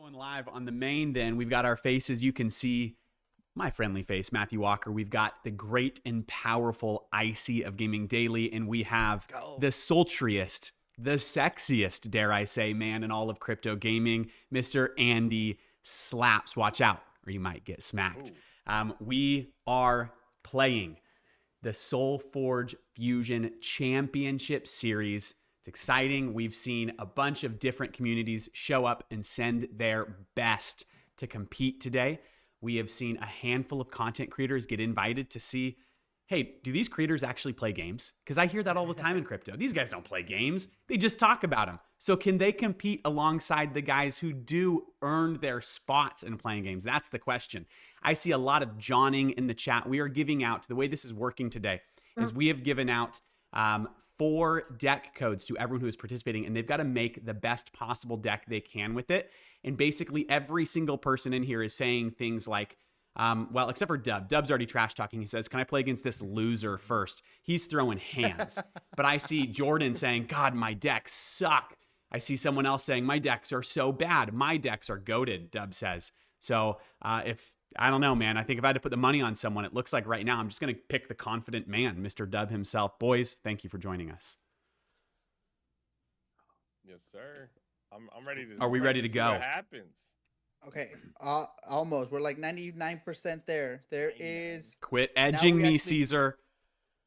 Going live on the main, then we've got our faces. You can see my friendly face, Matthew Walker. We've got the great and powerful Icy of Gaming Daily, and we have the sultriest, the sexiest, dare I say, man in all of crypto gaming, Mr. Andy Slaps. Watch out, or you might get smacked. We are playing the SolForge Fusion Championship Series. It's exciting. We've seen a bunch of different communities show up and send their best to compete today. We have seen a handful of content creators get invited to see, hey, do these creators actually play games? Because I hear that all the time in crypto. These guys don't play games. They just talk about them. So can they compete alongside the guys who do earn their spots in playing games? That's the question. I see a lot of Johning in the chat. We are giving out, the way this is working today is we have given out 4 deck codes to everyone who is participating, and they've got to make the best possible deck they can with it. And basically every single person in here is saying things like, well, except for Dub. Dub's already trash talking. He says, can I play against this loser first? He's throwing hands. But I see Jordan saying, God, my decks suck. I see someone else saying, my decks are so bad. My decks are goated, Dub says. So I don't know, man. I think if I had to put the money on someone, it looks like right now I'm just going to pick the confident man, Mr. Dub himself. Boys, thank you for joining us. Yes, sir. I'm ready to. Are we ready to go? What happens? Okay, almost. We're like 99% there. There is. Quit edging me, Caesar.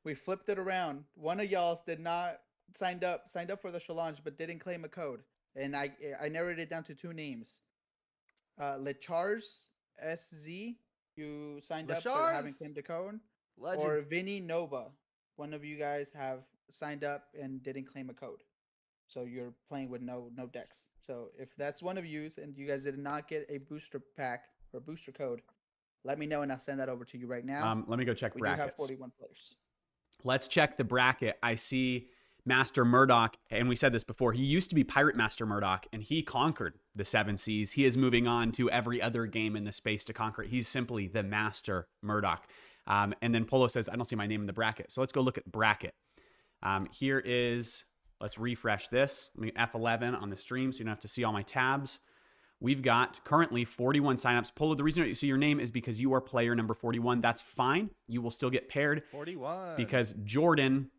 We flipped it around. One of y'all did not signed up for the challenge, but didn't claim a code, and I narrowed it down to 2 names. Lechars SZ, you signed up but haven't claimed a code, or Vinny Nova. One of you guys have signed up and didn't claim a code. So you're playing with no decks. So if that's one of you and you guys did not get a booster pack or booster code, let me know and I'll send that over to you right now. Let me go check brackets. We do have 41 players. Let's check the bracket. I see Master Murdoch, and we said this before. He used to be Pirate Master Murdoch, and he conquered the 7 Seas. He is moving on to every other game in the space to conquer it. He's simply the Master Murdoch. And then Polo says, I don't see my name in the bracket. So let's go look at the bracket. Here is... Let's refresh this. Let me F11 on the stream so you don't have to see all my tabs. We've got currently 41 signups. Polo, the reason you see your name is because you are player number 41. That's fine. You will still get paired. 41. Because Jordan,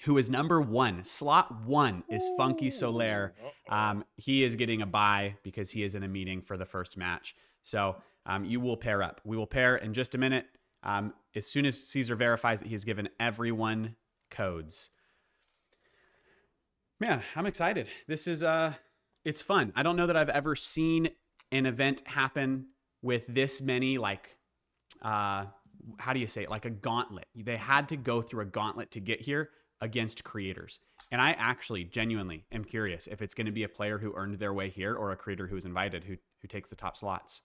who is number 1, slot 1 is Funky Solaire. He is getting a bye because he is in a meeting for the first match. So you will pair up. We will pair in just a minute. As soon as Caesar verifies that he has given everyone codes. Man, I'm excited. This is, it's fun. I don't know that I've ever seen an event happen with this many, like, how do you say it? Like a gauntlet. They had to go through a gauntlet to get here against creators. And I actually genuinely am curious if it's going to be a player who earned their way here or a creator who is invited who takes the top slots.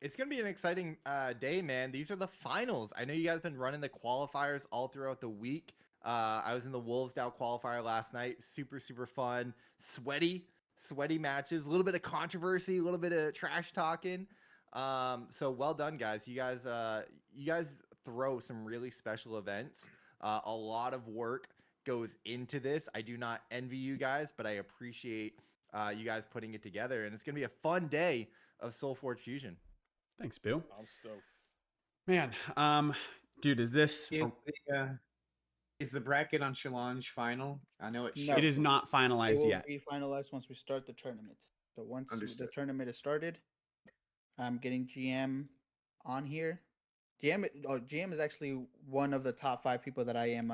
It's going to be an exciting day, man. These are the finals. I know you guys have been running the qualifiers all throughout the week. I was in the Wolves DAO qualifier last night. Super, super fun. Sweaty matches. A little bit of controversy, a little bit of trash talking. So well done, guys. You guys throw some really special events. A lot of work goes into this. I do not envy you guys, but I appreciate you guys putting it together. And it's going to be a fun day of SolForge Fusion. Thanks, Bill. I'm stoked. Man, dude, is this... Is the bracket on Challenge final? I know it. No. It is not finalized yet. It will be finalized once we start the tournament. So once the tournament is started, I'm getting GM on here. GM is actually one of the top 5 people that I am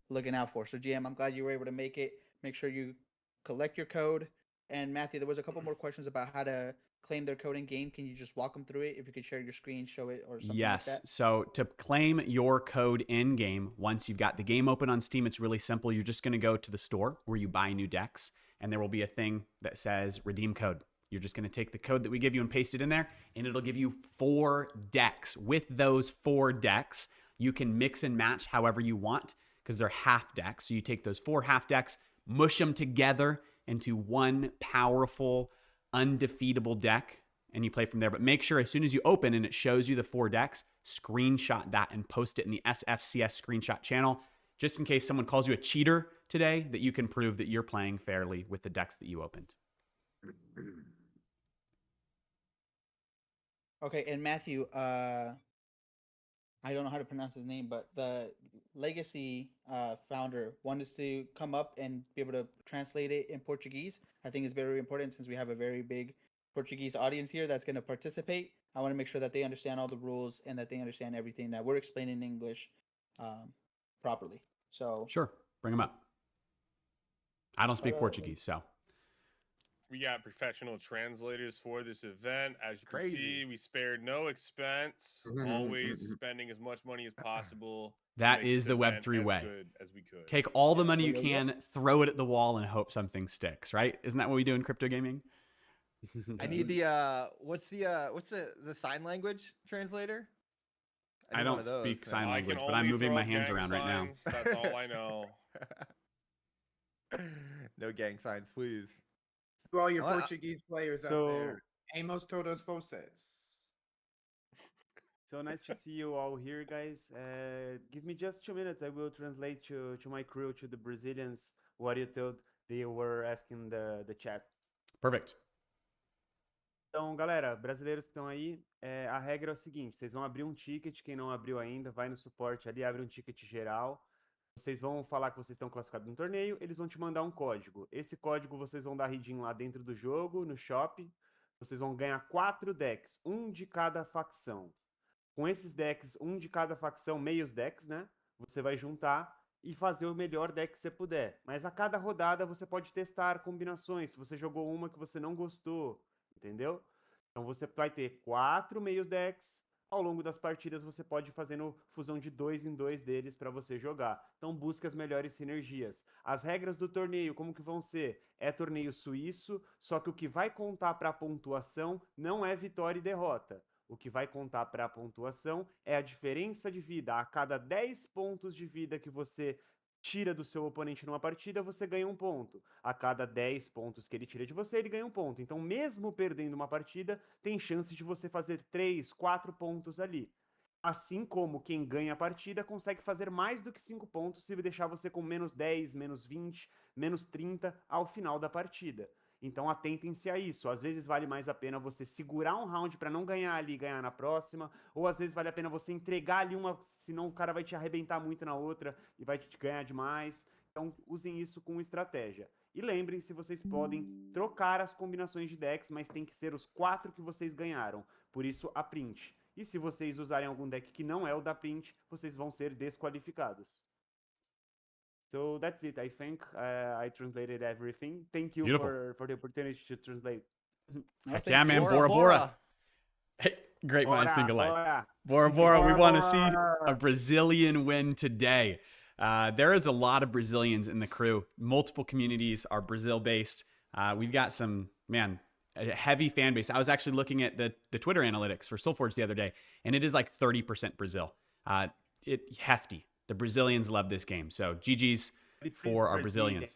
looking out for. So GM, I'm glad you were able to make it. Make sure you collect your code. And Matthew, there was a couple more questions about how to claim their code in game. Can you just walk them through it? If you could share your screen, show it or something like that. Yes. So to claim your code in game, once you've got the game open on Steam, it's really simple. You're just going to go to the store where you buy new decks, and there will be a thing that says redeem code. You're just going to take the code that we give you and paste it in there, and it'll give you 4 decks. With those 4 decks, you can mix and match however you want because they're half decks. So you take those 4 half decks, mush them together into one powerful, undefeatable deck, and you play from there. But make sure as soon as you open and it shows you the 4 decks, screenshot that and post it in the SFCS screenshot channel, just in case someone calls you a cheater today, that you can prove that you're playing fairly with the decks that you opened. Okay, and Matthew, I don't know how to pronounce his name, but the Legacy founder wanted us to come up and be able to translate it in Portuguese. I think it's very important since we have a very big Portuguese audience here that's going to participate. I want to make sure that they understand all the rules and that they understand everything that we're explaining in English properly. So Sure, bring them up. I don't speak But, Portuguese, so We got professional translators for this event. As you can Crazy. see, we spared no expense, always spending as much money as possible. to that make is this the event Web3 as way. good as we could. Take all the Yeah. money you Yep. can, throw it at the wall, and hope something sticks. Right? Isn't that what we do in crypto gaming? I need the what's the sign language translator? I need one don't of those, speak man. sign I language, can but I'm only moving throw my up hands gang around right now. signs. That's all I know. No gang signs, please. To all your Well, Portuguese players out so- there, Amos todos vocês. So nice to see you all here, guys. Give me just 2 minutes. I will translate to my crew, to the Brazilians, what you told they were asking the chat. Perfect. Então, galera, brasileiros que estão aí, a regra é o seguinte: vocês vão abrir um ticket, quem não abriu ainda, vai no suporte ali, abre um ticket geral. Vocês vão falar que vocês estão classificados no torneio, eles vão te mandar um código. Esse código vocês vão dar redeem lá dentro do jogo, no shop. Vocês vão ganhar 4 decks, um de cada facção. Com esses decks, um de cada facção, meios decks, né? Você vai juntar e fazer o melhor deck que você puder. Mas a cada rodada você pode testar combinações. Se você jogou uma que você não gostou, entendeu? Então você vai ter 4 meios decks. Ao longo das partidas você pode ir fazendo fusão de 2 em 2 deles para você jogar. Então busca as melhores sinergias. As regras do torneio, como que vão ser? É torneio suíço, só que o que vai contar para a pontuação não é vitória e derrota. O que vai contar para a pontuação é a diferença de vida. A cada 10 pontos de vida que você tira do seu oponente numa partida, você ganha um ponto. A cada 10 pontos que ele tira de você, ele ganha um ponto. Então, mesmo perdendo uma partida, tem chance de você fazer 3, 4 pontos ali. Assim como quem ganha a partida consegue fazer mais do que 5 pontos se deixar você com menos 10, menos 20, menos 30 ao final da partida. Então atentem-se a isso. Às vezes vale mais a pena você segurar um round para não ganhar ali e ganhar na próxima, ou às vezes vale a pena você entregar ali uma, senão o cara vai te arrebentar muito na outra e vai te ganhar demais. Então usem isso com estratégia. E lembrem-se, vocês podem trocar as combinações de decks, mas tem que ser os 4 que vocês ganharam. Por isso, a print. E se vocês usarem algum deck que não é o da print, vocês vão ser desqualificados. So that's it. I think I translated everything. Thank you Beautiful. for the opportunity to translate. Heck yeah, man. Bora Bora, Bora. Bora. Hey, great minds think alike. Bora. Bora Bora, we Bora, want to see Bora. a Brazilian win today. There is a lot of Brazilians in the crew. Multiple communities are Brazil based. We've got some, man, a heavy fan base. I was actually looking at the Twitter analytics for SolForge the other day, and it is like 30% Brazil. Hefty. The Brazilians love this game. So GG's for our Brazilians.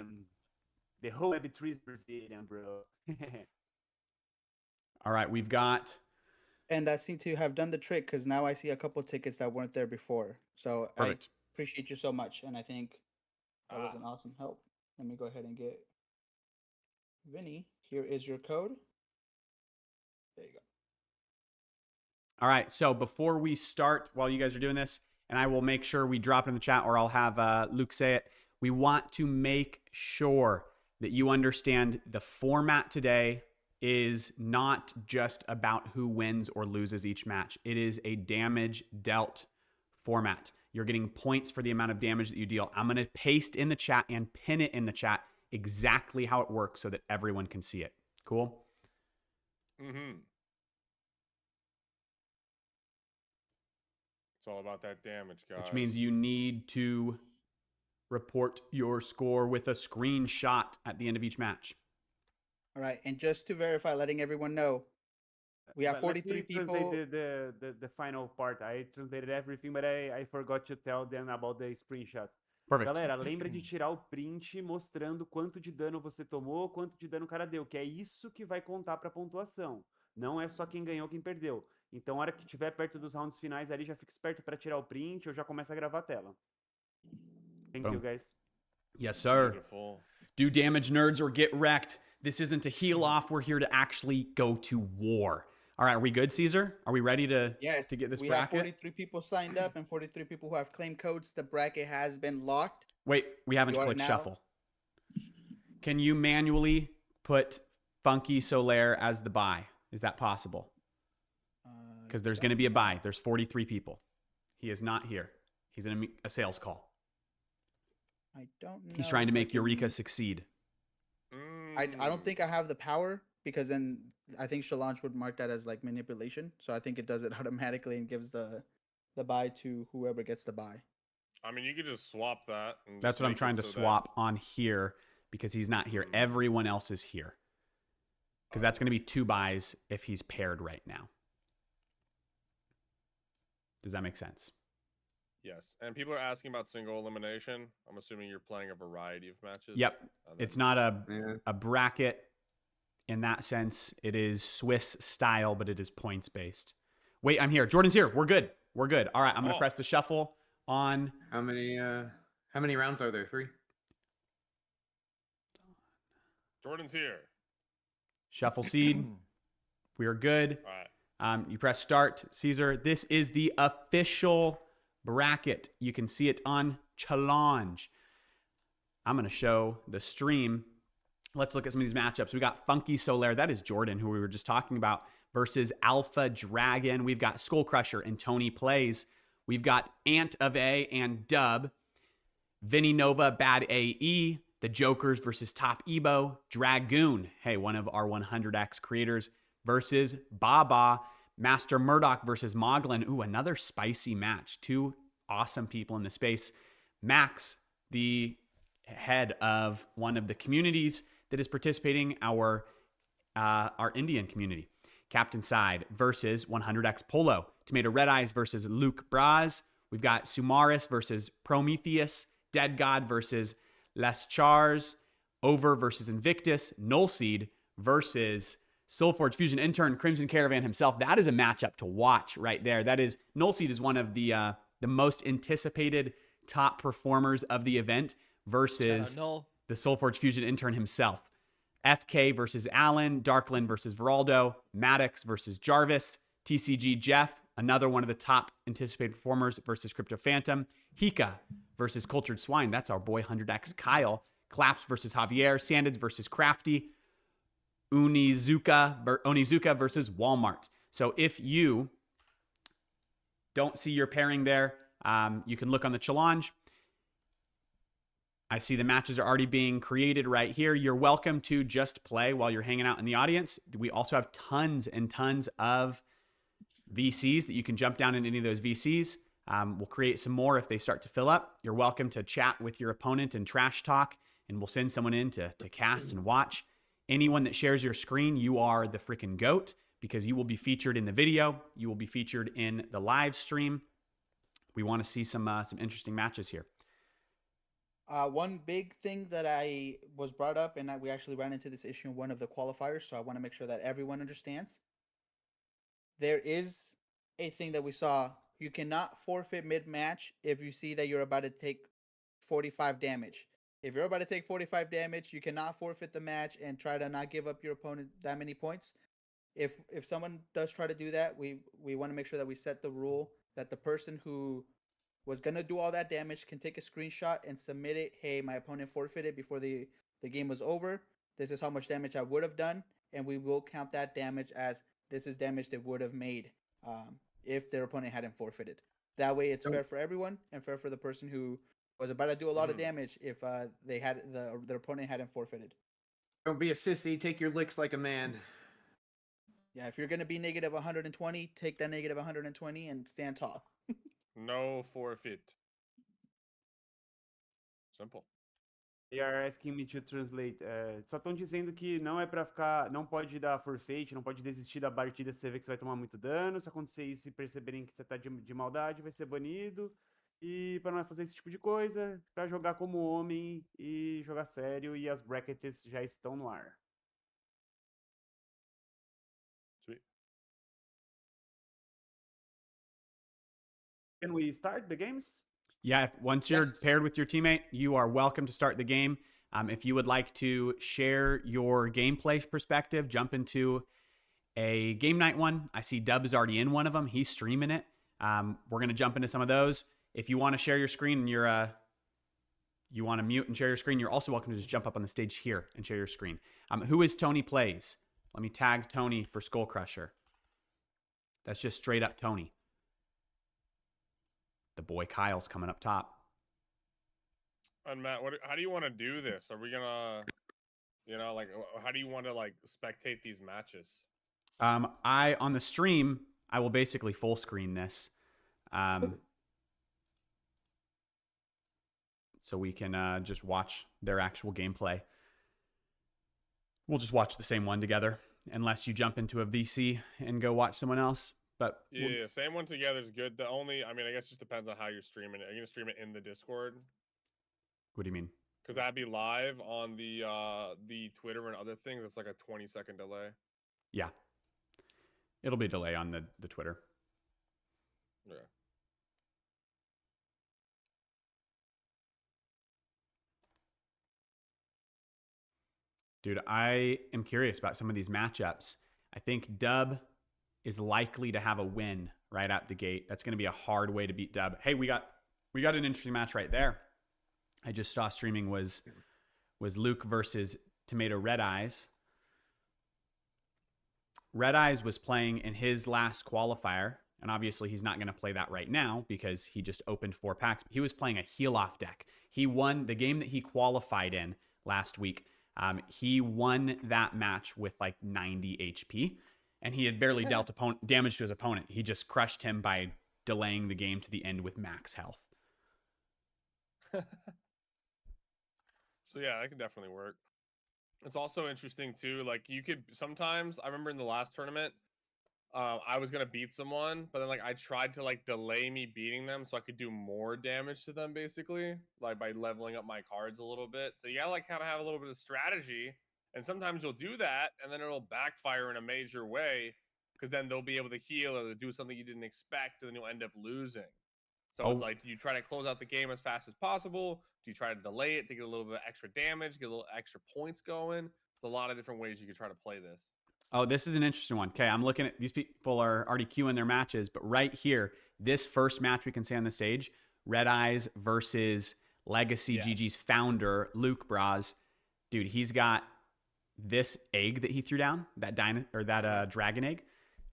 The whole Web3 is Brazilian, bro. All right, we've got and that seemed to have done the trick because now I see a couple tickets that weren't there before. So perfect. I appreciate you so much, and I think that was an awesome help. Let me go ahead and get Vinny. Here is your code. There you go. All right, so before we start, while you guys are doing this, and I will make sure we drop it in the chat or I'll have Luke say it, we want to make sure that you understand the format today is not just about who wins or loses each match. It is a damage dealt format. You're getting points for the amount of damage that you deal. I'm going to paste in the chat and pin it in the chat exactly how it works so that everyone can see it. Cool? Mm-hmm. It's all about that damage, guys. Which means you need to report your score with a screenshot at the end of each match. All right, and just to verify, letting everyone know, we have But let 43 me people. translate the final part. I translated everything, but I forgot to tell them about the screenshot. Perfect. Galera, lembra de tirar o print mostrando quanto de dano você tomou, quanto de dano o cara deu, que é isso que vai contar para pontuação. Não é só quem ganhou, quem perdeu. Então, a hora que estiver perto dos rounds finais ali, já fica esperto para tirar o print ou já começa a gravar a tela. Thank you, guys. Yes, sir. Beautiful. Do damage, nerds, or get wrecked. This isn't to heal off. We're here to actually go to war. All right, are we good, Caesar? Are we ready to Yes, get this we have bracket? 43 people signed up and 43 people who have claim codes. The bracket has been locked. Wait, we haven't You are clicked now- shuffle. Can you manually put Funky Solaire as the buy? Is that possible? Because there's going to be a buy. There's 43 people. He is not here. He's in a sales call. I don't know. He's trying to if I make can- Eureka succeed. I don't think I have the power, because then I think Challenge would mark that as like manipulation. So I think it does it automatically and gives the buy to whoever gets the buy. I mean, you could just swap that. And That's just what I'm make it trying to so that- swap on here because he's not here. Everyone else is here. Because that's going to be 2 buys if he's paired right now. Does that make sense? Yes, and people are asking about single elimination. I'm assuming you're playing a variety of matches. Yep. and It's then- not Yeah. a bracket in that sense. It is Swiss style, but it is points based. Wait, I'm here. Jordan's here. We're good. We're good. All right, I'm going to Oh. press the shuffle on. How many rounds are there? 3? Jordan's here. Shuffle seed. We are good. All right. You press start, Caesar. This is the official bracket. You can see it on Challenge. I'm going to show the stream. Let's look at some of these matchups. We got Funky Solaire. That is Jordan, who we were just talking about, versus Alpha Dragon. We've got Skull Crusher and Tony Plays. We've got Ant of A and Dub. Vinny Nova, Bad AE. The Jokers versus Top Ebo. Dragoon, hey, one of our 100X creators, versus Baba. Master Murdoch versus Moglin. Ooh, another spicy match. 2 awesome people in the space. Max, the head of one of the communities that is participating, our Indian community. Captain Side versus 100X Polo. Tomato Red Eyes versus Luke Braz. We've got Sumaris versus Prometheus. Dead God versus Les Chars. Over versus Invictus. Nullseed versus SolForge Fusion Intern Crimson Caravan himself. That is a matchup to watch right there. That is, Nullseed is one of the most anticipated top performers of the event versus Null. the SolForge Fusion Intern himself. FK versus Allen, Darkland versus Veraldo, Maddox versus Jarvis, TCG Jeff, another one of the top anticipated performers versus Crypto Phantom, Hika versus Cultured Swine, that's our boy 100X Kyle, Claps versus Javier, Sandids versus Crafty, Onizuka versus Walmart. So if you don't see your pairing there, you can look on the challenge. I see the matches are already being created right here. You're welcome to just play while you're hanging out in the audience. We also have tons and tons of VCs that you can jump down in any of those VCs. We'll create some more if they start to fill up. You're welcome to chat with your opponent and trash talk, and we'll send someone in to cast and watch. Anyone that shares your screen, you are the freaking GOAT, because you will be featured in the video. You will be featured in the live stream. We want to see some interesting matches here. One big thing that I was brought up, and we actually ran into this issue in one of the qualifiers, so I want to make sure that everyone understands. There is a thing that we saw. You cannot forfeit mid-match if you see that you're about to take 45 damage. If you're about to take 45 damage, you cannot forfeit the match and try to not give up your opponent that many points. If someone does try to do that, we want to make sure that we set the rule that the person who was going to do all that damage can take a screenshot and submit it. Hey, my opponent forfeited before the game was over. This is how much damage I would have done, and we will count that damage as this is damage they would have made if their opponent hadn't forfeited. That way it's fair for everyone and fair for the person who was about to do a lot of damage if their opponent hadn't forfeited. Don't be a sissy. Take your licks like a man. Yeah, if you're going to be negative 120, take that negative 120 and stand tall. No forfeit. Simple. They are asking me to translate. Só estão dizendo que não é pra ficar, não pode dar forfeit, não pode desistir da partida se você vê que você vai tomar muito dano. Se acontecer isso e perceberem que você tá de maldade, vai ser banido. E para não fazer esse tipo de coisa, pra jogar como homem e jogar sério, e as brackets já estão no ar. Sweet. Can we start the games? Yeah, once you're Yes. paired with your teammate, you are welcome to start the game. If you would like to share your gameplay perspective, jump into a game night one. I see Dub is already in one of them. He's streaming it. We're going to jump into some of those. If you want to share your screen and you want to mute and share your screen, you're also welcome to just jump up on the stage here and share your screen. Who is Tony Plays? Let me tag Tony for Skull Crusher. That's just straight up Tony. The boy Kyle's coming up top. And Matt, how do you want to do this? Are we gonna, like, how do you want to like spectate these matches? On the stream, I will basically full screen this, so we can just watch their actual gameplay. We'll just watch the same one together, unless you jump into a VC and go watch someone else. But Yeah, same one together is good. I guess it just depends on how you're streaming it. Are you gonna stream it in the Discord? What do you mean? Because that'd be live on the Twitter and other things. It's like a 20-second delay. Yeah. It'll be a delay on the Twitter. Yeah. Dude, I am curious about some of these matchups. I think Dub is likely to have a win right out the gate. That's going to be a hard way to beat Dub. Hey, we got an interesting match right there. I just saw streaming was Luke versus Tomato Red Eyes. Red Eyes was playing in his last qualifier, and obviously he's not going to play that right now because he just opened 4 packs. He was playing a heal-off deck. He won the game that he qualified in last week. He won that match with like 90 HP, and he had barely dealt damage to his opponent. He just crushed him by delaying the game to the end with max health. So yeah, that could definitely work. It's also interesting too. Like you could sometimes. I remember in the last tournament, I was gonna beat someone, but then like I tried to like delay me beating them so I could do more damage to them, basically, like by leveling up my cards a little bit. So you gotta like kind of have a little bit of strategy, and sometimes you'll do that, and then it'll backfire in a major way because then they'll be able to heal or they'll do something you didn't expect, and then you'll end up losing. So it's like, do you try to close out the game as fast as possible? Do you try to delay it to get a little bit of extra damage, get a little extra points going? There's a lot of different ways you could try to play this. Oh, this is an interesting one. Okay, I'm looking at these people are already queuing their matches, but right here, this first match we can see on the stage, Red Eyes versus Legacy GG's founder, Luke Braz. Dude, he's got this egg that he threw down, that dragon egg.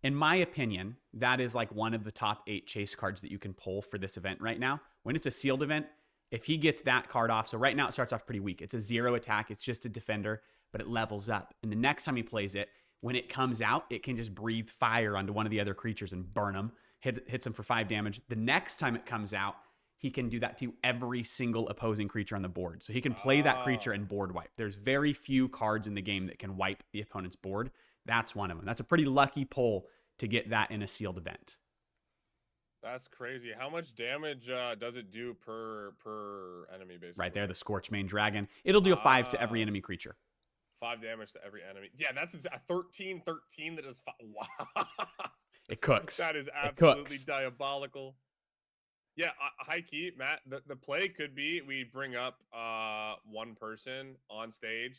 In my opinion, that is like one of the top 8 chase cards that you can pull for this event right now. When it's a sealed event, if he gets that card off, so right now it starts off pretty weak. It's a 0 attack. It's just a defender, but it levels up. And the next time he plays it, when it comes out, it can just breathe fire onto one of the other creatures and burn them, hits them for 5 damage. The next time it comes out, he can do that to every single opposing creature on the board. So he can play that creature and board wipe. There's very few cards in the game that can wipe the opponent's board. That's one of them. That's a pretty lucky pull to get that in a sealed event. That's crazy. How much damage does it do per enemy, basically? Right there, the Scorchmane Dragon. It'll do a 5 to every enemy creature. 5 damage to every enemy. Yeah, that's a 13 that is 5. Wow. It cooks. That is absolutely diabolical. Yeah, high key, Matt. The play could be we bring up one person on stage,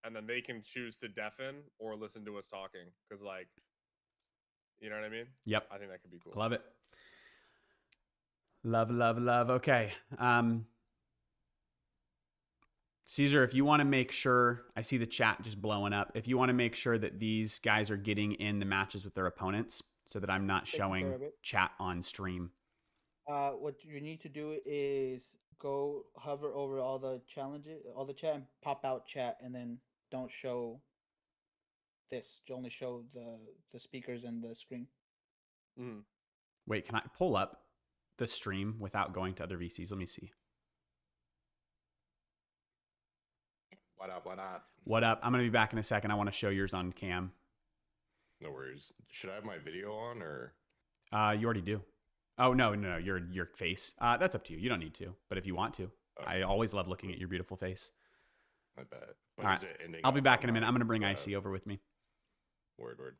and then they can choose to deafen or listen to us talking. Because, like, you know what I mean? Yep. I think that could be cool. Love it. Love, love, love. Okay. Caesar, if you want to make sure, I see the chat just blowing up. If you want to make sure that these guys are getting in the matches with their opponents so that I'm not showing chat on stream. What you need to do is go hover over all the challenges, all the chat, and pop out chat, and then don't show this. You only show the speakers and the screen. Mm-hmm. Wait, can I pull up the stream without going to other VCs? Let me see. What up? What up? What up? I'm going to be back in a second. I want to show yours on cam. No worries. Should I have my video on or? You already do. Oh, no, your face. That's up to you. You don't need to, but if you want to. Okay. I always love looking at your beautiful face. I bet. But all right. I'll be back in a minute. I'm going to bring IC over with me. Word.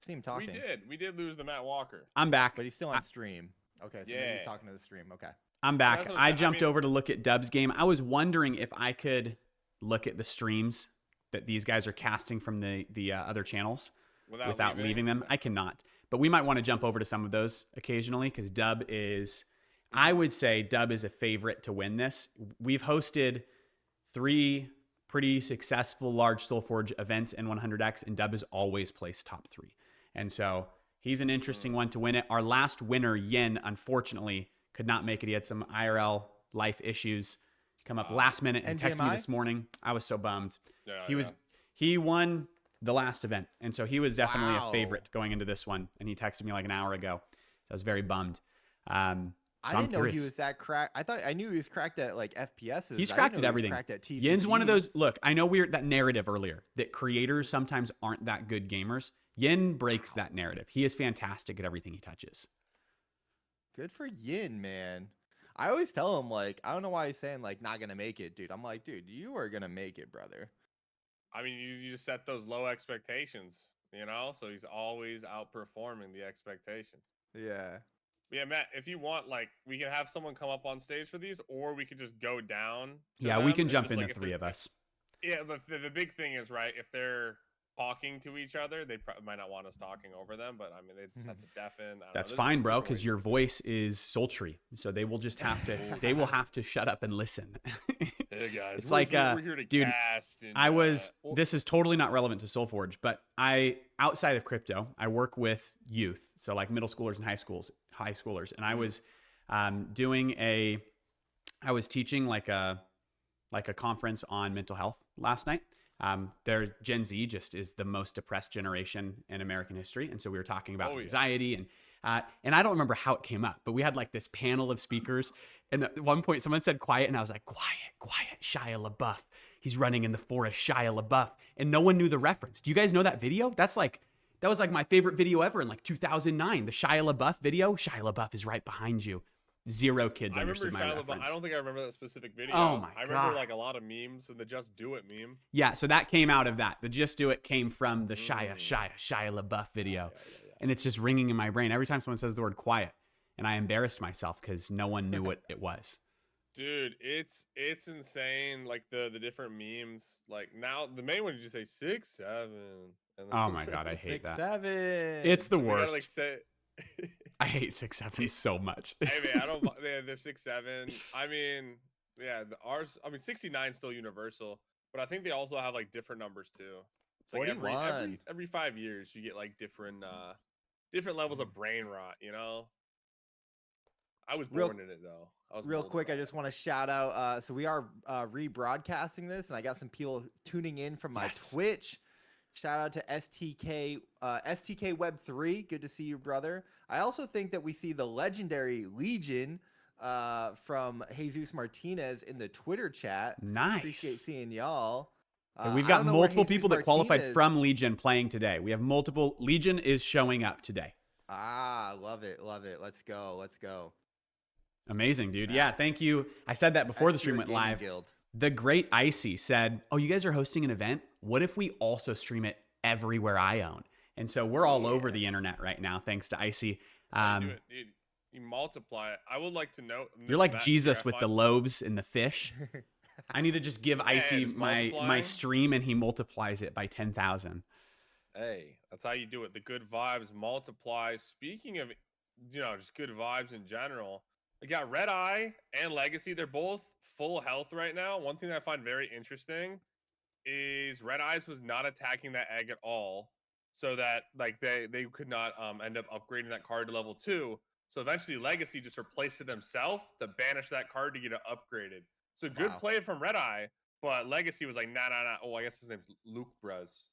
See him talking. We did lose the Matt Walker. I'm back. But he's still on stream. Okay, so maybe he's talking to the stream. Okay. I'm back. I jumped over to look at Dub's game. I was wondering if I could look at the streams that these guys are casting from the other channels Without without leaving them. I cannot. But we might want to jump over to some of those occasionally because I would say Dub is a favorite to win this. We've hosted 3 pretty successful large SolForge events in 100X, and Dub has always placed top 3. And so he's an interesting one to win it. Our last winner, Yin, unfortunately could not make it. He had some IRL life issues come up last minute and texted me this morning. I was so bummed. He won the last event, and so he was definitely a favorite going into this one, and he texted me like an hour ago. So I was very bummed. I didn't know he was that cracked. I knew he was cracked at like FPSs. He's cracked at everything. Yin's one of those. Look, I know that narrative earlier that creators sometimes aren't that good gamers. Yin breaks that narrative. He is fantastic at everything he touches. Good for Yin, man. I always tell him, like, I don't know why he's saying like not gonna make it, dude. I'm like, dude, you are gonna make it, brother. I mean, you just set those low expectations, you know. So he's always outperforming the expectations. Yeah. Yeah, Matt, if you want, like, we can have someone come up on stage for these, or we could just go down. Yeah, we can jump in, the 3 of us. Yeah, but the big thing is, right, if they're talking to each other, they might not want us talking over them, but I mean, they just have to deafen. That's fine, bro, because your voice is sultry, so they will just have to. They will have to shut up and listen. Hey guys, it's like, we're here to dude, cast and, I was. This is totally not relevant to SolForge, but outside of crypto, I work with youth, so like middle schoolers and high schoolers, and I was I was teaching like a conference on mental health last night. Their Gen Z just is the most depressed generation in American history, and so we were talking about anxiety and I don't remember how it came up, but we had like this panel of speakers, and at one point someone said quiet, and I was like, quiet, Shia LaBeouf. He's running in the forest, Shia LaBeouf, and no one knew the reference. Do you guys know that video? That was like my favorite video ever in like 2009. The Shia LaBeouf video. Shia LaBeouf is right behind you. 0 kids understood my reference. I don't think I remember that specific video. Oh my God. I remember like a lot of memes and the Just Do It meme. Yeah, so that came out of that. The Just Do It came from the Shia LaBeouf video. And it's just ringing in my brain every time someone says the word quiet. And I embarrassed myself because no one knew what it was. Dude, it's insane. Like the different memes. Like now the main one you just say 6, 7. Oh my God, I hate 6, that. 7. It's the We worst. gotta, like, say... I hate 6, 7 so much. Hey man, I don't. Yeah, they're 6, 7. I mean, yeah, ours. I mean, 69 is still universal, but I think they also have like different numbers too. It's like 41. every 5 years you get like different levels of brain rot. You know. I was born in it though. Real quick, I just want to shout out. So we are rebroadcasting this, and I got some people tuning in from my Twitch. Shout out to STK Web 3. Good to see you, brother. I also think that we see the legendary Legion from Jesus Martinez in the Twitter chat. Nice. Appreciate seeing y'all. We've got multiple people that qualified from Legion playing today. We have multiple. Legion is showing up today. Love it. Let's go. Amazing, dude. Yeah, thank you. I said that before the stream went live. Guild. The great Icy said, "Oh, you guys are hosting an event? What if we also stream it everywhere I own?" And so we're all over the internet right now, thanks to Icy. Dude, you multiply it. I would like to note. You're like Jesus with the loaves and the fish. I need to just give Icy my stream, and he multiplies it by 10,000. Hey, that's how you do it. The good vibes multiply. Speaking of, just good vibes in general. We got Red Eye and Legacy. They're both full health right now. One thing that I find very interesting is Red Eyes was not attacking that egg at all, so that like they could not end up upgrading that card to level 2. So eventually Legacy just replaced it himself to banish that card to get it upgraded. So good play from Red Eye, but Legacy was like, nah. Oh, I guess his name's Luke Brez.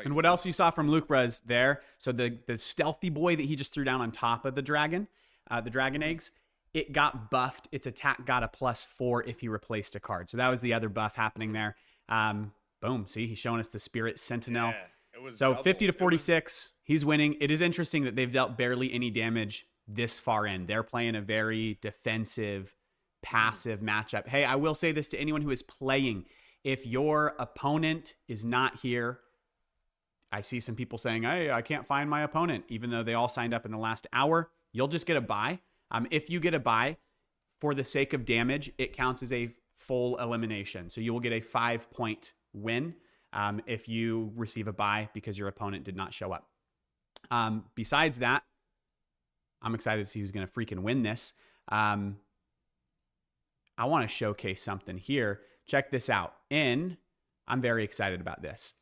And what else you saw from Luke Brez there? So the stealthy boy that he just threw down on top of the dragon eggs, it got buffed. Its attack got a +4 if he replaced a card. So that was the other buff happening there. Boom. See, he's showing us the Spirit Sentinel. Yeah, it was so double. 50 to 46. He's winning. It is interesting that they've dealt barely any damage this far in. They're playing a very defensive, passive matchup. Hey, I will say this to anyone who is playing. If your opponent is not here, I see some people saying, hey, I can't find my opponent, even though they all signed up in the last hour. You'll just get a buy. If you get a buy, for the sake of damage, it counts as a full elimination. So you will get a 5-point win. if you receive a bye because your opponent did not show up. Besides that, I'm excited to see who's going to freaking win this. I want to showcase something here. Check this out. I'm very excited about this.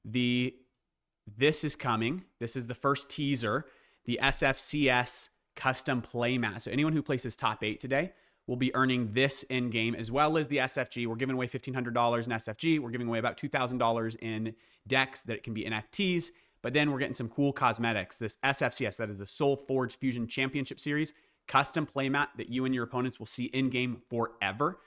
This is coming. This is the first teaser. The SFCS custom playmat. So anyone who places top 8 today will be earning this in game, as well as the SFG. We're giving away $1,500 in SFG. We're giving away about $2,000 in decks that can be NFTs. But then we're getting some cool cosmetics. This SFCS, that is the SolForge Fusion Championship Series, custom playmat that you and your opponents will see in game forever.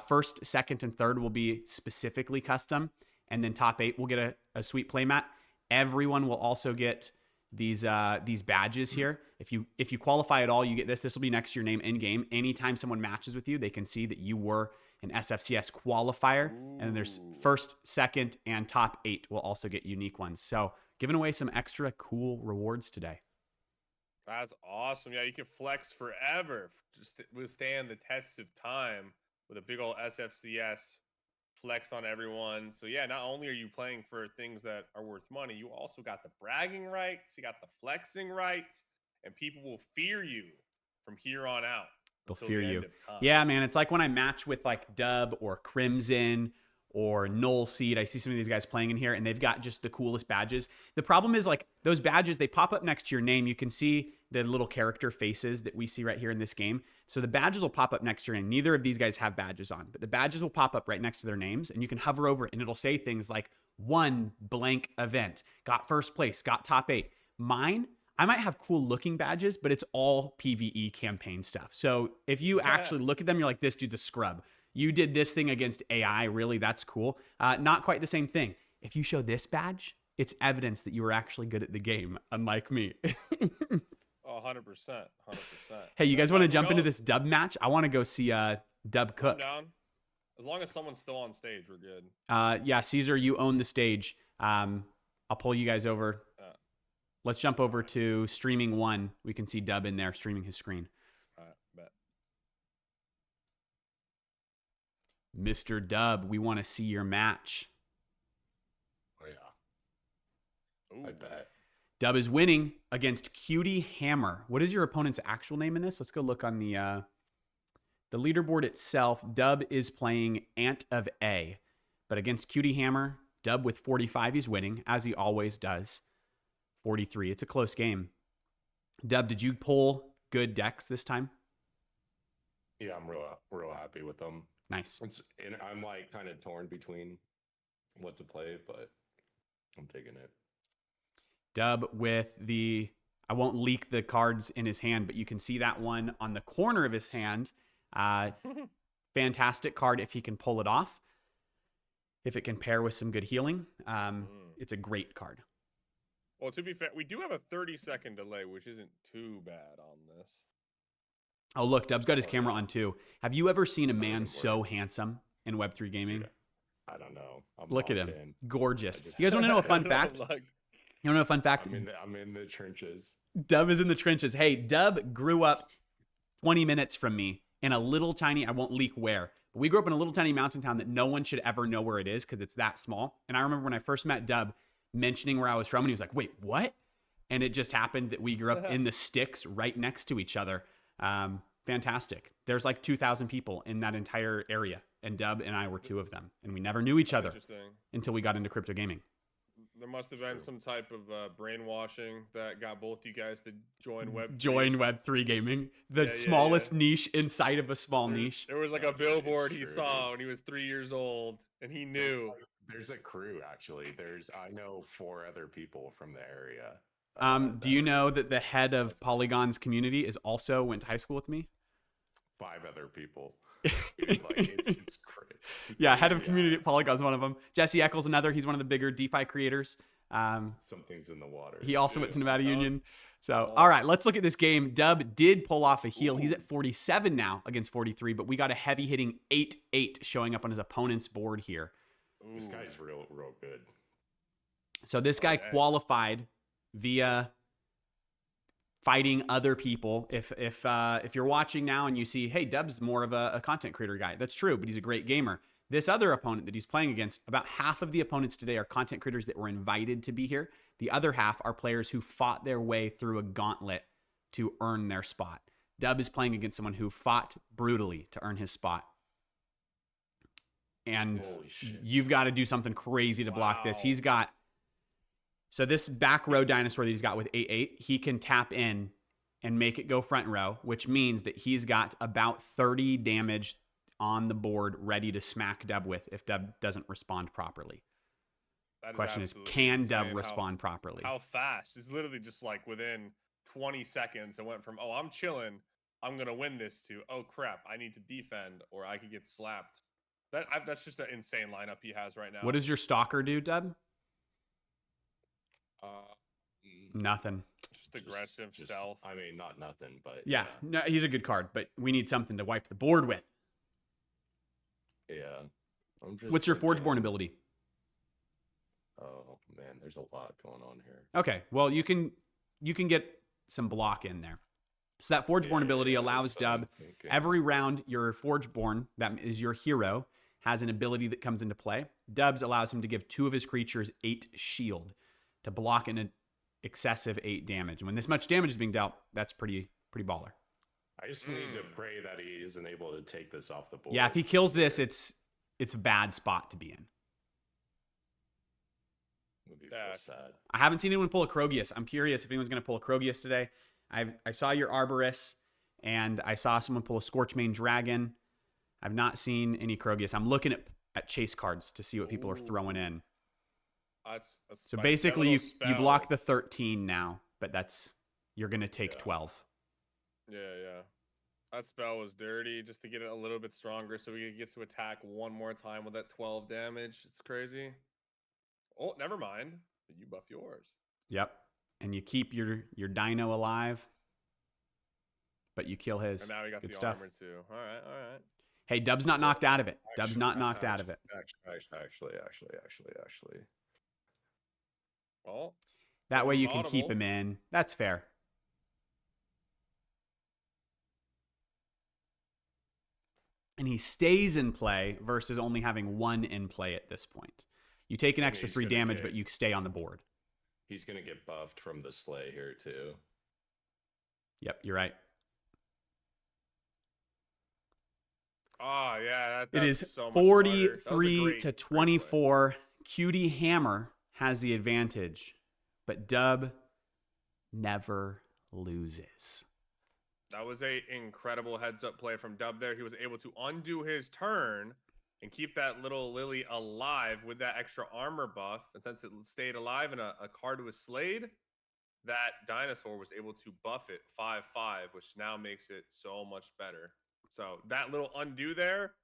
First, second, and third will be specifically custom. And then top 8 will get a sweet playmat. Everyone will also get these badges here. If you qualify at all, you get this. This will be next to your name in game. Anytime someone matches with you, they can see that you were an SFCS qualifier. Ooh. And then there's first, second, and top 8 will also get unique ones. So giving away some extra cool rewards today. That's awesome. Yeah, you can flex forever. Just withstand the test of time with a big old SFCS flex on everyone. So yeah, not only are you playing for things that are worth money, you also got the bragging rights, you got the flexing rights, and people will fear you from here on out. They'll fear you. Yeah, man. It's like when I match with like Dub or Crimson or Null Seed. I see some of these guys playing in here and they've got just the coolest badges. The problem is like those badges, they pop up next to your name. You can see the little character faces that we see right here in this game. So the badges will pop up next to your name. Neither of these guys have badges on, but the badges will pop up right next to their names and you can hover over it and it'll say things like won blank event, got first place, got top 8. Mine, I might have cool looking badges, but it's all PvE campaign stuff. So if you actually look at them, you're like, this dude's a scrub. You did this thing against AI. Really, that's cool. Not quite the same thing. If you show this badge, it's evidence that you were actually good at the game, unlike me. Oh, 100%. 100%. Hey, you guys want to jump into this Dub match? I want to go see Dub cook. Down. As long as someone's still on stage, we're good. Yeah, Caesar, you own the stage. I'll pull you guys over. Let's jump over to streaming 1. We can see Dub in there streaming his screen. All right, bet. Mr. Dub, we want to see your match. Oh, yeah. Ooh. I bet. Dub is winning against Cutie Hammer. What is your opponent's actual name in this? Let's go look on the leaderboard itself. Dub is playing Ant of A. But against Cutie Hammer, Dub with 45, he's winning, as he always does. 43. It's a close game. Dub, did you pull good decks this time? Yeah, I'm real happy with them. Nice. I'm like kind of torn between what to play, but I'm taking it. Dub with I won't leak the cards in his hand, but you can see that one on the corner of his hand. Fantastic card if he can pull it off. If it can pair with some good healing, it's a great card. Well, to be fair, we do have a 30-second delay, which isn't too bad on this. Oh, look, Dub's got his camera on too. Have you ever seen a man so handsome in Web3 gaming? Dude, I don't know. Look at him. Gorgeous. You guys want to know a fun fact? You want to know a fun fact? I'm in the trenches. Dub is in the trenches. Hey, Dub grew up 20 minutes from me in a little tiny, I won't leak where, but we grew up in a little tiny mountain town that no one should ever know where it is because it's that small. And I remember when I first met Dub mentioning where I was from and he was like, wait, what? And it just happened that we grew up in the sticks right next to each other. Fantastic. There's like 2,000 people in that entire area and Dub and I were 2 of them. And we never knew each other until we got into crypto gaming. There must have been some type of brainwashing that got both you guys to join Web3. Join Web3 gaming. The smallest niche inside of a small niche. There was like a billboard he saw when he was 3 years old and he knew. There's a crew, actually. I know 4 other people from the area. Do you know that the head of Polygon's community went to high school with me? 5 other people. Dude, like, it's crazy. Yeah, head of community at Polygon's one of them. Jesse Eccles, another. He's one of the bigger DeFi creators. Something's in the water. He also went to Nevada Union. So, all right, let's look at this game. Dub did pull off a heal. He's at 47 now against 43, but we got a heavy hitting 8-8 showing up on his opponent's board here. This guy's real good. So this guy qualified via fighting other people. If you're watching now and you see, hey, Dub's more of a content creator guy, that's true, but he's a great gamer. This other opponent that he's playing against, about half of the opponents today are content creators that were invited to be here. The other half are players who fought their way through a gauntlet to earn their spot. Dub is playing against someone who fought brutally to earn his spot. And you've got to do something crazy to block this. He's got... So this back row dinosaur that he's got with 8/8, he can tap in and make it go front row, which means that he's got about 30 damage on the board ready to smack Dub with if Dub doesn't respond properly. That Question is, absolutely can insane Dub respond properly? How fast? It's literally just like within 20 seconds, it went from, oh, I'm chilling, I'm going to win this, to, oh, crap, I need to defend or I could get slapped. That's just an insane lineup he has right now. What does your Stalker do, Dub? Nothing. Just aggressive stealth. I mean, not nothing, but Yeah, no, he's a good card, but we need something to wipe the board with. yeah. What's your thinking- Forgeborn ability? Oh man, there's a lot going on here. Okay, well, you can get some block in there. So that Forgeborn ability allows Dub, every round your Forgeborn, that is your hero, has an ability that comes into play. Dubs allows him to give 2 of his creatures 8 shield to block an excessive 8 damage. And when this much damage is being dealt, that's pretty baller. I just need to pray that he isn't able to take this off the board. Yeah, if he kills this, it's a bad spot to be in. Would be real sad. I haven't seen anyone pull a Krogius. I'm curious if anyone's going to pull a Krogius today. I saw your Arborist, and I saw someone pull a Scorchmane Dragon. I've not seen any Krogius. I'm looking at chase cards to see what people are throwing in. That's So spicy. basically, That you little block spell. the 13 now, but you're going to take 12. Yeah. That spell was dirty just to get it a little bit stronger so we could get to attack one more time with that 12 damage. It's crazy. Oh, never mind. You buff yours. Yep. And you keep your dino alive, but you kill his. And now we got Good the stuff. armor too. All right. Hey, Dub's not knocked out of it. Dub's not knocked out of it. Actually. Well, That way you can keep audible. him in. That's fair. And he stays in play versus only having 1 in play at this point. You take an And extra he's 3 gonna damage, get- but you stay on the board. He's gonna get buffed from the sleigh here too. Yep, you're right. oh yeah, It is that's so much harder. That was a 43 great- to great play. 24. Cutie Hammer has the advantage, but Dub never loses. That was a incredible heads up play from Dub there. He was able to undo his turn and keep that little Lily alive with that extra armor buff. And since it stayed alive and a card was slayed, that dinosaur was able to buff it 5/5, which now makes it so much better. So that little undo there,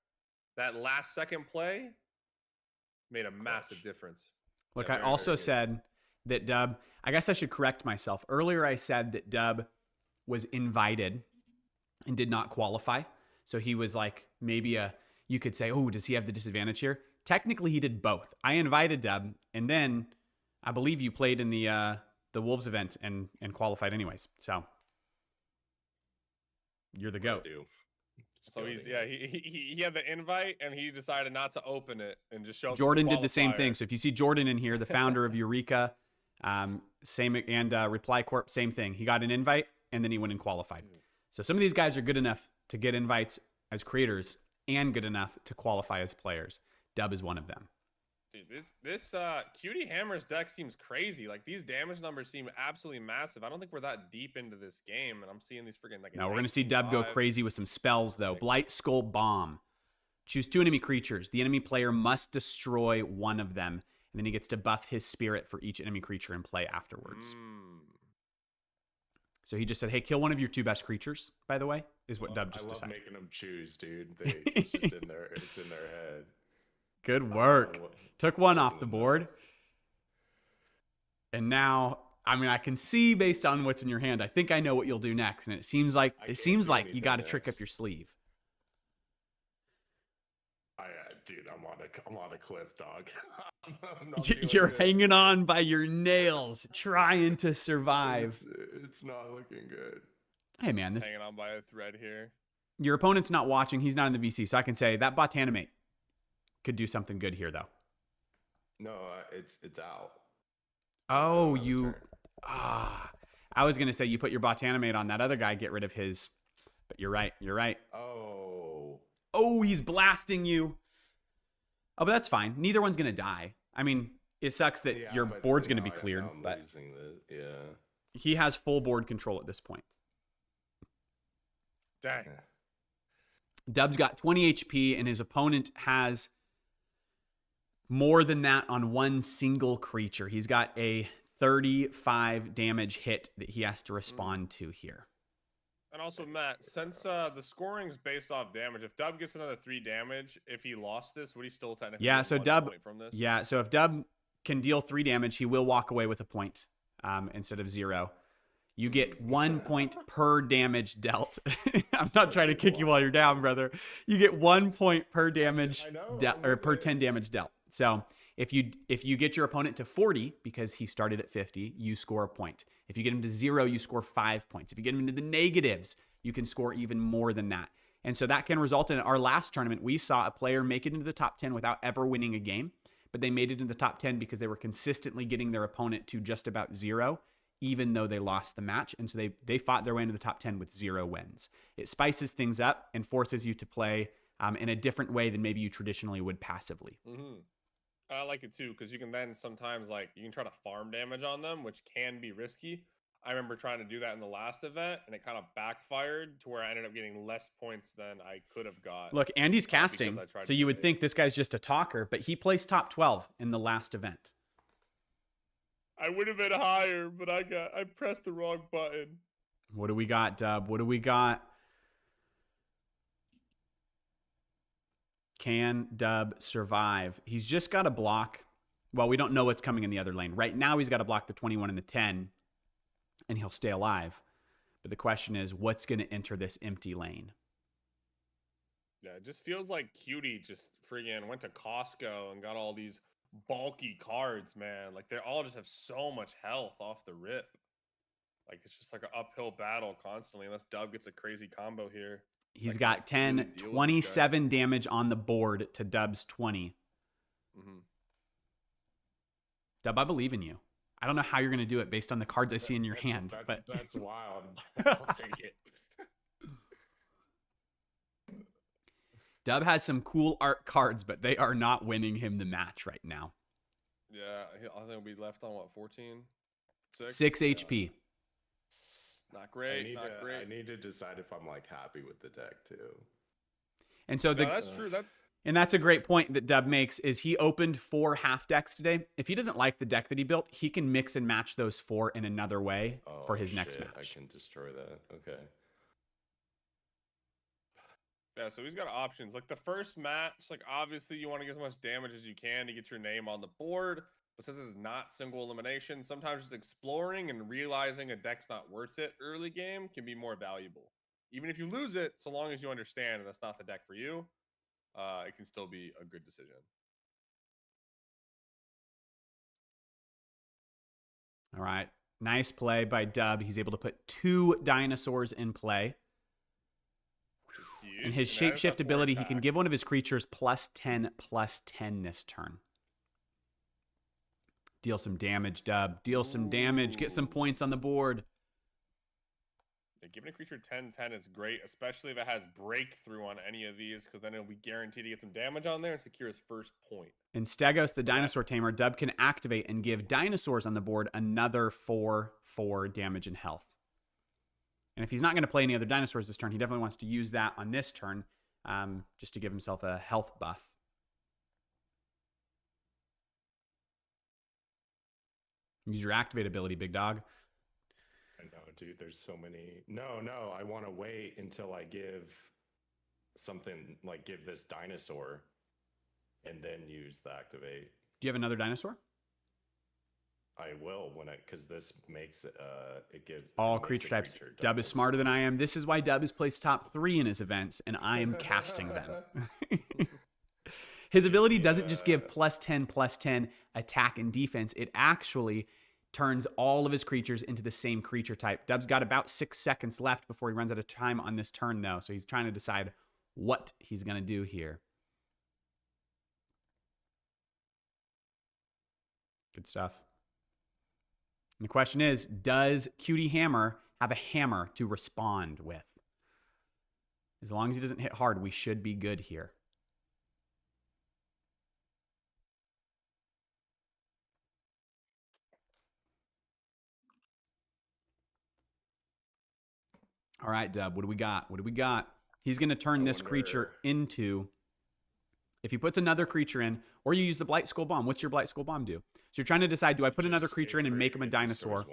that last second play, made a massive difference. Look, Yeah, I very, also very good. said that Dub, I guess I should correct myself. Earlier, I said that Dub was invited and did not qualify. So he was like, maybe you could say, oh, does he have the disadvantage here? Technically, he did both. I invited Dub, and then I believe you played in the Wolves event and qualified anyways. So you're the goat. So he had the invite and he decided not to open it and just show up to Jordan did the same qualifier. thing. So if you see Jordan in here, the founder of Eureka, same, and Reply Corp, same thing. He got an invite and then he went and qualified. So some of these guys are good enough to get invites as creators and good enough to qualify as players. Dub is one of them. Dude, this Cutie Hammer's deck seems crazy. Like these damage numbers seem absolutely massive. I don't think we're that deep into this game, and I'm seeing these freaking like. Now we're gonna see Dub go 19.5. crazy with some spells though. Blight Skull Bomb. Choose 2 enemy creatures. The enemy player must destroy one of them, and then he gets to buff his spirit for each enemy creature in play afterwards. So he just said, "Hey, kill one of your 2 best creatures." By the way, is what Dub just I love decided. making them choose, dude. It's just in their head. Good work. Took one off the Doesn't board. And now, I mean, I can see based on what's in your hand. I think I know what you'll do next, and it seems like I can't do you anything got a trick up next. your sleeve. Dude, I'm on a cliff, dog. I'm not feeling You're good. hanging on by your nails, trying to survive. It's not looking good. Hey, man, Hanging on by a thread here. your opponent's not watching. He's not in the VC, so I can say that Botanimate. could do something good here, though. No, it's out. Oh, Another you... turn. I was going to say you put your Botanimate on that other guy, get rid of his... But you're right. You're right. Oh. Oh, he's blasting you. Oh, but that's fine. Neither one's going to die. I mean, it sucks that Yeah, your but board's going to now be cleared, now I'm but losing the, yeah. he has full board control at this point. Dang. Dub's got 20 HP, and his opponent has more than that on one single creature. He's got a 35 damage hit that he has to respond to here. And also, Matt, since the scoring's based off damage, if Dub gets another 3 damage, if he lost this, would he still technically Yeah, get so 1 Dub... point from this? Yeah, so if Dub can deal 3 damage, he will walk away with a point instead of 0. You get 1 point per damage dealt. I'm not trying to kick you while you're down, brother. You get 1 point per damage I know, or per okay. 10 damage dealt. So if you get your opponent to 40 because he started at 50, you score a point. If you get him to 0, you score 5 points. If you get him into the negatives, you can score even more than that. And so that can result in our last tournament, we saw a player make it into the top 10 without ever winning a game, but they made it into the top 10 because they were consistently getting their opponent to just about 0, even though they lost the match. And so they fought their way into the top 10 with 0 wins. It spices things up and forces you to play in a different way than maybe you traditionally would passively. Mm-hmm. I like it too, because you can then sometimes, like, you can try to farm damage on them, which can be risky. I remember trying to do that in the last event, and it kind of backfired to where I ended up getting less points than I could have got. Look, Andy's because casting, I tried so to you would play it. think this guy's just a talker, but he placed top 12 in the last event. I would have been higher, but I pressed the wrong button. What do we got, Dub? What do we got? Can Dub survive? He's just got to block. Well, we don't know what's coming in the other lane. Right now, he's got to block the 21 and the 10, and he'll stay alive. But the question is, what's going to enter this empty lane? Yeah, it just feels like Cutie just friggin' went to Costco and got all these bulky cards, man. Like, they all just have so much health off the rip. Like, it's just like an uphill battle constantly, unless Dub gets a crazy combo here. He's Like, got really 10, deal with these guys. 27 damage on the board to Dub's 20. Mm-hmm. Dub, I believe in you. I don't know how you're going to do it based on the cards I see in your hand, but That's wild. I'll take it. Dub has some cool art cards, but they are not winning him the match right now. Yeah, I think we left on what, 14? 6 HP. Not great, not great. I need to decide if I'm like happy with the deck too. And so No, that's true. And that's a great point that Dub makes, is he opened 4 half decks today. If he doesn't like the deck that he built, he can mix and match those 4 in another way for his next shit, match. I can destroy that. Okay. Yeah, so he's got options. Like, the first match, like, obviously you want to get as much damage as you can to get your name on the board. But since this is not single elimination, sometimes just exploring and realizing a deck's not worth it early game can be more valuable. Even if you lose it, so long as you understand that's not the deck for you, it can still be a good decision. All right. Nice play by Dub. He's able to put 2 dinosaurs in play. Huge. And his now he's got shapeshift 4 ability, he can attack. give one of his creatures +10/+10 this turn. Deal some damage, Dub. Deal some damage. Get some Ooh. points on the board. Yeah, giving a creature 10/10 is great, especially if it has breakthrough on any of these, because then it'll be guaranteed to get some damage on there and secure his first point. In Stegos, the dinosaur tamer, Dub can activate and give dinosaurs on the board another 4/4 damage and health. And if he's not going to play any other dinosaurs this turn, he definitely wants to use that on this turn just to give himself a health buff. Use your activate ability, big dog. I know, dude. There's so many. No, I want to wait until I give something like give this dinosaur, and then use the activate. Do you have another dinosaur? I will when because this makes it gives All it makes creature a types. creature Dub is doubles. smarter than I am. This is why Dub has placed top 3 in his events, and I am casting them. His ability doesn't just give +10/+10 attack and defense. It actually turns all of his creatures into the same creature type. Dub's got about 6 seconds left before he runs out of time on this turn, though. So he's trying to decide what he's going to do here. Good stuff. And the question is, does Cutie Hammer have a hammer to respond with? As long as he doesn't hit hard, we should be good here. All right, Dub, what do we got? What do we got? He's going to turn this creature into, if he puts another creature in, or you use the Blight Skull Bomb. What's your Blight Skull Bomb do? So you're trying to decide, do I put another creature in and make him a dinosaur,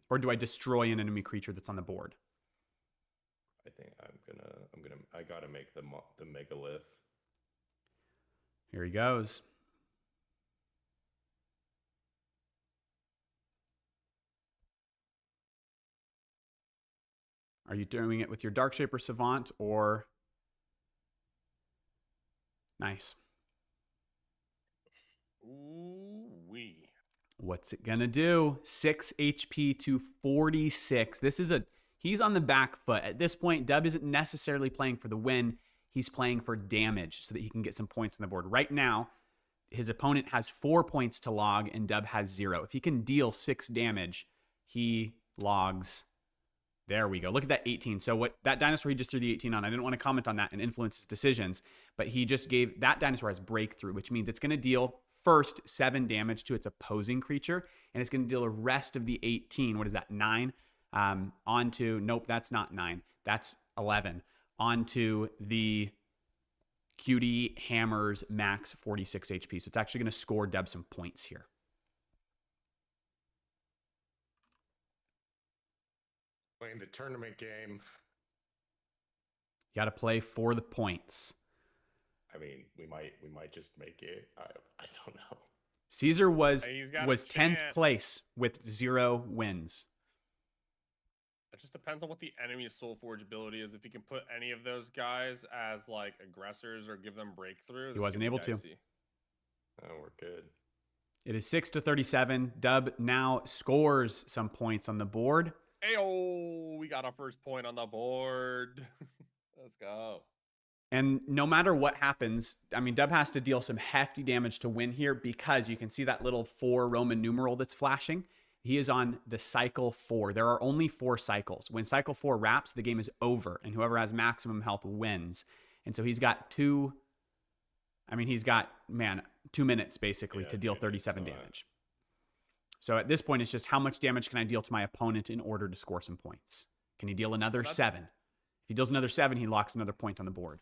or do I destroy an enemy creature that's on the board? I think I gotta make the megalith. Here he goes. Are you doing it with your Darkshaper Savant or... Nice. Ooh-wee. What's it gonna do? 6 HP to 46. He's on the back foot. At this point, Dub isn't necessarily playing for the win. He's playing for damage so that he can get some points on the board. Right now, his opponent has 4 points to log and Dub has 0. If he can deal 6 damage, he logs. There we go. Look at that 18. So what that dinosaur he just threw the 18 on, I didn't want to comment on that and influence his decisions, but he just gave, that dinosaur has breakthrough, which means it's going to deal first 7 damage to its opposing creature, and it's going to deal the rest of the 18. What is that, 9? Onto, nope, that's not 9. That's 11. Onto the Cutie Hammer's max 46 HP. So it's actually going to score Deb some points here. Playing the tournament game. You got to play for the points. I mean, we might just make it. I don't know. Caesar was He's got a 10th chance. place with 0 wins. It just depends on what the enemy's SolForge ability is. If he can put any of those guys as like aggressors or give them breakthrough, He wasn't able to. Oh, we're good. It is 6 to 37. Dub now scores some points on the board. Ayo, we got our first point on the board. Let's go. And no matter what happens, I mean, Dub has to deal some hefty damage to win here because you can see that little 4 Roman numeral that's flashing. He is on the cycle 4. There are only 4 cycles. When cycle 4 wraps, the game is over, and whoever has maximum health wins. And so he's got 2 minutes basically to deal 37 damage. So at this point, it's just how much damage can I deal to my opponent in order to score some points? Can he deal another 7? If he deals another 7, he locks another point on the board.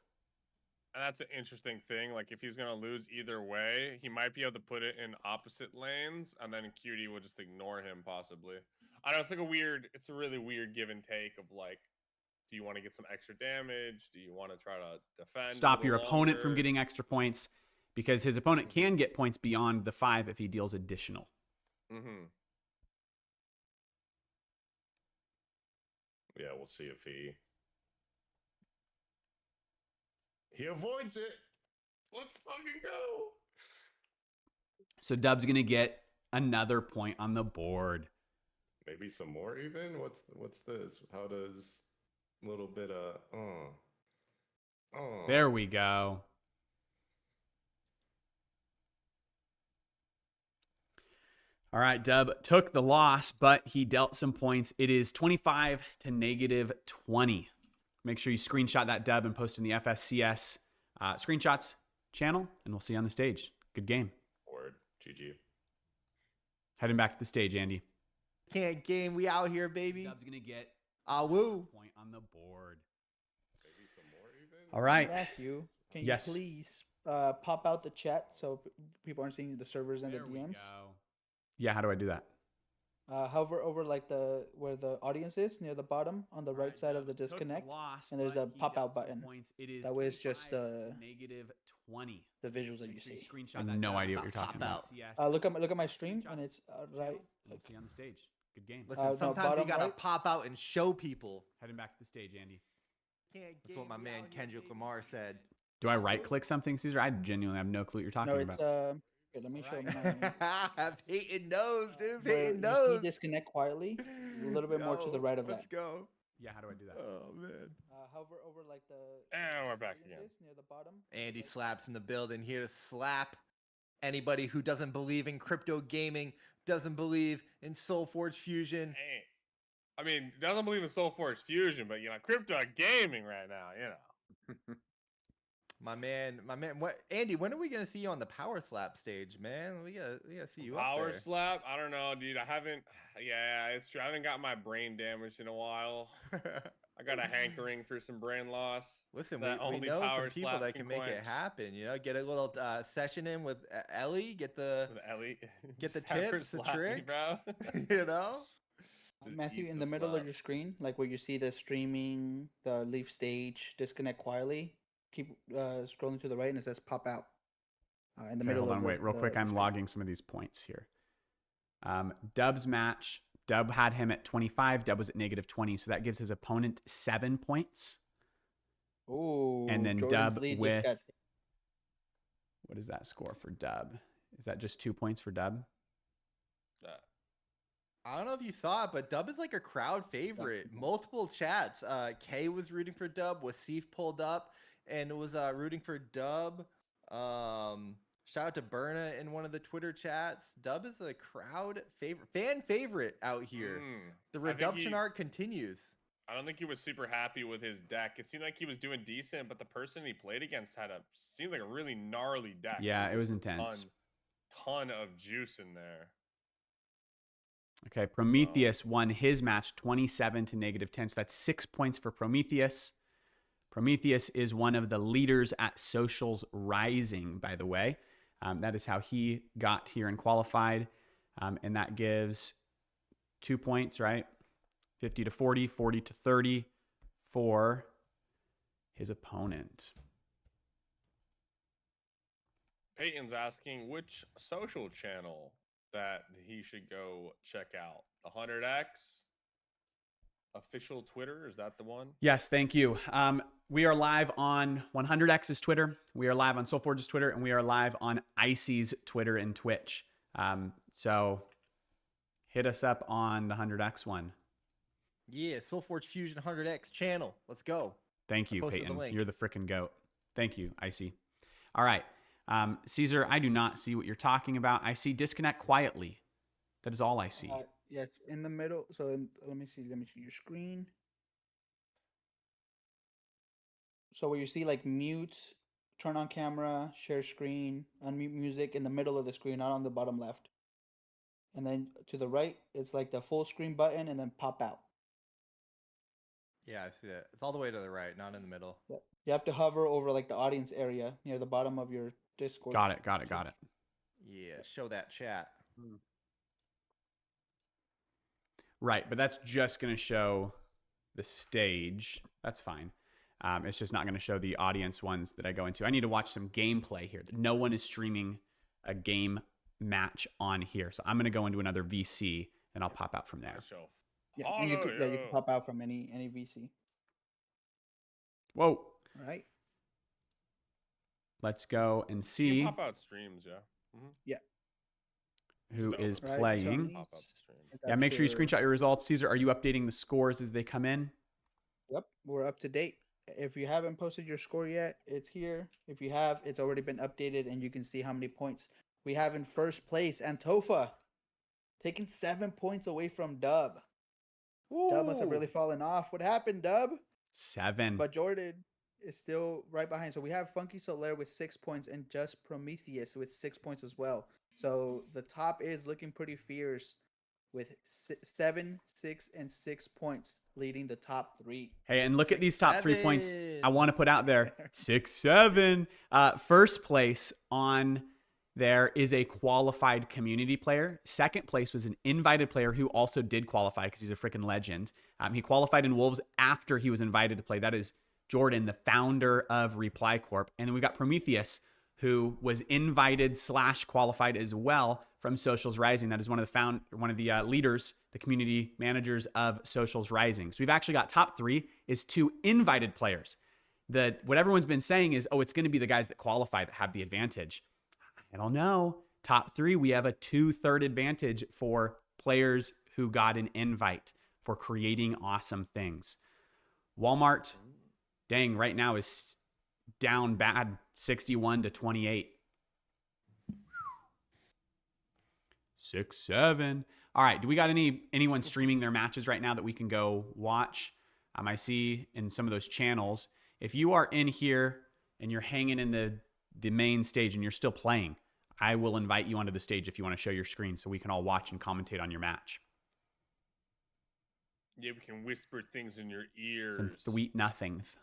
And that's an interesting thing. Like, if he's going to lose either way, he might be able to put it in opposite lanes, and then Cutie will just ignore him, possibly. I know, it's a really weird give and take of, like, do you want to get some extra damage? Do you want to try to defend? Stop your opponent from getting extra points, because his opponent can get points beyond the 5 if he deals additional. Mm-hmm. Yeah, we'll see if he avoids it. Let's fucking go. So Dub's going to get another point on the board. Maybe some more even? What's this? How does a little bit of There we go. All right, Dub took the loss, but he dealt some points. It is 25 to -20. Make sure you screenshot that, Dub, and post in the FSCS screenshots channel, and we'll see you on the stage. Good game. Board. GG. Heading back to the stage, Andy. Can't game. We out here, baby. Dub's going to get woo. a point on the board. Maybe some more even? All right. Matthew, can Yes. you please pop out the chat so people aren't seeing the servers and There the we DMs? go. Yeah, how do I do that? Hover over like where the audience is near the bottom on the right side of the disconnect, and there's a pop out button. It is That way it's just -20. the visuals that you Make sure you see. screenshot I have that. no Dub. idea what you're talking Pop about. out. Look at my stream, and it's right. And we'll see you on the stage. Good game. Listen, no, sometimes you bottom gotta right. pop out and show people. Heading back to the stage, Andy. That's what my man Kendrick Lamar said. Do I right click something, Caesar? I genuinely have no clue what you're talking No, it's about. here, let me show Alright. my. Peyton knows, dude. Where Peyton you knows. see disconnect quietly, a little bit more to the right of Let's that. go. Yeah, how do I do that? Oh man. Hover over like the. And we're back audience again. is near the bottom. Andy Right. Slaps in the building, here to slap anybody who doesn't believe in crypto gaming. doesn't believe in SolForge Fusion. Hey, I mean, doesn't believe in SolForge Fusion, but crypto gaming right now. My man. What, Andy? When are we gonna see you on the Power Slap stage, man? We gotta see you Power up there. slap? I don't know, dude. I haven't. Yeah, it's true. I haven't got my brain damaged in a while. I got a hankering for some brain loss. Listen, that we only know some Power people Slap that can make it quench. happen. Get a little session in with Ellie. Get the With Ellie. get the Just have her tips, the slap me, tricks. bro. Just Matthew, eat in the the middle slap. of your screen, like where you see the streaming, the leave stage, disconnect quietly, keep scrolling to the right and it says pop out. In the Okay, middle hold of on, the, wait, real quick. the I'm screen. logging some of these points here. Dub's match. Dub had him at 25. Dub was at -20, so that gives his opponent 7 points. Ooh, And then Jordan's Dub lead with just got what is that score for Dub? Is that just 2 points for Dub? I don't know if you saw it, but Dub is like a crowd favorite. Multiple chats. Kay was rooting for Dub. Wasif pulled up and was rooting for Dub. Shout out to Berna in one of the Twitter chats. Dub is a crowd favorite, fan favorite out here. The redemption arc continues. I don't think he was super happy with his deck. It seemed like he was doing decent, but the person he played against seemed like a really gnarly deck. Yeah, it was Just intense. Ton of juice in there. Okay, Prometheus won his match 27 to -10. So that's 6 points for Prometheus. Prometheus is one of the leaders at Socials Rising, by the way. That is how he got here and qualified. And that gives 2 points, right? 50 to 40, 40 to 30 for his opponent. Peyton's asking which social channel that he should go check out. The 100X official Twitter, is that the one? Yes, thank you. We are live on 100X's Twitter. We are live on SolForge's Twitter, and we are live on Icy's Twitter and Twitch. So hit us up on the 100X one. Yeah, SolForge Fusion 100X channel. Let's go. Thank you, posted the Peyton. link. You're the frickin' goat. Thank you, Icy. All right. Caesar, I do not see what you're talking about. I see disconnect quietly. That is all I see. yes, in the middle. So let me see your screen. So where you see like mute, turn on camera, share screen, unmute music in the middle of the screen, not on the bottom left. And then to the right, it's like the full screen button and then pop out. Yeah, I see it. It's all the way to the right, not in the middle. Yep. You have to hover over like the audience area near the bottom of your Discord. Got it. Yeah, show that chat. Right, but that's just going to show the stage. That's fine. It's just not going to show the audience ones that I go into. I need to watch some gameplay here. No one is streaming a game match on here. So I'm going to go into another VC and I'll pop out from there. Yeah, and you can pop out from any VC. Whoa. All right. Let's go and You see can pop out streams, yeah. Mm-hmm. Yeah. who is Right, playing. Tony's- Pop out the stream. Yeah, make sure you screenshot your results. Caesar, are you updating the scores as they come in? Yep, we're up to date. If you haven't posted your score yet, it's here. If you have, it's already been updated, and you can see how many points we have in first place. Antofa taking 7 points away from Dub. Dub must have really fallen off. What happened, Dub? 7. But Jordan is still right behind. So we have Funky Soler with 6 points and just Prometheus with 6 points as well. So the top is looking pretty fierce with 7, 6, and 6 points leading the top 3. Hey, and look at these top 3 points 6-7. I want to put out there. 6-7. First place on there is a qualified community player. Second place was an invited player who also did qualify because he's a freaking legend. He qualified in Wolves after he was invited to play. That is Jordan, the founder of Reply Corp. And then we got Prometheus, who was invited / qualified as well from Socials Rising. That is one of the leaders, the community managers of Socials Rising. So we've actually got top 3 is 2 invited players. What everyone's been saying is, oh, it's going to be the guys that qualify that have the advantage. I don't know. Top 3, we have a 2/3 advantage for players who got an invite for creating awesome things. Walmart, dang, right now is down bad, 61 to 28. 6-7. All right. Do we got anyone streaming their matches right now that we can go watch? I see in some of those channels. If you are in here and you're hanging in the main stage and you're still playing, I will invite you onto the stage if you want to show your screen so we can all watch and commentate on your match. Yeah, we can whisper things in your ears. Some sweet nothings.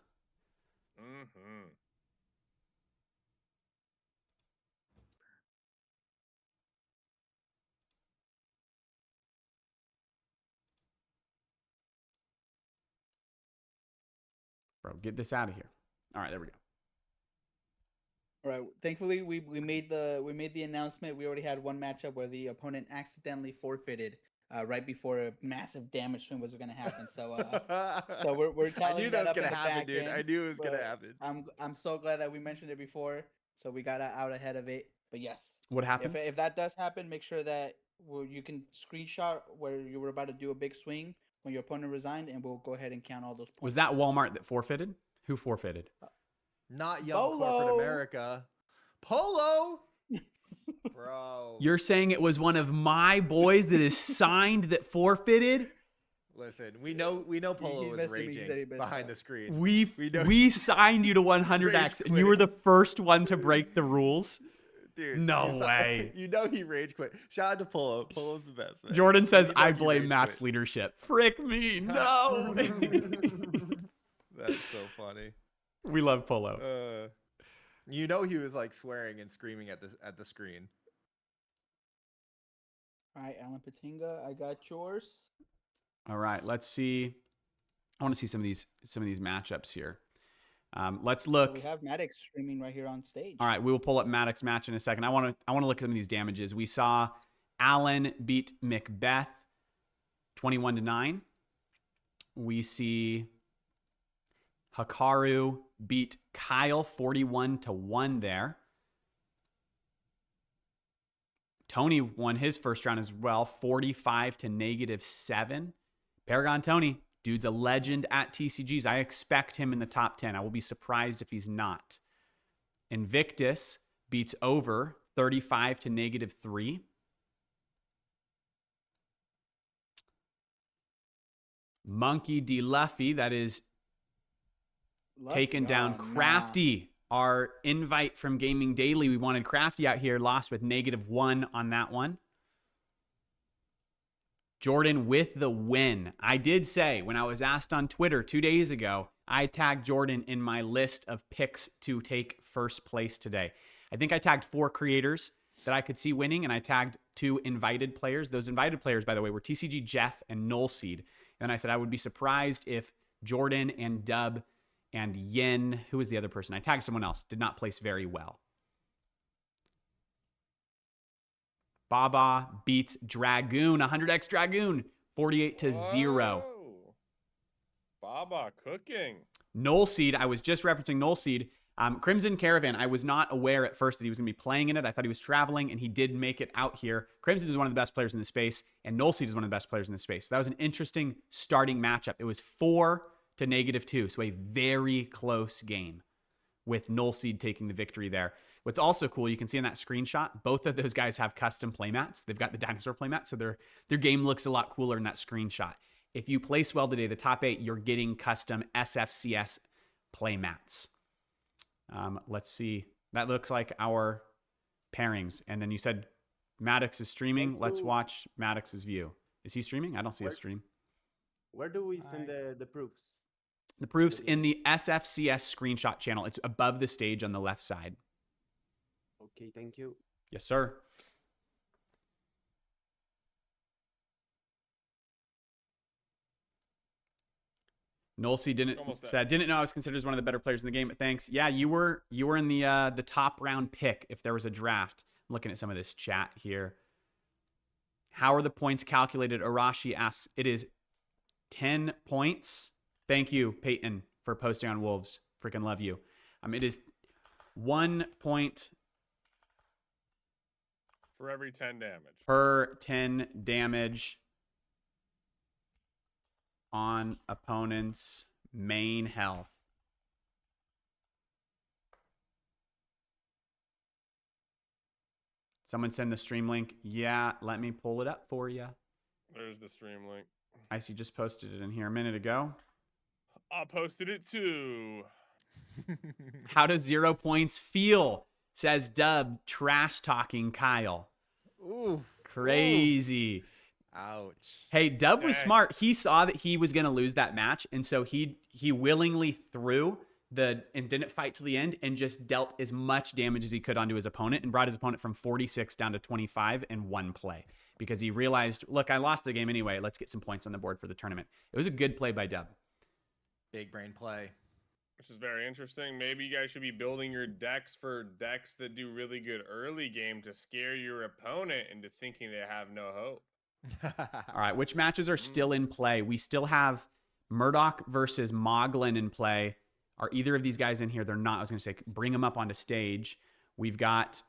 Mm-hmm. Bro, get this out of here. All right, there we go. All right. Thankfully, we made the announcement. We already had one matchup where the opponent accidentally forfeited right before a massive damage swing was going to happen. So we're I tallying knew that that was up in gonna the happen, back dude. end, I knew it was gonna but happen. I'm so glad that we mentioned it before, so we got out ahead of it. But yes, What happened? if that does happen, make sure that you can screenshot where you were about to do a big swing when your opponent resigned, and we'll go ahead and count all those points. Was that Walmart that forfeited? Who forfeited? Not young Bolo. corporate America. Polo, bro. You're saying it was one of my boys that is signed that forfeited? Listen, we know Polo was messaged me, he said he raging missed behind out. the screen. We know- signed you to 100x, Rage and you were the quitting. first one to break the rules. Dude, No you saw- way. You know he rage quit. Shout out to Polo. Polo's the best, man. Jordan says, You know I he blame rage Matt's quit. leadership. Frick me. No. That's so funny. We love Polo. You know he was like swearing and screaming at the screen. All right, Alan Patinga, I got yours. All right, let's see. I want to see some of these matchups here. Let's So look. we have Maddox streaming right here on stage. All right, we will pull up Maddox's match in a second. I want to look at some of these damages. We saw Allen beat Macbeth 21-9. We see Hikaru beat Kyle 41-1 there. Tony won his first round as well, 45-7. Paragon Tony, dude's a legend at TCGs. I expect him in the top 10. I will be surprised if he's not. Invictus beats Over 35-3. Monkey D. Luffy, that is taken down Crafty. Our invite from Gaming Daily. We wanted Crafty out here, lost with -1 on that one. Jordan with the win. I did say when I was asked on Twitter 2 days ago, I tagged Jordan in my list of picks to take first place today. I think I tagged 4 creators that I could see winning, and I tagged 2 invited players. Those invited players, by the way, were TCG Jeff and Nullseed. And I said I would be surprised if Jordan and Dub and Yin, who was the other person? I tagged someone else, did not place very well. Baba beats Dragoon, 100x Dragoon, 48-0. Whoa. Baba cooking. Nullseed, I was just referencing Nullseed. Crimson Caravan, I was not aware at first that he was going to be playing in it. I thought he was traveling, and he did make it out here. Crimson is one of the best players in the space, and Nullseed is one of the best players in the space. So that was an interesting starting matchup. It was 4-2, so a very close game with Nullseed taking the victory there. What's also cool, you can see in that screenshot, both of those guys have custom playmats. They've got the dinosaur playmat, so their game looks a lot cooler in that screenshot. If you place well today, the top 8, you're getting custom SFCS playmats. Let's see. That looks like our pairings. And then you said Maddox is streaming. Let's watch Maddox's view. Is he streaming? I don't see a stream. Where do we send the proofs? The proof's in the SFCS screenshot channel. It's above the stage on the left side. Okay, thank you. Yes, sir. Nolsey didn't know I was considered as one of the better players in the game, but thanks. Yeah, you were in the top round pick if there was a draft. I'm looking at some of this chat here. How are the points calculated? Arashi asks. It is 10 points. Thank you, Peyton, for posting on Wolves. Freaking love you. It is 1 point for every 10 damage. Per 10 damage on opponent's main health. Someone send the stream link. Yeah, let me pull it up for you. There's the stream link. I see just posted it in here a minute ago. I posted it too. How does 0 points feel? Says Dub, trash talking Kyle. Ooh. Crazy. Ooh. Ouch. Hey, Dub was Dang. smart. He saw that he was going to lose that match, and so he willingly threw and didn't fight to the end and just dealt as much damage as he could onto his opponent and brought his opponent from 46 down to 25 in one play because he realized, look, I lost the game anyway. Let's get some points on the board for the tournament. It was a good play by Dub. Big brain play. Which is very interesting. Maybe you guys should be building your decks for decks that do really good early game to scare your opponent into thinking they have no hope. All right, which matches are still in play? We still have Murdoch versus Moglin in play. Are either of these guys in here? They're not. I was going to say, bring them up onto stage. We've got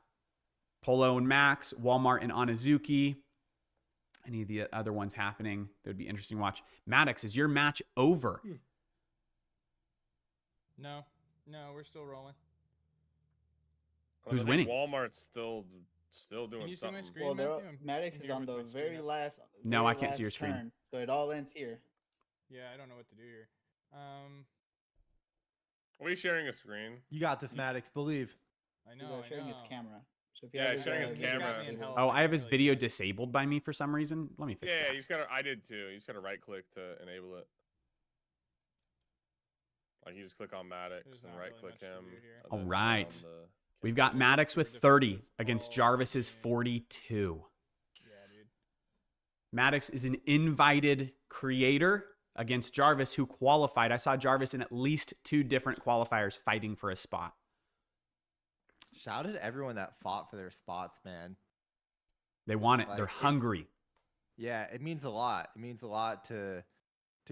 Polo and Max, Walmart and Onizuki. Any of the other ones happening that would be interesting to watch. Maddox, is your match over? No, we're still rolling. Who's I think winning? Walmart's still doing Can you see my something. screen? Well, Matthew? I'm Maddox is here on with the my screen very up. last. No, very I can't see your last screen. turn, so it all ends here. Yeah, I don't know what to do here. Are we sharing a screen? You got this, Maddox. Believe. I He's know. sharing his camera. So if Yeah, have sharing his You got camera. me in hell. Oh, I have his Really video good. disabled by me for some reason. Let me fix Yeah, that. you just gotta. I did too. You just gotta right click to enable it. Like you just click on Maddox There's and not right really click much to him. do here. and All then right. on the We've got camera. Maddox with The 30 difference is against all Jarvis's game. 42. Yeah, dude. Maddox is an invited creator against Jarvis, who qualified. I saw Jarvis in at least 2 different qualifiers fighting for a spot. Shout out to everyone that fought for their spots, man. They want it. Like, They're it- hungry. Yeah, it means a lot. It means a lot to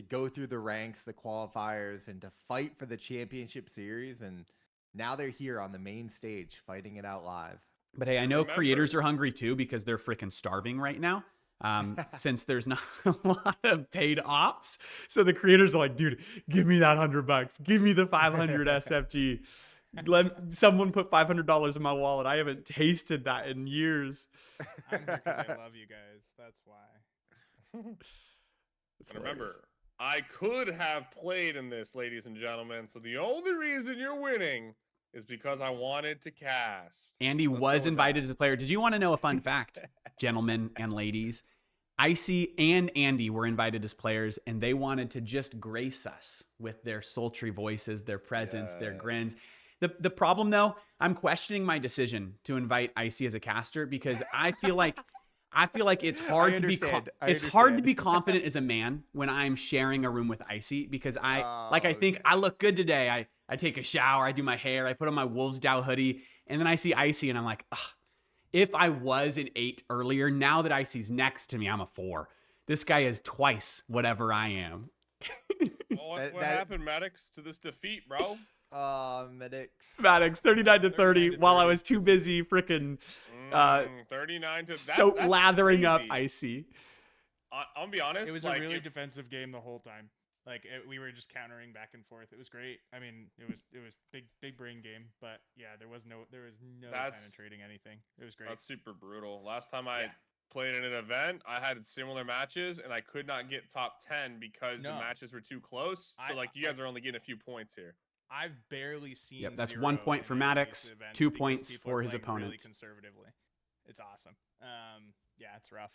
go through the ranks, the qualifiers, and to fight for the championship series. And now they're here on the main stage fighting it out live. But hey, I And know remember- creators are hungry too because they're freaking starving right now. Since there's not a lot of paid ops. So the creators are like, dude, give me that $100. Give me the 500 SFG. Let someone put $500 in my wallet. I haven't tasted that in years. I'm here because I love you guys. That's why. It's And remember, hilarious. I could have played in this, ladies and gentlemen. So the only reason you're winning is because I wanted to cast. Andy Let's go was with invited that. as a player. Did you want to know a fun fact, gentlemen and ladies? Icy and Andy were invited as players, and they wanted to just grace us with their sultry voices, their presence, their Yes. grins. The problem, though, I'm questioning my decision to invite Icy as a caster because I feel like it's hard to be it's hard to be confident as a man when I'm sharing a room with Icy because I think okay. I look good today. I take a shower, I do my hair, I put on my Wolves Dow hoodie, and then I see Icy and I'm like, ugh. If I was an 8 earlier, now that Icy's next to me, I'm a 4. This guy is twice whatever I am. Well, what happened, Maddox, to this defeat, bro? Medics. Maddox, 39 to 30, 39 to while I 30. was too busy freaking 39 to so that's lathering up crazy. Icy. I'm gonna be honest. It was like, a really defensive game the whole time. Like we were just countering back and forth. It was great. I mean, it was big brain game, but yeah, there was no That's- penetrating anything. It was great. That's super brutal. Last time I played in an event, I had similar matches, and I could not get top 10 because the No. matches were too close. So, like, you guys are only getting a few points here. I've barely seen. Yep, that's 0 1 point in for any of these Maddox, events 2 because points people for are his playing opponent. Really conservatively, it's awesome. Yeah, it's rough.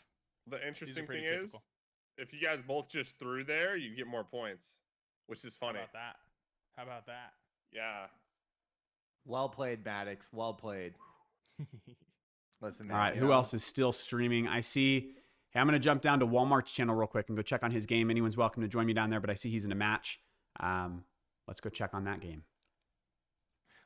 The interesting thing pretty is, typical. if you guys both just threw there, you get more points, which is funny. How about that? Yeah. Well played, Maddox. Well played. Listen, man. All right, you who know, else is still streaming? I see. Hey, I'm going to jump down to Walmart's channel real quick and go check on his game. Anyone's welcome to join me down there, but I see he's in a match. Let's go check on that game.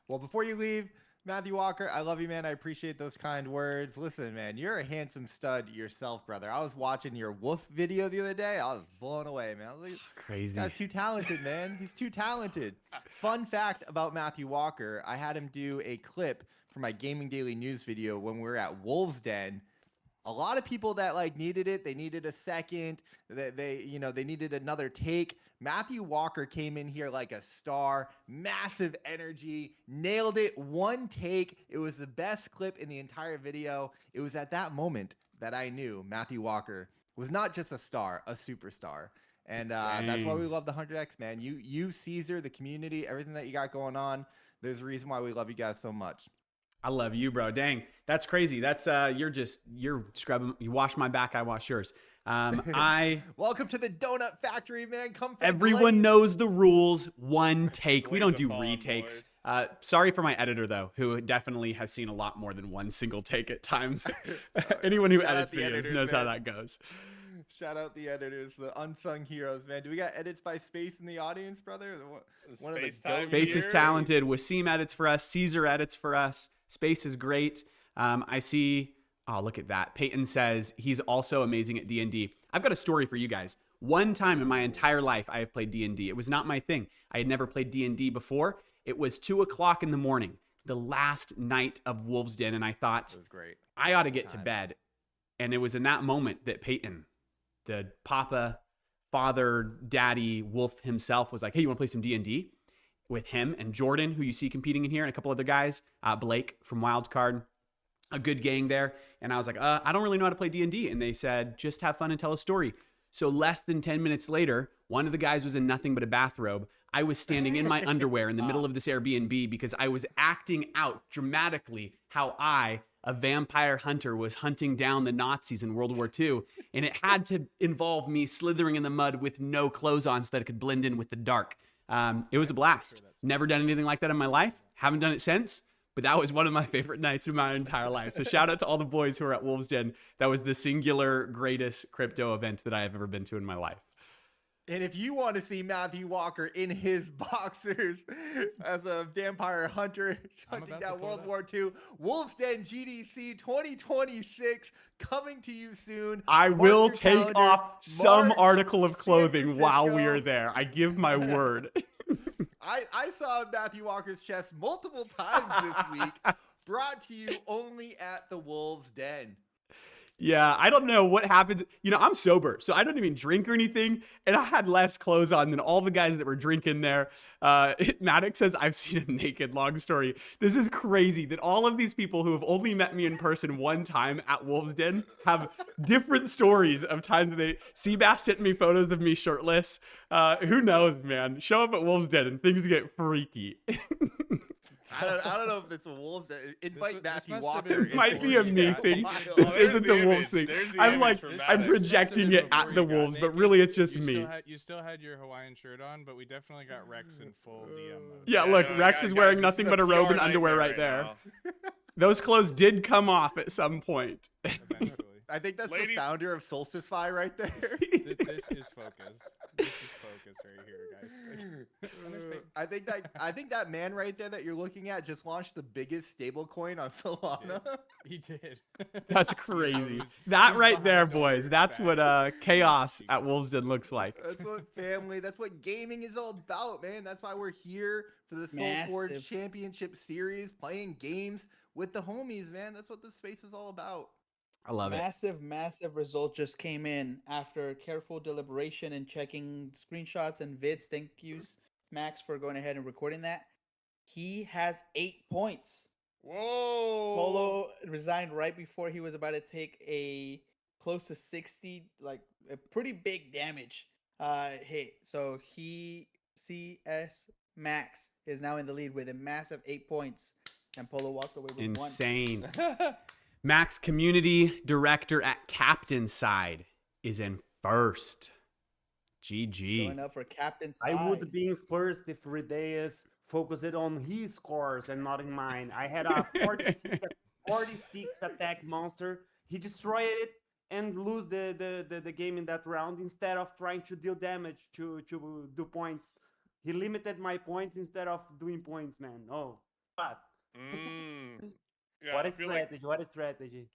Well, before you leave, Matthew Walker, I love you, man. I appreciate those kind words. Listen, man, you're a handsome stud yourself, brother. I was watching your wolf video the other day. I was blown away, man. I was like, this Crazy. guy's too talented, man. He's too talented. Fun fact about Matthew Walker, I had him do a clip for my Gaming Daily News video when we were at Wolves Den. A lot of people that like needed it, they needed a second, they needed another take. Matthew Walker came in here like a star, massive energy, nailed it, one take. It was the best clip in the entire video. It was at that moment that I knew Matthew Walker was not just a star, a superstar. And that's why we love the 100X, man. You, Caesar, the community, everything that you got going on. There's a reason why we love you guys so much. I love you, bro. Dang, that's crazy. That's you're scrubbing. You wash my back, I wash yours. Welcome to the donut factory, man. Come. For Everyone knows the rules. One take. We don't do Boys are fallen, retakes. Sorry for my editor though, who definitely has seen a lot more than one single take at times. Anyone who Shout out edits the videos editors, knows how man. that goes. Shout out the editors, the unsung heroes, man. Do we got edits by Space in the audience, brother? One of the Space time Space is here. talented. Wasim edits for us. Caesar edits for us. Space is great. I see. Oh, look at that. Peyton says he's also amazing at D&D. I've got a story for you guys. One time in my entire life, I have played D&D. It was not my thing. I had never played D&D before. It was 2:00 in the morning, the last night of Wolves Den, and I thought, It was great. I ought to get to bed. And it was in that moment that Peyton, the papa, father, daddy, wolf himself, was like, hey, you want to play some D&D? With him and Jordan, who you see competing in here, and a couple other guys, Blake from Wildcard, a good gang there. And I was like, I don't really know how to play D&D. And they said, just have fun and tell a story. So less than 10 minutes later, one of the guys was in nothing but a bathrobe. I was standing in my underwear in the middle of this Airbnb because I was acting out dramatically how I, a vampire hunter, was hunting down the Nazis in World War II. And it had to involve me slithering in the mud with no clothes on so that it could blend in with the dark. It was a blast. Never done anything like that in my life. Haven't done it since. But that was one of my favorite nights of my entire life. So shout out to all the boys who are at Wolves Den. That was the singular greatest crypto event that I have ever been to in my life. And if you want to see Matthew Walker in his boxers as a vampire hunter hunting down World War II, Wolves Den GDC 2026 coming to you soon. I Mark will your take calendars. off some March, article of clothing San while we Francisco. are there. I give my word. I saw Matthew Walker's chest multiple times this week. Brought to you only at the Wolves Den. Yeah, I don't know what happens. You know, I'm sober, so I don't even drink or anything. And I had less clothes on than all the guys that were drinking there. Maddox says, I've seen him naked. Long story. This is crazy that all of these people who have only met me in person one time at Wolves Den have different stories of times that they... Seabass sent me photos of me shirtless. Who knows, man? Show up at Wolves Den and things get freaky. I don't know if it's a Wolves Den. Invite this Matthew must have Walker. been It might be a me thing. Wild. This there's isn't the the Wolves image. thing. There's the I'm image like, from I'm Maddox. projecting it Before at you the got Wolves, but naked, really it's just you me. Still had your Hawaiian shirt on, but we definitely got Rex in full DM mode. Yeah, Yeah, look, no, Rex guys, is wearing this nothing is but a a robe PR and underwear nightmare right there. now. Those clothes did come off at some point. Eventually. I think that's Lady- the founder of Solstice Fi right there. This is focus. This is focus right here, guys. And there's Peyton. I think that man right there that you're looking at just launched the biggest stable coin on Solana. He did. That's crazy. That right there, boys. That's what chaos at Wolvesden looks like. That's what family, that's what gaming is all about, man. That's why we're here for the SolForge Massive. Championship Series, playing games with the homies, man. That's what this space is all about. I love it. Massive result just came in after careful deliberation and checking screenshots and vids. Thank you, Max, for going ahead and recording that. He has 8 points. Whoa. Polo resigned right before he was about to take a close to 60, like a pretty big damage hit. So CS Max is now in the lead with a massive 8 points, and Polo walked away with Insane. Max, community director at Captain Side, is in first. one. GG. Going up for captain side. I would be in first if Rideas focused on his scores and not in mine. I had a 46 attack monster. He destroyed it and lose the game in that round instead of trying to deal damage to do points. He limited my points instead of doing points, man. Oh, but Yeah, what I a feel like strategy! What a strategy!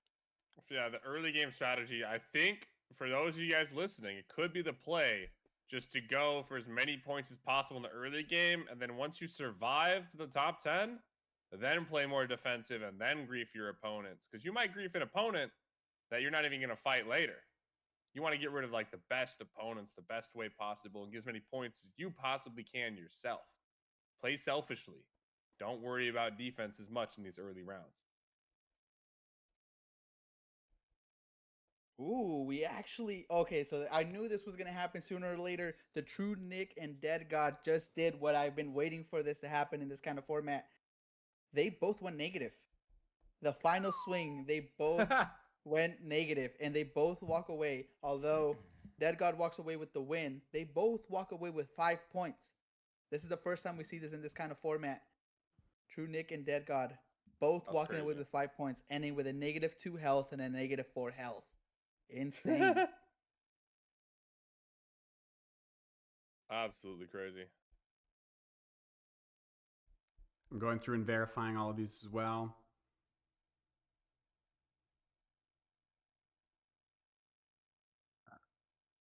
yeah, the early game strategy, I think for those of you guys listening, it could be the play just to go for as many points as possible in the early game, and then once you survive to the top 10, then play more defensive and then grief your opponents. Because you might grief an opponent that you're not even going to fight later. You want to get rid of like the best opponents the best way possible and get as many points as you possibly can yourself. Play selfishly. Don't worry about defense as much in these early rounds. Ooh, we actually okay. So I knew this was gonna happen sooner or later. The True Nick and Dead God just did what I've been waiting for this to happen in this kind of format. They both went negative. The final swing, they both went negative, and they both walk away. Although Dead God walks away with the win, they both walk away with 5 points. This is the first time we see this in this kind of format. True Nick and Dead God both That's walking away crazy. with 5 points, ending with a -2 health and a -4 health. Insane. Absolutely crazy. I'm going through and verifying all of these as well.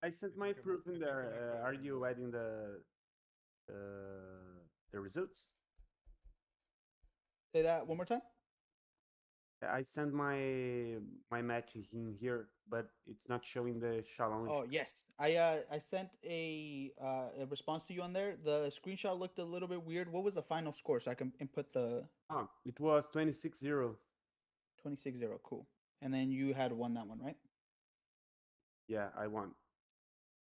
I sent my proof in there. Are you adding the results? Say that one more time. I sent my match in here, but it's not showing the challenge. Oh yes, I sent a response to you on there. The screenshot looked a little bit weird. What was the final score so I can input the Oh, it was 26-0. 26-0? Cool. And then you had won that one, right? Yeah, I won.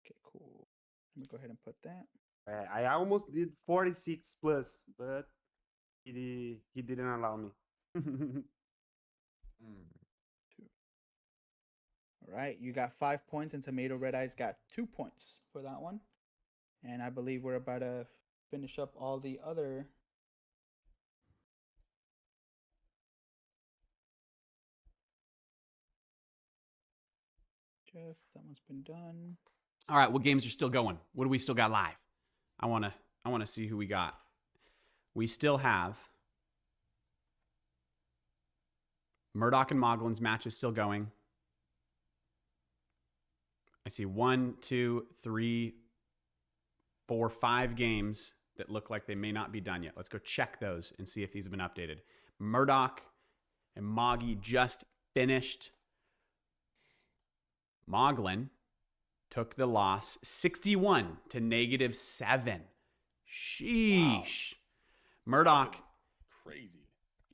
Okay, cool. Let me go ahead and put that. I almost did 46 plus, but he didn't allow me. All right, you got 5 points, and Tomato Red Eyes got 2 points for that one. And I believe we're about to finish up all the other. Jeff, that one's been done. All right, what games are still going? What do we still got live? I wanna see who we got. We still have Murdoch and Moglin's match is still going. I see 1, 2, 3, 4, 5 games that look like they may not be done yet. Let's go check those and see if these have been updated. Murdoch and Moggy just finished. Moglin took the loss 61 to -7. Sheesh. Murdoch. Crazy.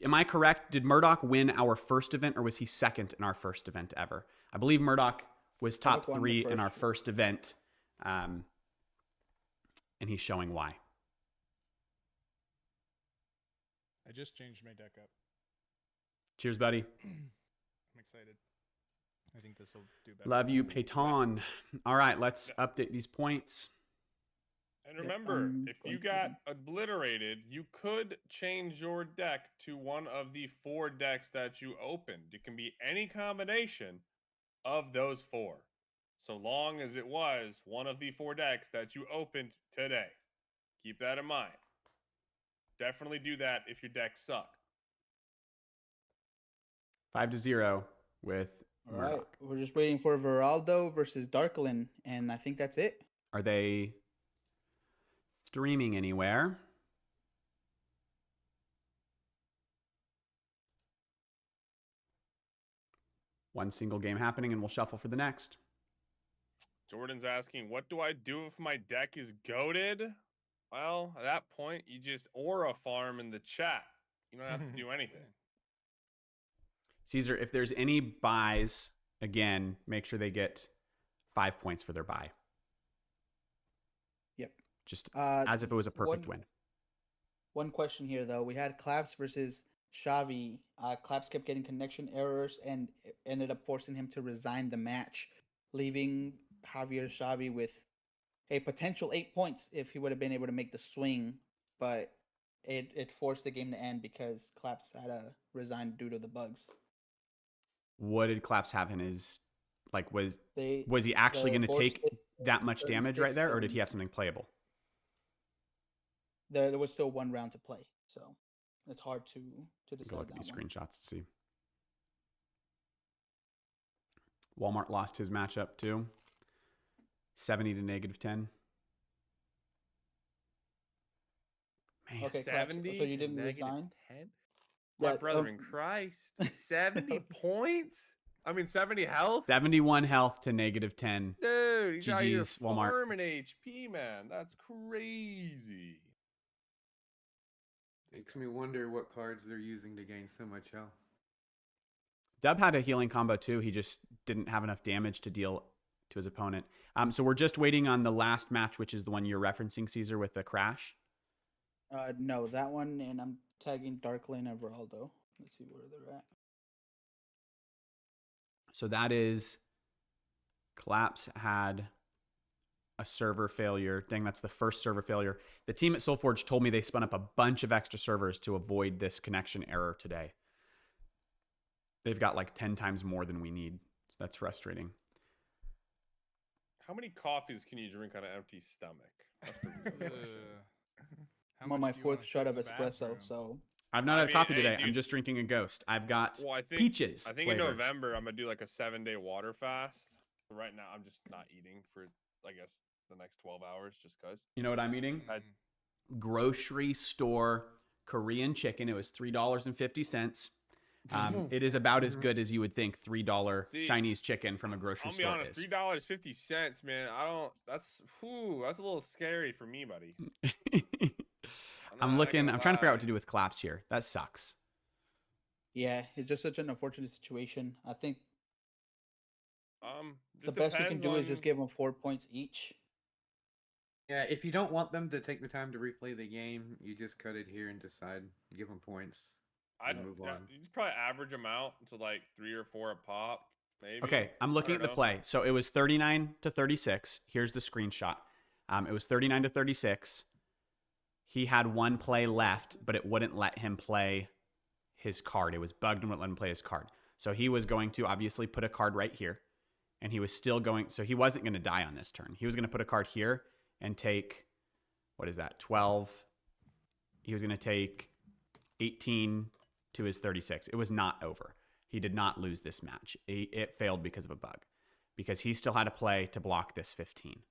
Am I correct? Did Murdoch win our first event or was he second in our first event ever? I believe Murdoch was top Murdoch won the 3 in our first. first event. And he's showing why. I just changed my deck up. Cheers, buddy. I'm excited. I think this will do better. Love you, Peyton. All right, let's update these points. And Yep, remember, I'm if going you through got them. obliterated, you could change your deck to one of the 4 decks that you opened. It can be any combination of those 4, so long as it was one of the 4 decks that you opened today. Keep that in mind. Definitely do that if your decks suck. 5-0 with All right, Murdoch. we're just waiting for Veraldo versus Darklin, and I think that's it. Are they streaming anywhere? One single game happening, and we'll shuffle for the next. Jordan's asking, what do I do if my deck is goated? Well, at that point, you just aura farm in the chat. You don't have to do anything. Caesar, if there's any buys, again, make sure they get 5 points for their buy. Yep. Just as if it was a perfect win. One question here, though. We had Claps versus Xavi. Claps kept getting connection errors and it ended up forcing him to resign the match, leaving Javier Xavi with a potential 8 points if he would have been able to make the swing, but it forced the game to end because Claps had to resign due to the bugs. What did Claps have in his, like, was They he actually the going to board take state that much damage right 36, there, or did he have something playable? there was still one round to play, so it's hard to decide Go look at that these one. screenshots to see. Walmart lost his matchup too. 70 to -10. Man, Okay, Claps, 70 so you to didn't resign? -10? My Yeah, brother in Christ. 70 points? I mean, 70 health. 71 health to -10. Dude, he's out here GG's, Walmart. farming HP, man. That's crazy. Makes me wonder what cards they're using to gain so much health. Dub had a healing combo too. He just didn't have enough damage to deal to his opponent. So we're just waiting on the last match, which is the one you're referencing, Caesar, with the crash. No, that one, and I'm tagging Dark Lane and Veraldo. Let's see where they're at. So that is Collapse had a server failure. Dang, that's the first server failure. The team at SolForge told me they spun up a bunch of extra servers to avoid this connection error today. They've got like 10 times more than we need. So that's frustrating. How many coffees can you drink on an empty stomach? That's the real question. I'm on my 4th shot of espresso, so I've not had coffee hey, today. dude. I'm just drinking a Ghost. I've got Well, I think peaches. I think flavored. in November I'm gonna do like a 7-day water fast. Right now I'm just not eating for I guess the next 12 hours just cause. You know what I'm eating? Grocery store Korean chicken. It was $3.50. It is about as good as you would think $3 Chinese chicken from a grocery I'll be store honest, is. $3.50, man. I don't. That's a little scary for me, buddy. I'm trying to figure out what to do with Collapse here. That sucks. yeah, it's just such an unfortunate situation. I think the Just best we can depends do is just on- give them 4 points each. Yeah, if you don't want them to take the time to replay the game, you just cut it here and decide. Give them points. I'd move yeah, on. you just probably average them out to like 3 or 4 a pop, maybe. Okay, I'm looking at the play. So it was 39-36. Here's the screenshot. It was 39-36. He had one play left, but it wouldn't let him play his card. It was bugged and wouldn't let him play his card. So he was going to obviously put a card right here. And he was still going. So he wasn't going to die on this turn. He was going to put a card here and take, what is that, 12. He was going to take 18 to his 36. It was not over. He did not lose this match. It failed because of a bug. Because he still had a play to block this 15.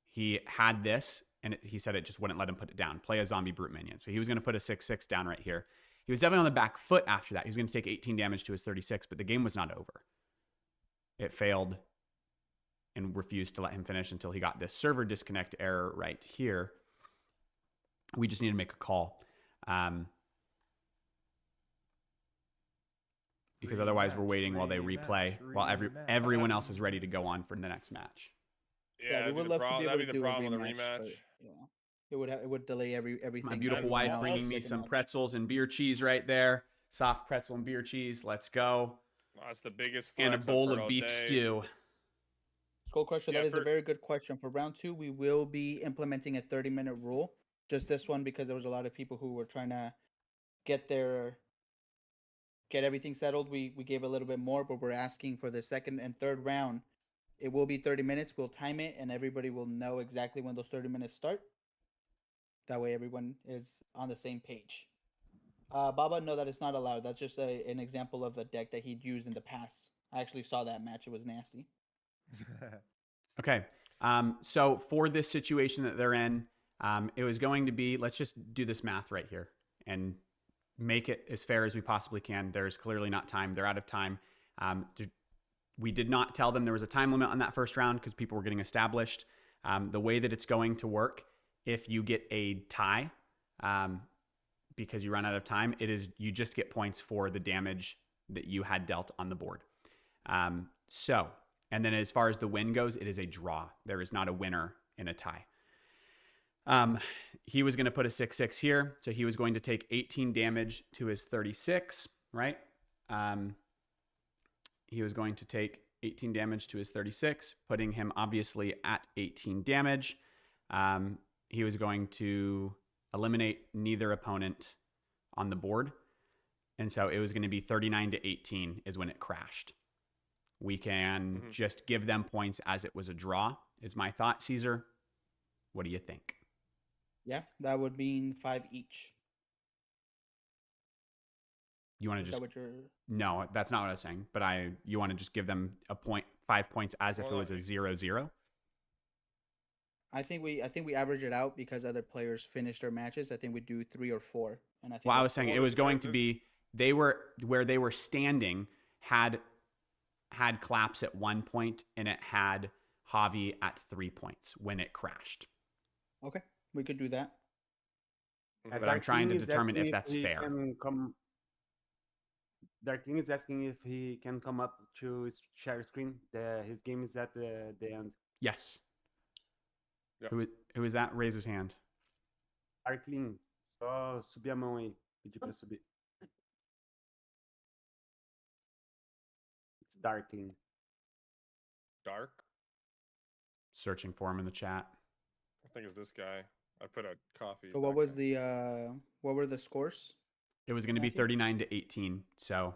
He had this, and he said it just wouldn't let him put it down. Play a zombie brute minion. So he was going to put a 6/6 down right here. He was definitely on the back foot after that. He was going to take 18 damage to his 36, but the game was not over. It failed and refused to let him finish until he got this server disconnect error right here. We just need to make a call. Because otherwise we're waiting while they replay, while everyone else is ready to go on for the next match. Yeah, we would love to be able that'd to be the do a problem with a rematch. rematch. But, yeah, it would delay everything. My beautiful That'd be wife awesome. bringing me some pretzels and beer cheese right there. Soft pretzel and beer cheese. Let's go. That's the biggest And a flex I've bowl heard of all beef day. stew. Skull Crusher, Yeah, that is a for- very good question. For round 2, we will be implementing a 30-minute rule. Just this one because there was a lot of people who were trying to get everything settled. We gave a little bit more, but we're asking for the second and third round. It will be 30 minutes. We'll time it, and everybody will know exactly when those 30 minutes start. That way, everyone is on the same page. Baba, no, that is not allowed. That's just an example of a deck that he'd used in the past. I actually saw that match. It was nasty. Okay. So for this situation that they're in, it was going to be, let's just do this math right here and make it as fair as we possibly can. There's clearly not time. They're out of time. We did not tell them there was a time limit on that first round because people were getting established. The way that it's going to work, if you get a tie, because you run out of time, you just get points for the damage that you had dealt on the board. And then as far as the win goes, it is a draw. There is not a winner in a tie. He was going to put a 6/6 here. So he was going to take 18 damage to his 36, right? He was going to take 18 damage to his 36, putting him obviously at 18 damage. He was going to eliminate neither opponent on the board. And so it was going to be 39-18 is when it crashed. We can just give them points as it was a draw, is my thought. Caesar, what do you think? Yeah, that would mean 5 each. You want to Is just that what you're... No, that's not what I was saying. But you want to just give them 5 points as if it was a 0-0? I think we average it out because other players finish their matches. I think we do 3 or 4. And I think Well, I was saying it was going to be they were standing had had Claps at 1 point and it had Javi at 3 points when it crashed. Okay, we could do that. But I'm trying to determine if that's fair. Dark King is asking if he can come up to share screen. His game is at the end. Yes. Yep. Who is that? Raise his hand. Dark King, só subir a mão aí. Pedir pra subir. It's Dark King. Dark? Searching for him in the chat. I think it's this guy. I put a coffee. So what was the what were the scores? It was going to be Matthew? 39-18. So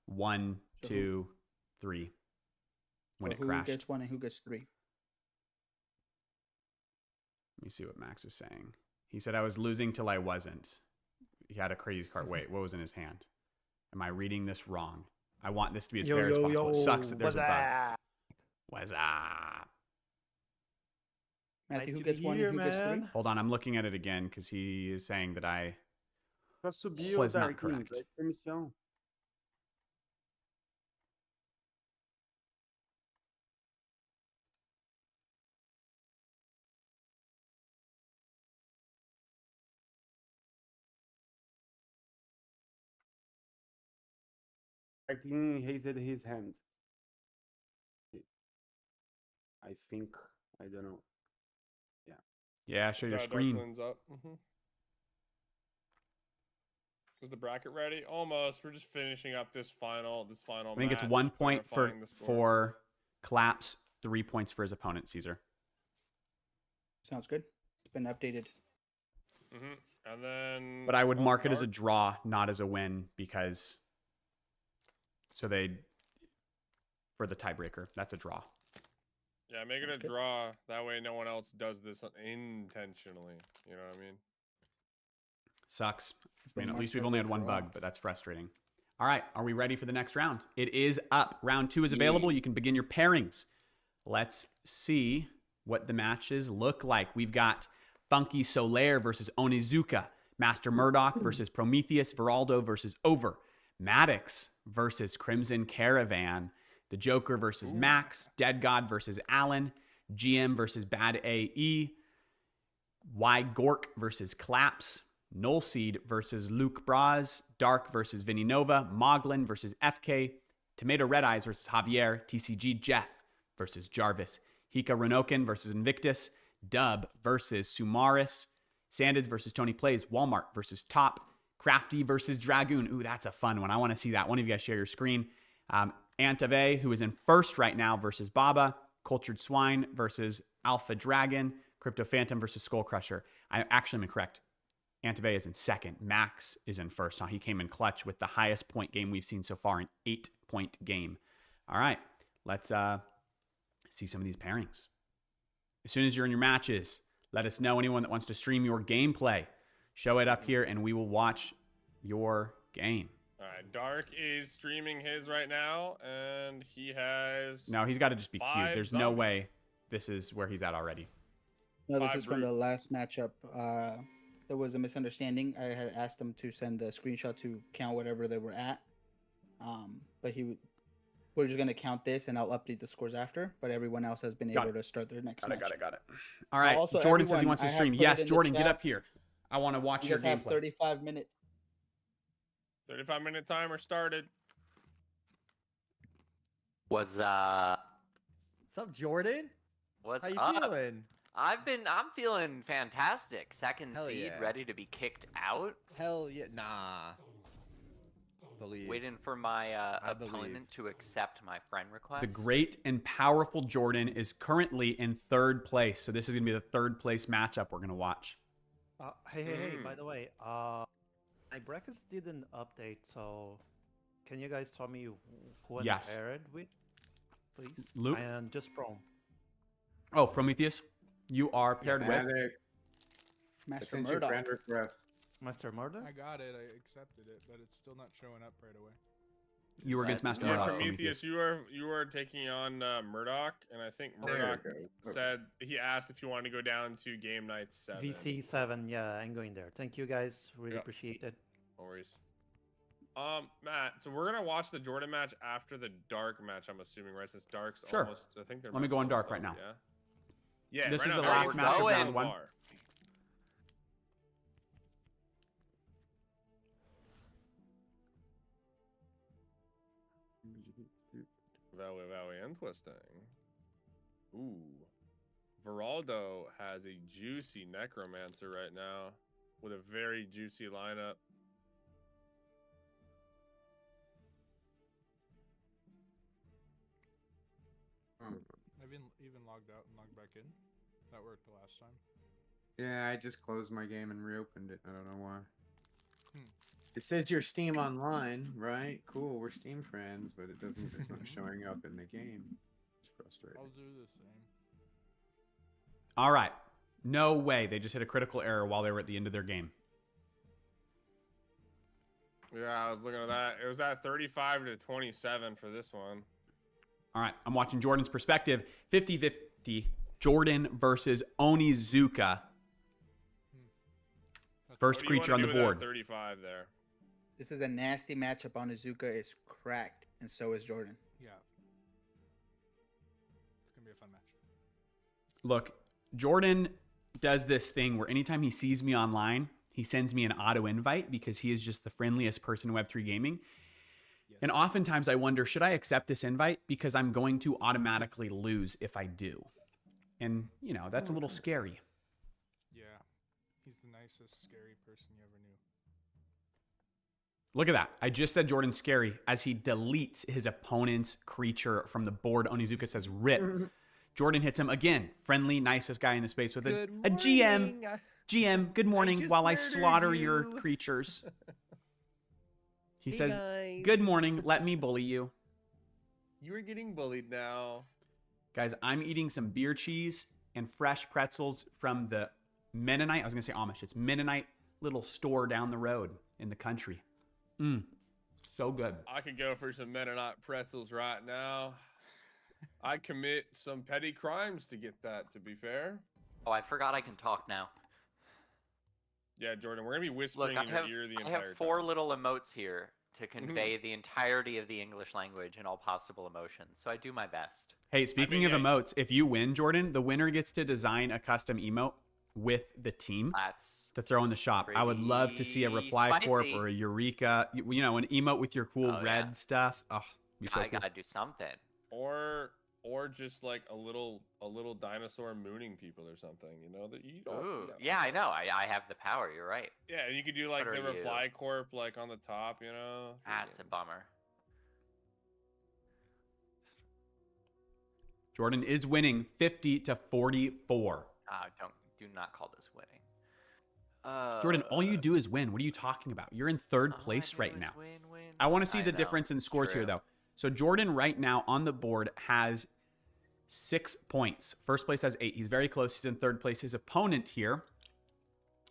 1, So 2, 3 when So it who crashed. gets 1 and who gets 3? Let me see what Max is saying. He said I was losing till I wasn't. He had a crazy card. Wait, what was in his hand? Am I reading this wrong? I want this to be as fair as possible. It sucks that there's a bug. What's up? Matthew, who gets 1 and who gets 3? Hold on, I'm looking at it again because he is saying that I Só subiu was o not Dark King. correct. Pede permissão. Dark King raised his hand. I think. I don't know. Yeah, show your Yeah, screen. Darklin's up. Is the bracket ready? Almost. We're just finishing up this final. I think it's match, 1 point clarifying the score. for Claps, 3 points for his opponent, Caesar. Sounds good. It's been updated. And then. But I would mark it as a Dark. draw, not as a win, because for the tiebreaker, that's a draw. Yeah, make it a Sounds good. draw. That way, no one else does this intentionally. You know what I mean? Sucks. It's I mean, been at least marked we've as only a had one draw. bug, but that's frustrating. All right, are we ready for the next round? It is up. Round 2 is available. You can begin your pairings. Let's see what the matches look like. We've got Funky Solaire versus Onizuka, Master Murdoch versus Prometheus, Veraldo versus Over, Maddox versus Crimson Caravan, The Joker versus Max, Dead God versus Alan, GM versus Bad AE, Y Gork versus Claps, Nullseed versus Luke Braz, Dark versus Vinny Nova, Moglin versus FK, Tomato Red Eyes versus Javier, TCG Jeff versus Jarvis, Hika Renokin versus Invictus, Dub versus Sumaris, Sandids versus Tony Plays, Walmart versus Top, Crafty versus Dragoon. Ooh, that's a fun one. I want to see that. One of you guys share your screen. Antave, who is in first right now, versus Baba, Cultured Swine versus Alpha Dragon, Crypto Phantom versus Skull Crusher. I actually am incorrect. Antave is in second. Max is in first. Now he came in clutch with the highest point game we've seen so far, an 8-point game. All right, let's see some of these pairings. As soon as you're in your matches, let us know. Anyone that wants to stream your gameplay, show it up here and we will watch your game. All right, Dark is streaming his right now, and he has. No, he's got to just be queued. 5 There's no zombies. way this is where he's at already. No, this 5 is from brute. the last matchup. There was a misunderstanding. I had asked him to send the screenshot to count whatever they were at. But we're just gonna count this, and I'll update the scores after. But everyone else has been Got able to start their next match. Got it. All right, Also, Jordan says he everyone, wants to I have stream. put it Yes, in the Jordan, get chat. up here. I want to watch You your guys have gameplay. 35 minutes. 35-minute timer started. What's What's up, Jordan? what's How you up? feeling? I'm feeling fantastic. Second Hell seed, yeah. ready to be kicked out. Hell yeah. Nah. Believe. Waiting for my I believe. opponent to accept my friend request. The great and powerful Jordan is currently in third place. So this is going to be the third place matchup we're going to watch. Hey, by the way, my brackets didn't update, so can you guys tell me who I'm Yes. paired with, please? Luke? And just Prom. Oh, Prometheus, you are paired with. Maddox, I Master sent you a Murdoch. friend request. Master Murder? I got it. I accepted it, but it's still not showing up right away. You were against Master Yeah, Murdoch. Prometheus, you are taking on Murdoch, and I think There Murdoch you go. said he asked if you wanted to go down to game night 7. VC7, yeah, I'm going there. Thank you guys. Really Yeah. appreciate it. No worries. Matt, so we're gonna watch the Jordan match after the Dark match, I'm assuming, right? Since Dark's Sure. almost, I think they're. Let me go on Dark right now. Yeah. Yeah. This right is now, the Dark last is match of going round one. far. Very interesting. Ooh. Veraldo has a juicy Necromancer right now with a very juicy lineup. I've even logged out and logged back in. That worked the last time. Yeah, I just closed my game and reopened it. I don't know why. Hmm. It says you're Steam Online, right? Cool, we're Steam friends, but it doesn't. It's not showing up in the game. It's frustrating. I'll do the same. All right. No way. They just hit a critical error while they were at the end of their game. Yeah, I was looking at that. It was at 35 to 27 for this one. All right. I'm watching Jordan's perspective. 50-50. Jordan versus Onizuka. First creature on the board. 35 there. This is a nasty matchup. Onizuka is cracked, and so is Jordan. Yeah. It's gonna be a fun match. Look, Jordan does this thing where anytime he sees me online, he sends me an auto invite because he is just the friendliest person in Web3 gaming. Yes. And oftentimes I wonder, should I accept this invite? Because I'm going to automatically lose if I do. And, you know, that's a little scary. Yeah. He's the nicest, scary person you ever knew. Look at that. I just said Jordan's scary as he deletes his opponent's creature from the board. Onizuka says rip. Jordan hits him again. Friendly, nicest guy in the space with a GM. GM, good morning while I slaughter your creatures. He says, good morning. Let me bully you. You are getting bullied now. Guys, I'm eating some beer cheese and fresh pretzels from the Mennonite. I was going to say Amish. It's Mennonite little store down the road in the country. So good. I could go for some Mennonite pretzels right now. I commit some petty crimes to get that, to be fair. Oh, I forgot I can talk now. Yeah, Jordan, we're going to be whispering Look, in your ear the entire I time. have 4 little emotes here to convey the entirety of the English language and all possible emotions, so I do my best. Hey, speaking of emotes, if you win, Jordan, the winner gets to design a custom emote with the team to throw in the shop. I would love to see a Reply Corp or a Eureka, you know, an emote with your cool red stuff. Oh, so I cool. gotta do something. Or just like a little dinosaur mooning people or something, you know, that you don't. Ooh, yeah, I know. I have the power. You're right. Yeah, and you could do like What the are you? Reply Corp like on the top, you know. That's a bummer. Jordan is winning 50-44. Do not call this winning. Jordan, all you do is win. What are you talking about? You're in third place right now. Win. I want to see I the know. difference in scores here, True. though. So Jordan right now on the board has 6 points. First place has 8. He's very close. He's in third place. His opponent here,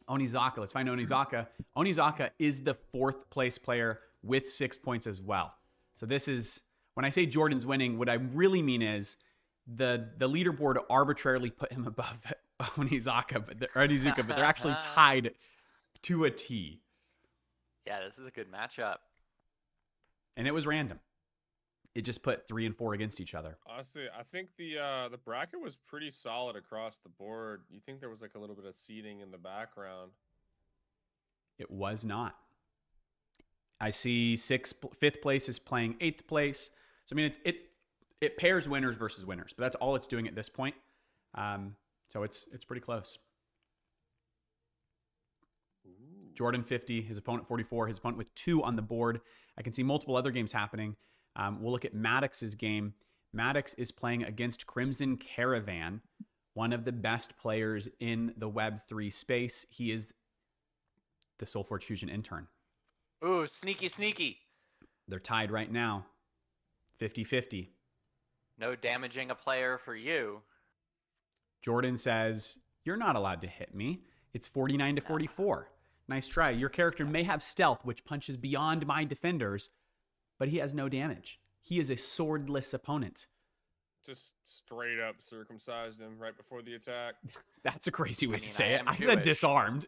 Onizaka. Let's find Onizaka. Onizaka is the 4th place player with 6 points as well. So this is, when I say Jordan's winning, what I really mean is the leaderboard arbitrarily put him above Onizaka, but they're actually tied to a T. Yeah, this is a good matchup. And it was random. It just put 3 and 4 against each other. Honestly, I think the bracket was pretty solid across the board. You think there was like a little bit of seeding in the background? It was not. I see 5th place is playing 8th place. So I mean, it pairs winners versus winners, but that's all it's doing at this point. So it's pretty close. Ooh. Jordan 50, his opponent 44, his opponent with 2 on the board. I can see multiple other games happening. We'll look at Maddox's game. Maddox is playing against Crimson Caravan, one of the best players in the Web3 space. He is the SolForge Fusion intern. Ooh, sneaky. They're tied right now, 50-50. No damaging a player for you. Jordan says, you're not allowed to hit me. It's 49-44. Nice try. Your character may have stealth, which punches beyond my defenders, but he has no damage. He is a swordless opponent. Just straight up circumcised him right before the attack. That's a crazy way I mean, to say I it. am I said Jewish. disarmed.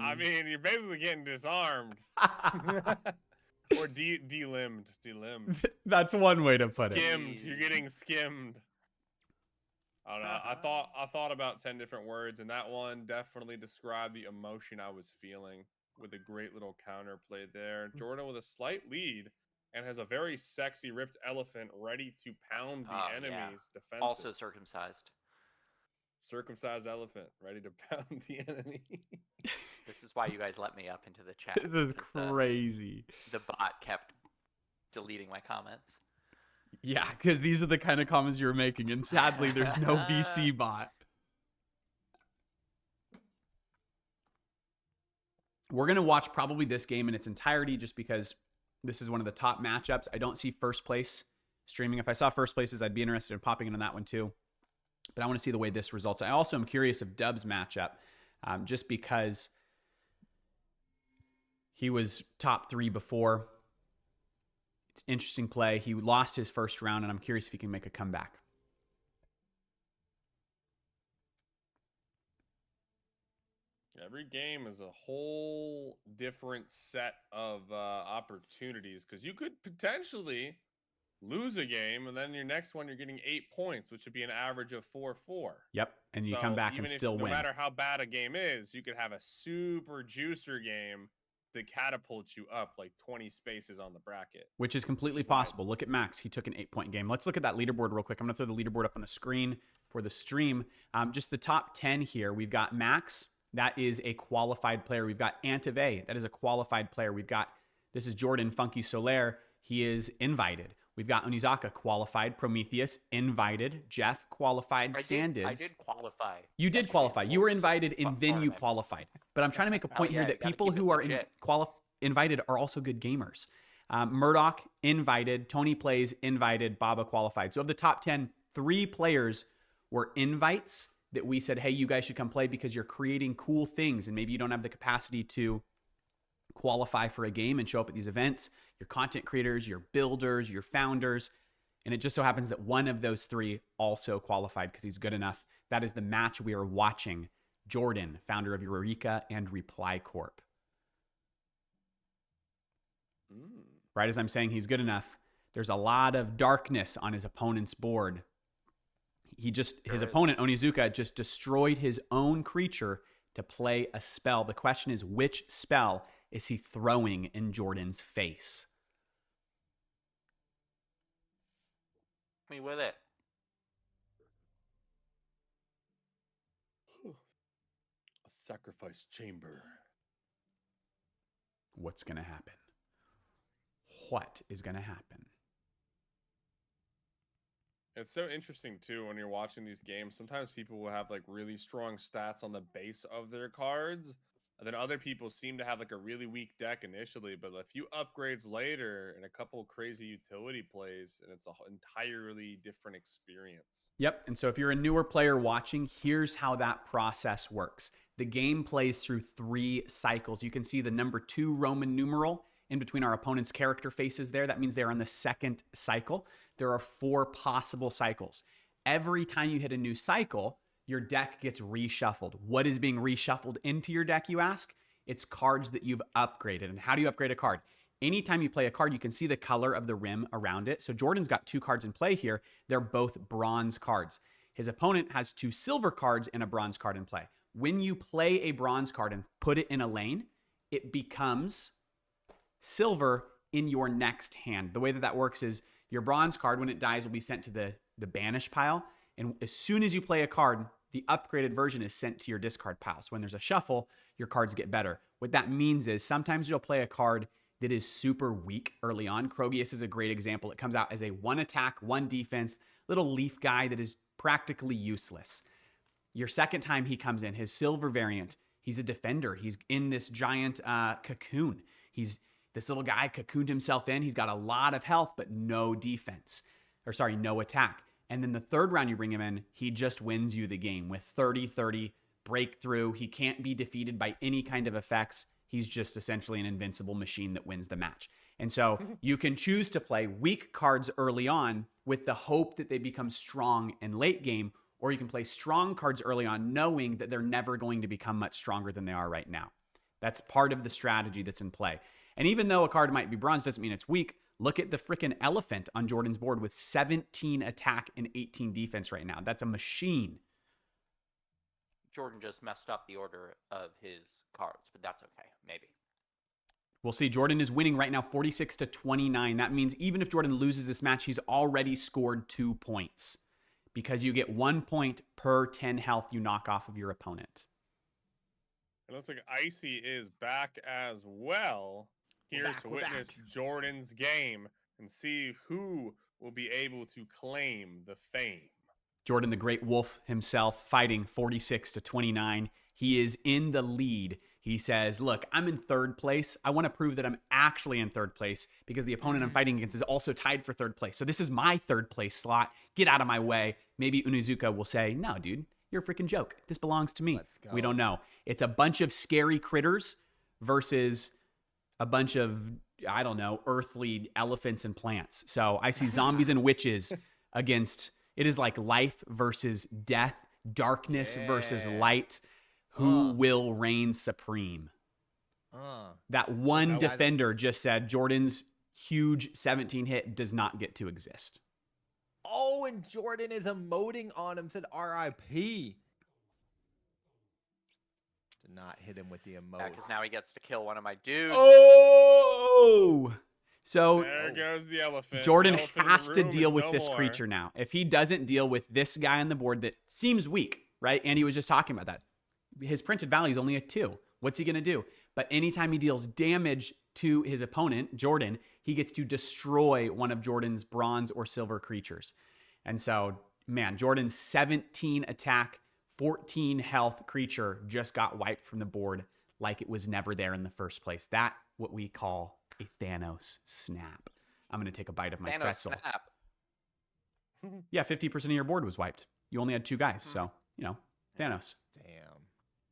I mean, you're basically getting disarmed. Or delimbed. That's one way to put Skimmed. it. You're getting skimmed. I don't know. I thought about 10 different words, and that one definitely described the emotion I was feeling with a great little counter play there. Jordan with a slight lead and has a very sexy ripped elephant ready to pound the enemy's defenses. Also circumcised. Circumcised elephant ready to pound the enemy. This is why you guys let me up into the chat. This is crazy. The bot kept deleting my comments. Yeah, because these are the kind of comments you were making, and sadly, there's no VC bot. We're going to watch probably this game in its entirety just because this is one of the top matchups. I don't see first place streaming. If I saw first places, I'd be interested in popping in on that one too. But I want to see the way this results. I also am curious of Dub's matchup just because he was top 3 before. It's interesting play. He lost his first round, and I'm curious if he can make a comeback. Every game is a whole different set of opportunities because you could potentially lose a game, and then your next one you're getting 8 points, which would be an average of 4-4. Yep, and you come back and still win. No matter how bad a game is, you could have a super juicer game to catapult you up like 20 spaces on the bracket. Which is completely possible. Look at Max. He took an 8-point game. Let's look at that leaderboard real quick. I'm going to throw the leaderboard up on the screen for the stream. Just the top 10 here. We've got Max. That is a qualified player. We've got Antave. That is a qualified player. This is Jordan Funky Soler. He is invited. We've got Onizaka qualified. Prometheus invited. Jeff qualified. Sandids. I did qualify. You did qualify. You were invited and then you qualified. But I'm trying to make a point here that people who are invited are also good gamers. Murdoch invited. Tony Plays invited. Baba qualified. So of the top 10, 3 players were invites that we said, hey, you guys should come play because you're creating cool things and maybe you don't have the capacity to qualify for a game and show up at these events. You're content creators, you're builders, you're founders. And it just so happens that one of those 3 also qualified because he's good enough. That is the match we are watching. Jordan, founder of Eureka and Reply Corp. Right as I'm saying he's good enough, there's a lot of darkness on his opponent's board. His opponent, Onizuka, just destroyed his own creature to play a spell. The question is, which spell is he throwing in Jordan's face? Me with it. A sacrifice chamber. What's going to happen? What is going to happen? It's so interesting too when you're watching these games. Sometimes people will have like really strong stats on the base of their cards, and then other people seem to have like a really weak deck initially, but a few upgrades later and a couple crazy utility plays, and it's an entirely different experience. Yep. And so if you're a newer player watching, here's how that process works. The game plays through 3 cycles. You can see the number 2 Roman numeral in between our opponent's character faces there. That means they're on the 2nd cycle. There are 4 possible cycles. Every time you hit a new cycle, your deck gets reshuffled. What is being reshuffled into your deck, you ask? It's cards that you've upgraded. And how do you upgrade a card? Anytime you play a card, you can see the color of the rim around it. So Jordan's got 2 cards in play here. They're both bronze cards. His opponent has 2 silver cards and a bronze card in play. When you play a bronze card and put it in a lane, it becomes silver in your next hand. The way that works is your bronze card, when it dies, will be sent to the banish pile. And as soon as you play a card, the upgraded version is sent to your discard pile. So when there's a shuffle, your cards get better. What that means is sometimes you'll play a card that is super weak early on. Krogius is a great example. It comes out as a 1 attack, 1 defense, little leaf guy that is practically useless. Your second time he comes in, his silver variant, he's a defender. He's in this giant cocoon. He's this little guy cocooned himself in. He's got a lot of health, but no defense. No attack. And then the third round you bring him in, he just wins you the game with 30-30 breakthrough. He can't be defeated by any kind of effects. He's just essentially an invincible machine that wins the match. And so you can choose to play weak cards early on with the hope that they become strong in late game, or you can play strong cards early on, knowing that they're never going to become much stronger than they are right now. That's part of the strategy that's in play. And even though a card might be bronze, doesn't mean it's weak. Look at the freaking elephant on Jordan's board with 17 attack and 18 defense right now. That's a machine. Jordan just messed up the order of his cards, but that's okay, maybe. We'll see. Jordan is winning right now 46-29. That means even if Jordan loses this match, he's already scored 2 points because you get 1 point per 10 health you knock off of your opponent. It looks like Icy is back as well, here to witness Jordan's game and see who will be able to claim the fame. Jordan, the great wolf himself, fighting 46-29. He is in the lead. He says, look, I'm in third place. I want to prove that I'm actually in third place because the opponent I'm fighting against is also tied for third place. So this is my third place slot. Get out of my way. Maybe Unizuka will say, no, dude, you're a freaking joke. This belongs to me. Let's go. We don't know. It's a bunch of scary critters versus a bunch of, I don't know, earthly elephants and plants. So I see zombies and witches against, it is like life versus death, darkness versus light. Who will reign supreme? That one defender just said Jordan's huge 17 hit does not get to exist. Oh, and Jordan is emoting on him, said RIP. Did not hit him with the emote. Yeah, because now he gets to kill one of my dudes. Oh! So there goes the elephant. Jordan The elephant in has the to room deal is with no this more. creature now. If he doesn't deal with this guy on the board that seems weak, right? And he was just talking about that. His printed value is only a 2. What's he going to do? But anytime he deals damage to his opponent, Jordan, he gets to destroy one of Jordan's bronze or silver creatures. And so, man, Jordan's 17 attack, 14 health creature just got wiped from the board like it was never there in the first place. That what we call a Thanos snap. I'm going to take a bite of my pretzel. Snap. Yeah, 50% of your board was wiped. You only had 2 guys, so, you know, Thanos. Damn.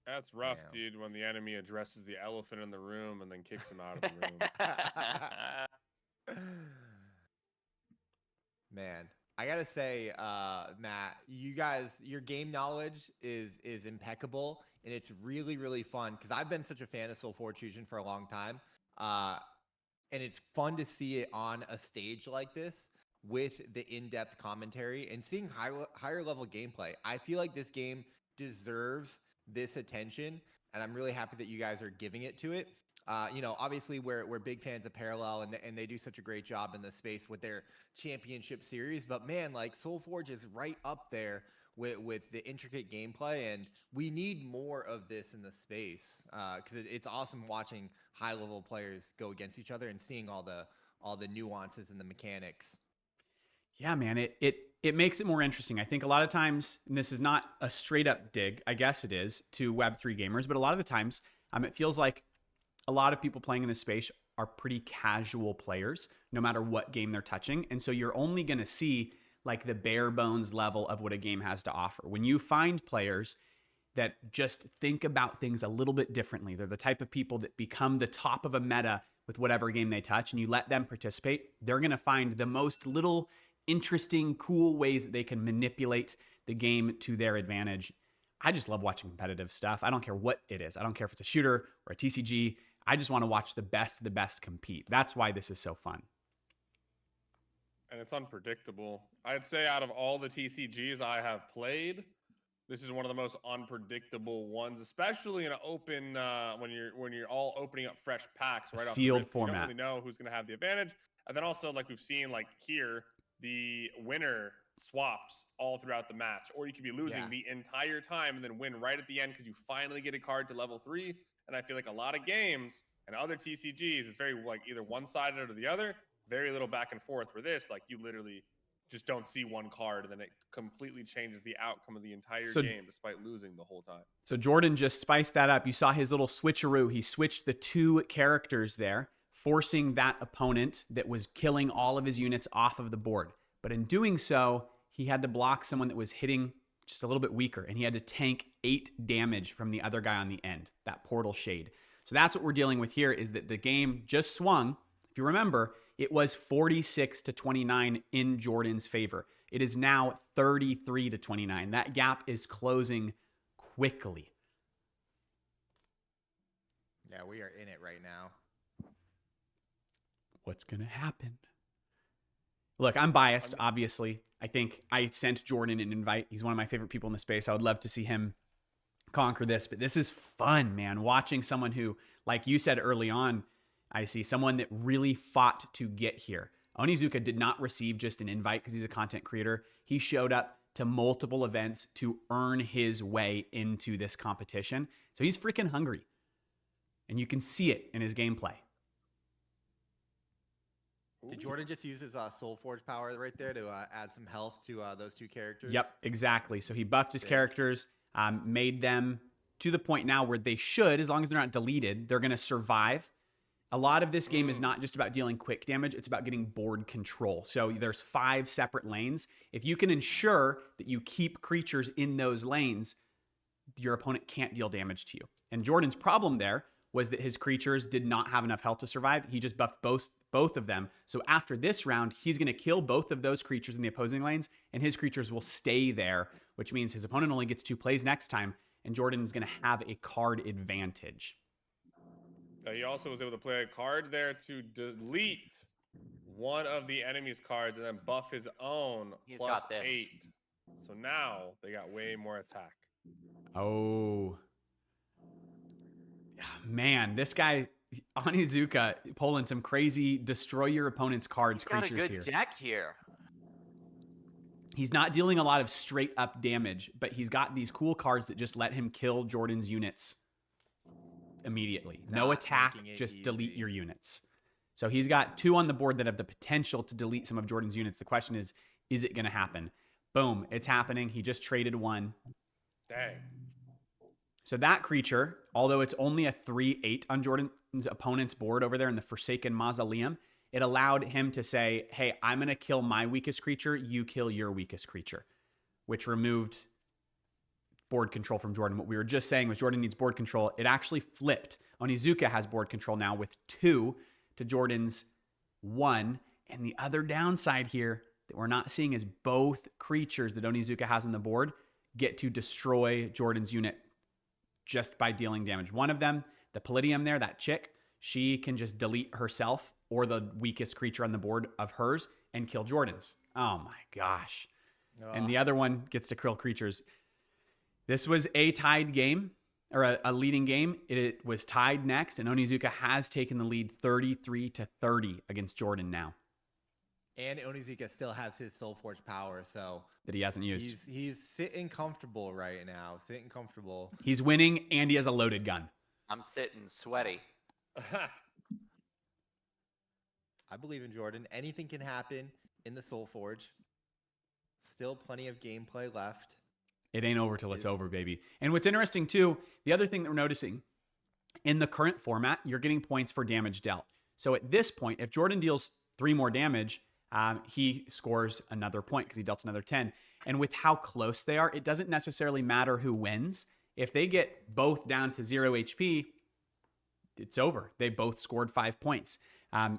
That's rough, Damn. dude, when the enemy addresses the elephant in the room and then kicks him out of the room. Man, I gotta say, Matt, you guys, your game knowledge is impeccable, and it's really, really fun because I've been such a fan of SolForge Fusion for a long time, and it's fun to see it on a stage like this with the in-depth commentary and seeing higher level gameplay. I feel like this game deserves this attention, and I'm really happy that you guys are giving it to it. You know, obviously we're big fans of Parallel, and they do such a great job in this space with their championship series. But man, like SolForge is right up there with the intricate gameplay, and we need more of this in the space because it's awesome watching high level players go against each other and seeing all the nuances and the mechanics. Yeah, man, it makes it more interesting. I think a lot of times, and this is not a straight up dig, I guess it is, to Web3 gamers, but a lot of the times it feels like a lot of people playing in this space are pretty casual players, no matter what game they're touching. And so you're only going to see like the bare bones level of what a game has to offer. When you find players that just think about things a little bit differently, they're the type of people that become the top of a meta with whatever game they touch, and you let them participate, they're going to find the most little interesting, cool ways that they can manipulate the game to their advantage. I just love watching competitive stuff. I don't care what it is. I don't care if it's a shooter or a TCG. I just want to watch the best of the best compete. That's why this is so fun. And it's unpredictable. I'd say out of all the TCGs I have played, this is one of the most unpredictable ones, especially in an open when you're all opening up fresh packs right off the Sealed rip. format. You don't really know who's going to have the advantage. And then also, like we've seen, like here, the winner swaps all throughout the match, or you could be losing the entire time and then win right at the end because you finally get a card to level 3. And I feel like a lot of games and other TCGs, it's very like either one-sided or the other. Very little back and forth. Where this, like, you literally just don't see one card, and then it completely changes the outcome of the entire game, despite losing the whole time. So Jordan just spiced that up. You saw his little switcheroo. He switched the 2 characters there, forcing that opponent that was killing all of his units off of the board. But in doing so, he had to block someone that was hitting just a little bit weaker, and he had to tank 8 damage from the other guy on the end, that portal shade. So that's what we're dealing with here, is that the game just swung. If you remember, it was 46-29 in Jordan's favor. It is now 33 to 29. That gap is closing quickly. Yeah, we are in it right now. What's going to happen? Look, I'm biased, obviously. I think I sent Jordan an invite. He's one of my favorite people in the space. I would love to see him conquer this, but this is fun, man. Watching someone who, like you said early on, I see someone that really fought to get here. Onizuka did not receive just an invite because he's a content creator. He showed up to multiple events to earn his way into this competition. So he's freaking hungry. And you can see it in his gameplay. Did Jordan just use his SolForge power right there to add some health to those two characters? Yep, exactly. So he buffed his characters, made them to the point now where they should, as long as they're not deleted, they're going to survive. A lot of this game is not just about dealing quick damage. It's about getting board control. So there's 5 separate lanes. If you can ensure that you keep creatures in those lanes, your opponent can't deal damage to you. And Jordan's problem there was that his creatures did not have enough health to survive. He just buffed both of them. So after this round, he's going to kill both of those creatures in the opposing lanes, and his creatures will stay there, which means his opponent only gets 2 plays next time, and Jordan's going to have a card advantage. He also was able to play a card there to delete one of the enemy's cards and then buff his own plus 8. So now they got way more attack. Oh. Man, this guy, Onizuka, pulling some crazy destroy your opponent's cards He's got creatures a good deck here. He's not dealing a lot of straight up damage, but he's got these cool cards that just let him kill Jordan's units immediately. No attack, just delete your units. So he's got 2 on the board that have the potential to delete some of Jordan's units. The question is it going to happen? Boom, it's happening. He just traded 1. Dang. So that creature, although it's only a 3/8 on Jordan's opponent's board over there in the Forsaken Mausoleum, it allowed him to say, hey, I'm going to kill my weakest creature, you kill your weakest creature, which removed board control from Jordan. What we were just saying was Jordan needs board control. It actually flipped. Onizuka has board control now with 2 to Jordan's 1. And the other downside here that we're not seeing is both creatures that Onizuka has on the board get to destroy Jordan's unit just by dealing damage. One of them, the Palladium there, that chick, she can just delete herself or the weakest creature on the board of hers and kill Jordan's. Oh my gosh. And the other one gets to kill creatures. This was a tied game, or a leading game. It was tied next, and Onizuka has taken the lead 33-30 against Jordan now. And Onizuka still has his SolForge power, so that he hasn't used. He's sitting comfortable right now. Sitting comfortable. He's winning, and he has a loaded gun. I'm sitting sweaty. I believe in Jordan. Anything can happen in the SolForge. Still plenty of gameplay left. It ain't over till it's over, baby. And what's interesting, too, the other thing that we're noticing, in the current format, you're getting points for damage dealt. So at this point, if Jordan deals 3 more damage, he scores another point because he dealt another 10. And with how close they are, it doesn't necessarily matter who wins. If they get both down to 0 HP, it's over. They both scored 5 points.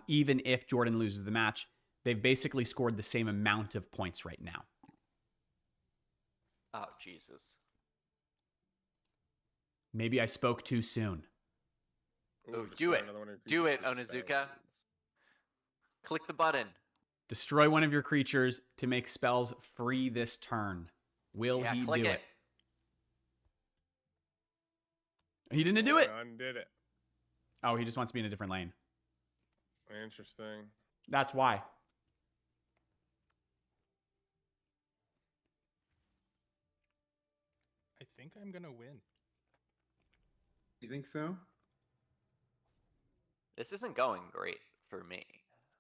Even if Jordan loses the match, they've basically scored the same amount of points right now. Oh, Jesus. Maybe I spoke too soon. Ooh, do it. Do it, Onizuka. Click the button. Destroy one of your creatures to make spells free this turn. Will he do it? He didn't do it. Undid it. Oh, he just wants to be in a different lane. Interesting. That's why. I think I'm gonna win. You think so? This isn't going great for me,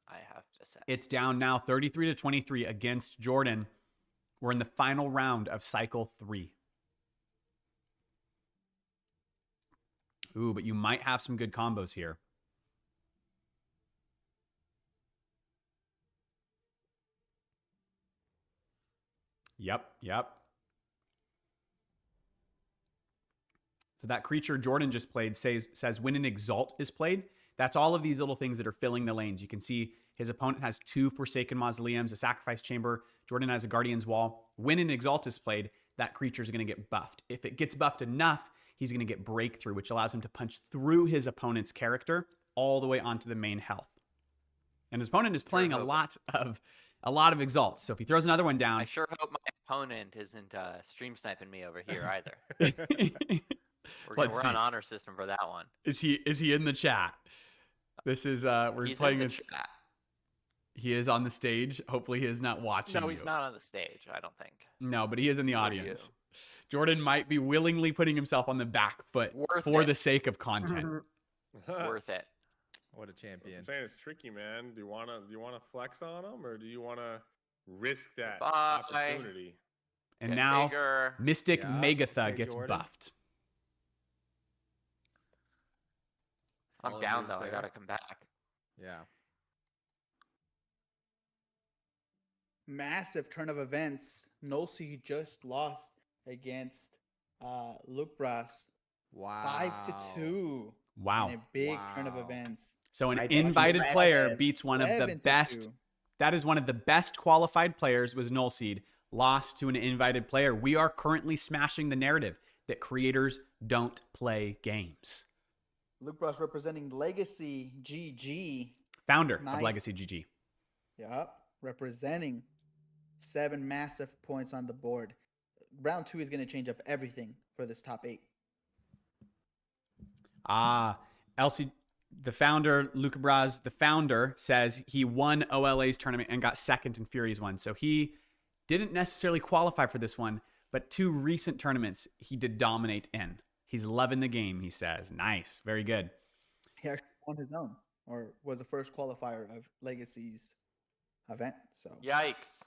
I have to say. It's down now 33-23 against Jordan. We're in the final round of cycle 3. Ooh, but you might have some good combos here. Yep. So that creature Jordan just played says when an Exalt is played, that's all of these little things that are filling the lanes. You can see his opponent has 2 Forsaken Mausoleums, a Sacrifice Chamber. Jordan has a Guardian's Wall. When an Exalt is played, that creature is going to get buffed. If it gets buffed enough, he's going to get Breakthrough, which allows him to punch through his opponent's character all the way onto the main health. And his opponent is playing a lot of Exalts. So if he throws another one down, I sure hope my opponent isn't stream sniping me over here either. We're on honor system for that one. Is he in the chat? This is we're He's playing in the this. chat. He is on the stage. Hopefully he is not watching. No, he's not on the stage, I don't think. No, but he is in the audience. Jordan might be willingly putting himself on the back foot for the sake of content. Worth it. What a champion. This fan is tricky, man. Do you wanna flex on him, or do you wanna risk that Bye. opportunity? And Get now bigger. Mystic Yeah, Megatha okay, gets Jordan. buffed. I'm Solid down moves though. I there. gotta come back. Yeah. Massive turn of events. Nosy just lost against Luke Brass. Wow. 5-2. Wow. In a big turn of Wow. events. So an I thought invited you player had beats one of the 11 to best. 2. That is one of the best qualified players was Null Seed. Lost to an invited player. We are currently smashing the narrative that creators don't play games. Luke Brass representing Legacy GG. Founder of Nice. Legacy GG. Yep. Representing 7 massive points on the board. Round 2 is going to change up everything for this top 8. Elsie, the founder, Luca Braz, the founder, says he won OLA's tournament and got second in Fury's one. So he didn't necessarily qualify for this one, but 2 recent tournaments he did dominate in. He's loving the game, he says. Nice. Very good. He actually won his own, or was the first qualifier of Legacy's event. So Yikes.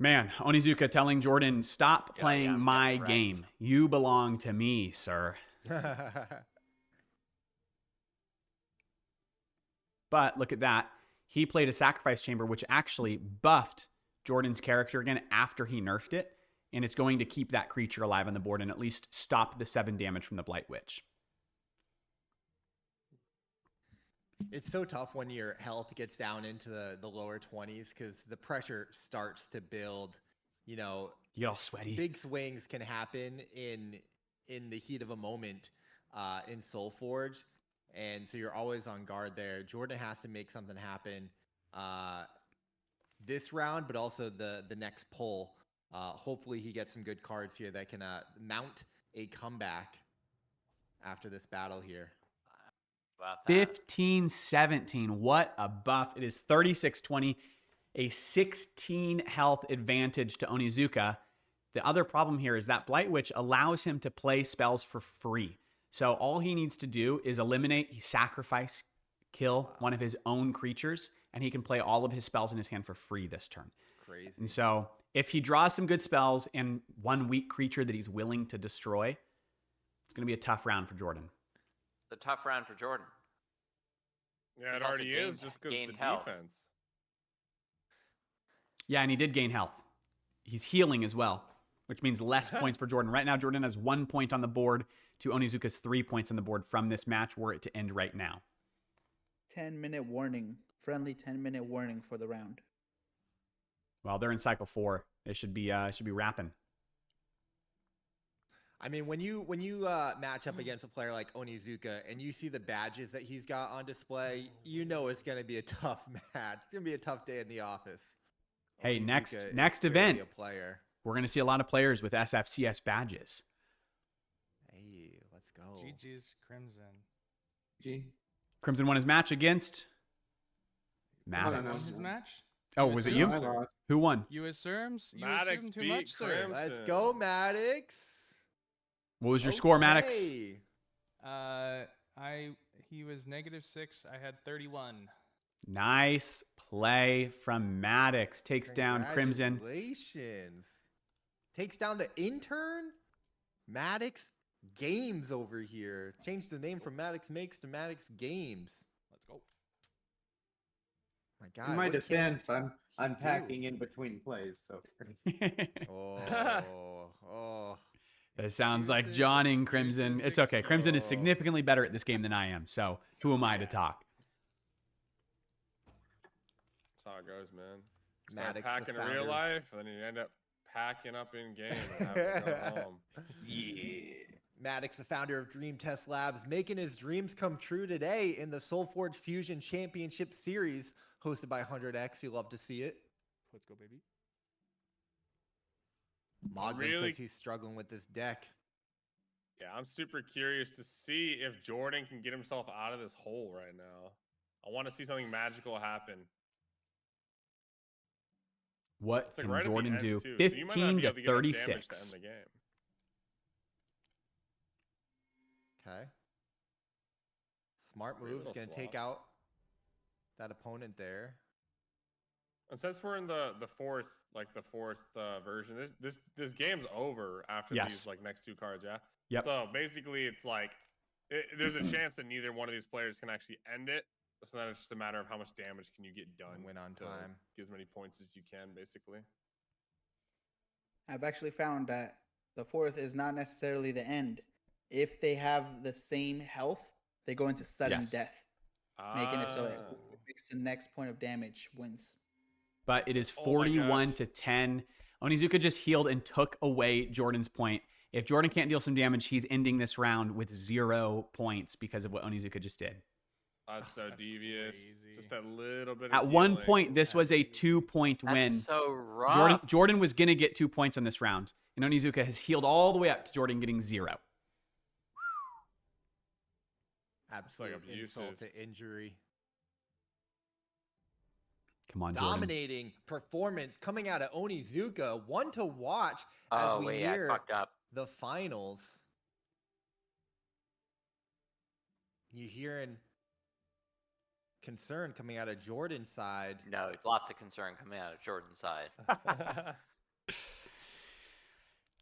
Man, Onizuka telling Jordan, stop Yeah, playing I'm my getting wrecked. game. You belong to me, sir. But look at that. He played a Sacrifice Chamber, which actually buffed Jordan's character again after he nerfed it. And it's going to keep that creature alive on the board and at least stop the 7 damage from the Blight Witch. It's so tough when your health gets down into the lower 20s because the pressure starts to build. You know, You get all sweaty. big swings can happen in the heat of a moment in SolForge, and so you're always on guard there. Jordan has to make something happen this round, but also the next pull. Hopefully he gets some good cards here that can mount a comeback after this battle here. About that. 15-17. What a buff. It is 36-20. A 16 health advantage to Onizuka. The other problem here is that Blight Witch allows him to play spells for free. So all he needs to do is sacrifice, kill one of his own creatures, and he can play all of his spells in his hand for free this turn. Crazy. And so if he draws some good spells and one weak creature that he's willing to destroy, it's going to be a tough round for Jordan. The tough round for Jordan. Yeah, He's it also already is just because gained the health. defense. Yeah, and he did gain health. He's healing as well, which means less points for Jordan. Right now, Jordan has 1 point on the board to Onizuka's 3 points on the board from this match were it to end right now. 10-minute warning. Friendly 10-minute warning for the round. Well, they're in cycle 4. It should be wrapping. I mean, when you match up against a player like Onizuka and you see the badges that he's got on display, you know it's going to be a tough match. It's going to be a tough day in the office. Hey, Onizuka next is event, clearly a player. we're going to see a lot of players with SFCS badges. Hey, let's go. GG's Crimson. G. Crimson won his match against I don't know. Maddox. His match? Oh, was it you? I lost. Who won? You assumes? You Maddox assume too beat much, sir. Crimson. Let's go, Maddox. What was your score, Maddox? Okay. He was -6. I had 31. Nice play from Maddox. Takes down Crimson. Congratulations. Takes down the intern? Maddox Games over here. Changed the name from Maddox Makes to Maddox Games. Let's go. My God. In my what can defense, I'm he do? packing in between plays, so Oh. That sounds like Johning Crimson. It's okay. Crimson is significantly better at this game than I am. So who am I to talk? That's how it goes, man. Start Maddox, the packing in founder real of- life, and then you end up packing up in game and having to go home. Yeah. Maddox, the founder of Dream Test Labs, making his dreams come true today in the SolForge Fusion Championship Series, hosted by 100X. You love to see it. Let's go, baby. Moglin really- says he's struggling with this deck. Yeah, I'm super curious to see if Jordan can get himself out of this hole right now. I want to see something magical happen. What It's like can right at the Jordan end, do? too, so you might not 15 be to able to get enough damage to 36. end the game. Okay. Smart Great moves, little going to take swap. out that opponent there. And since we're in the fourth version, this game's over after Yes. these like next two cards, yeah. Yep. So basically, it's like there's a chance that neither one of these players can actually end it. So then it's just a matter of how much damage can you get done. Win on to time. Get as many points as you can, basically. I've actually found that the fourth is not necessarily the end. If they have the same health, they go into sudden Yes. death, making it so Ah. it makes the next point of damage wins. But it is Oh my 41 gosh. to 10. Onizuka just healed and took away Jordan's point. If Jordan can't deal some damage, he's ending this round with 0 points because of what Onizuka just did. That's so devious. crazy. Just that little bit. At of one healing. point, this was a 2-point That's win. so rough. Jordan was going to get 2 points on this round. And Onizuka has healed all the way up to Jordan getting 0. Absolute insult abusive. to injury. Come on, Jordan. Dominating performance coming out of Onizuka. One to watch as Oh we wait, I near fucked up. the finals. You hearing concern coming out of Jordan's side. No, lots of concern coming out of Jordan's side.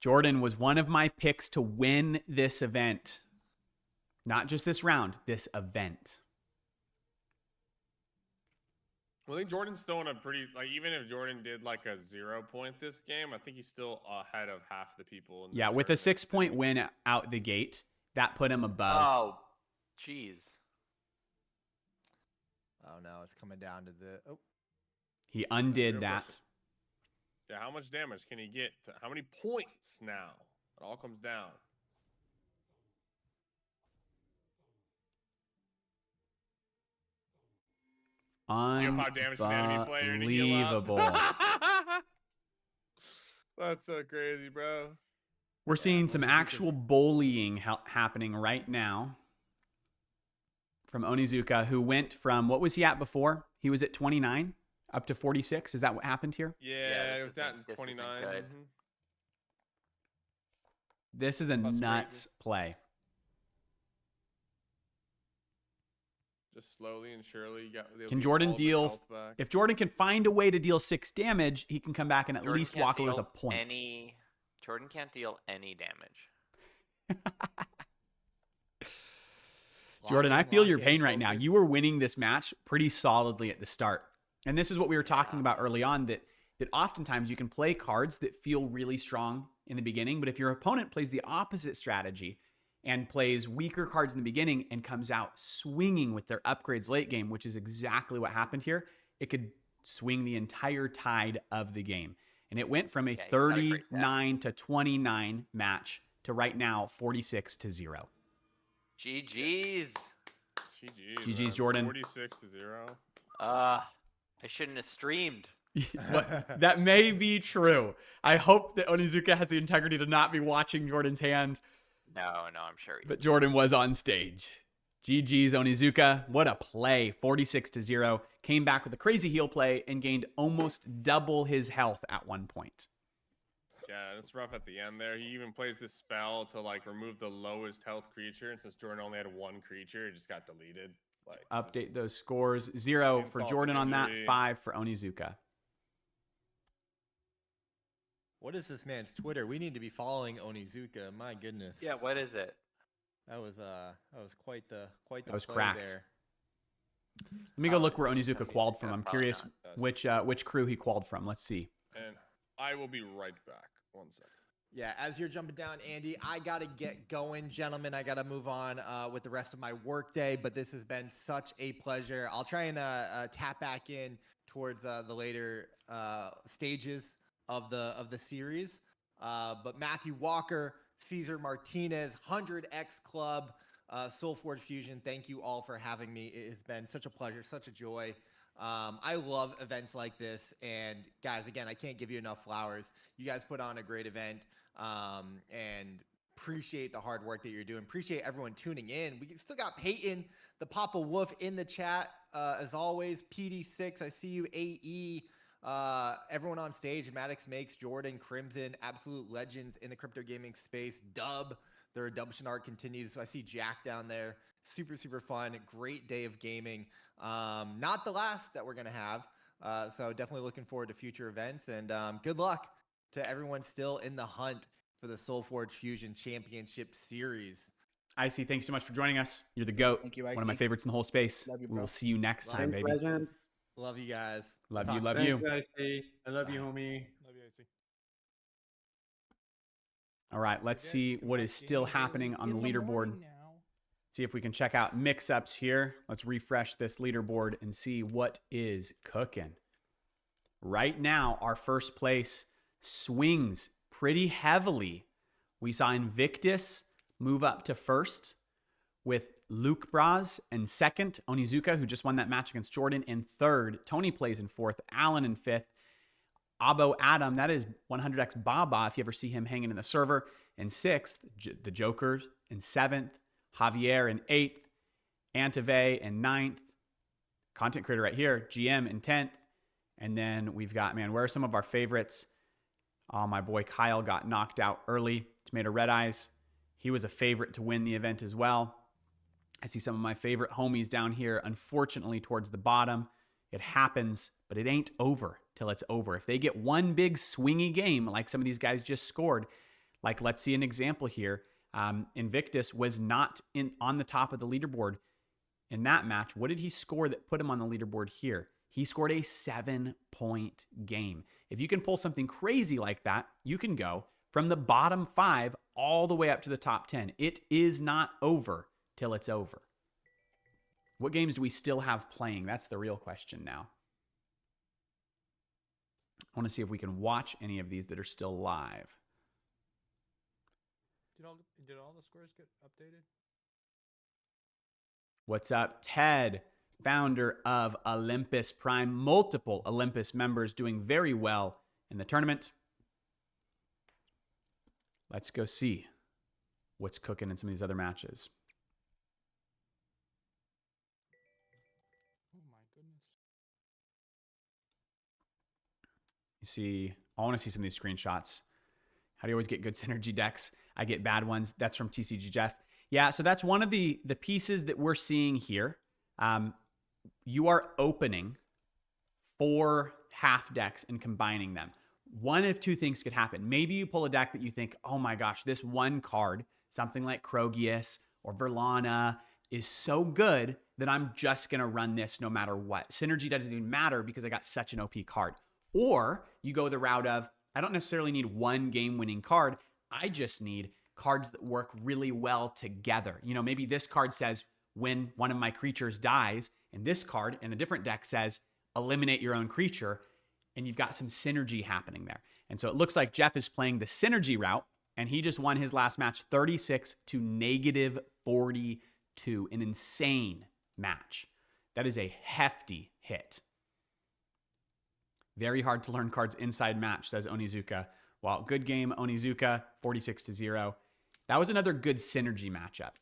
Jordan was one of my picks to win this event. Not just this round, this event. Well, I think Jordan's still in a pretty even if Jordan did like a 0 point this game, I think he's still ahead of half the people. In Yeah, this with a tournament. 6-point win out the gate, that put him above. Oh, jeez. Oh no, it's coming down to the He undid Real that. question. Yeah, how much damage can he get? How many points now? It all comes down. You have 5 damage to the enemy player to heal up. Unbelievable. That's so crazy, bro. We're seeing some actual bullying happening right now from Onizuka, who went from, what was he at before? He was at 29 up to 46. Is that what happened here? Yeah, this it was at isn't- this isn't 29. good. mhm. This is a That's nuts crazy. play. Just slowly and surely. Can Jordan deal? If Jordan can find a way to deal 6 damage, he can come back and at Jordan least can't walk away with a deal point. Jordan can't deal any damage. Jordan, I Lock in, feel lock your in, pain right now. focus. You were winning this match pretty solidly at the start. And this is what we were talking Yeah. about early on, that oftentimes you can play cards that feel really strong in the beginning, but if your opponent plays the opposite strategy and plays weaker cards in the beginning and comes out swinging with their upgrades late game, which is exactly what happened here, it could swing the entire tide of the game. And it went from a Yeah, he's got a great deck. 39 to 29 match to right now 46 to 0. GG's. GG's, Jordan. 46 to 0. I shouldn't have streamed. But that may be true. I hope that Onizuka has the integrity to not be watching Jordan's hand, No, I'm sure he's. but Jordan was on stage. GG's Onizuka. What a play. 46 to 0. Came back with a crazy heal play and gained almost double his health at one point. Yeah, it's rough at the end there. He even plays this spell to remove the lowest health creature, and since Jordan only had 1 creature, it just got deleted. Update those scores. 0 for Insult to Jordan on that. injury. 5 for Onizuka. What is this man's Twitter? We need to be following Onizuka. My goodness. Yeah, what is it? That was quite the That was play cracked. there. Let me go Oh, look where this is Onizuka something qualified you from. gotta I'm follow curious now. which crew he qualified from. Let's see. And I will be right back. 1 second. Yeah, as you're jumping down, Andy, I got to get going. Gentlemen, I got to move on with the rest of my workday, but this has been such a pleasure. I'll try and tap back in towards the later stages of the series. But Matthew Walker, Caesar Martinez, 100X Club, SolForge Fusion, thank you all for having me. It has been such a pleasure, such a joy. I love events like this. And guys, again, I can't give you enough flowers. You guys put on a great event, and appreciate the hard work that you're doing. Appreciate everyone tuning in. We still got Peyton, the Papa Wolf in the chat. As always, PD6, I see you, AE, everyone on stage, Maddox Makes, Jordan, Crimson, absolute legends in the crypto gaming space. Dub, their redemption arc continues. So I see Jack down there. Super, super fun. Great day of gaming. Not the last that we're going to have. So definitely looking forward to future events. And good luck to everyone still in the hunt for the SolForge Fusion Championship Series. Icy, thanks so much for joining us. You're the GOAT. Thank you, One of Icy. my favorites in the whole space. Love you, We bro. will see you next time, Thanks, baby. legend. Love you guys. Love Talk you, love soon. you. Thanks, Icy. I love you, homie. Love you, AC. All right, let's see what is still happening on the leaderboard. See if we can check out mix-ups here. Let's refresh this leaderboard and see what is cooking. Right now, our first place swings pretty heavily. We saw Invictus move up to first with Luke Braz, and second, Onizuka, who just won that match against Jordan, in third. Tony plays in fourth, Alan in fifth, Abo Adam, that is 100x Baba, if you ever see him hanging in the server, in sixth, the Joker in seventh, Javier in eighth, Antave in ninth, content creator right here, GM in 10th, and then we've got, man, where are some of our favorites? Oh, my boy Kyle got knocked out early. Tomato Red Eyes. He was a favorite to win the event as well. I see some of my favorite homies down here, unfortunately, towards the bottom. It happens, but it ain't over till it's over. If they get one big swingy game, like some of these guys just scored, like let's see an example here. Invictus was not on the top of the leaderboard in that match. What did he score that put him on the leaderboard here? He scored a 7-point game. If you can pull something crazy like that, you can go from the bottom 5 all the way up to the top 10. It is not over till it's over. What games do we still have playing? That's the real question now. I want to see if we can watch any of these that are still live. Did all the scores get updated? What's up, Ted? Founder of Olympus Prime, multiple Olympus members doing very well in the tournament. Let's go see what's cooking in some of these other matches. Oh my goodness. You see, I want to see some of these screenshots. How do you always get good synergy decks? I get bad ones. That's from TCG Jeff. Yeah, so that's one of the pieces that we're seeing here. You are opening 4 half decks and combining them. One of two things could happen. Maybe you pull a deck that you think, oh my gosh, this one card, something like Krogius or Verlana, is so good that I'm just going to run this no matter what. Synergy doesn't even matter because I got such an OP card. Or you go the route of, I don't necessarily need one game-winning card. I just need cards that work really well together. You know, maybe this card says, when one of my creatures dies, and this card in a different deck says, eliminate your own creature, and you've got some synergy happening there. And so it looks like Jeff is playing the synergy route, and he just won his last match 36 to -42. An insane match. That is a hefty hit. Very hard to learn cards inside match, says Onizuka. Well, good game, Onizuka, 46-0. That was another good synergy matchup.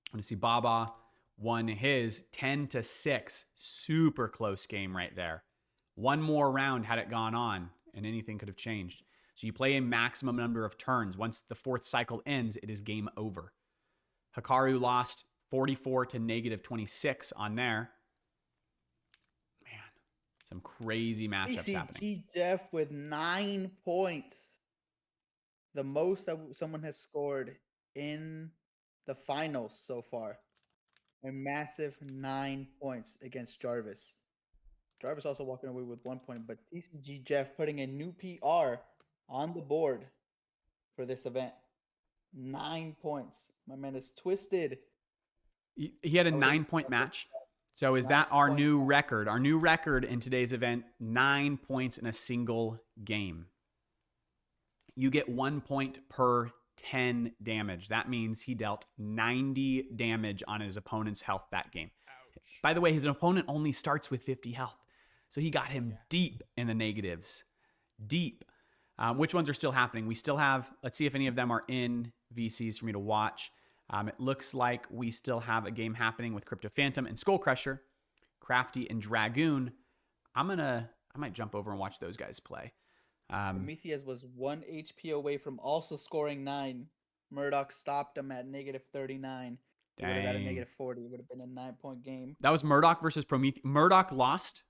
I want to see Baba won his 10-6. Super close game right there. One more round had it gone on, and anything could have changed. So you play a maximum number of turns. Once the 4th cycle ends, it is game over. Hikaru lost 44 to -26 on there. Man, some crazy matchups happening. TCG Jeff with 9 points. The most that someone has scored in the finals so far. A massive 9 points against Jarvis. Jarvis also walking away with 1 point, but TCG Jeff putting a new PR on the board for this event. 9 points. My man is twisted. He had a Oh, 9-point match. So is that our 9 new point record? Our new record in today's event, 9 points in a single game. You get 1 point per 10 damage. That means he dealt 90 damage on his opponent's health that game. Ouch. By the way, his opponent only starts with 50 health. So he got him deep in the negatives. Deep. Which ones are still happening? We still have, let's see if any of them are in VCs for me to watch. It looks like we still have a game happening with Crypto Phantom and Skull Crusher, Crafty and Dragoon. I might jump over and watch those guys play. Prometheus was 1 HP away from also scoring 9. Murdoch stopped him at -39. He would have got a Dang. -40. It would have been a 9-point game. That was Murdoch versus Prometheus. Murdoch lost.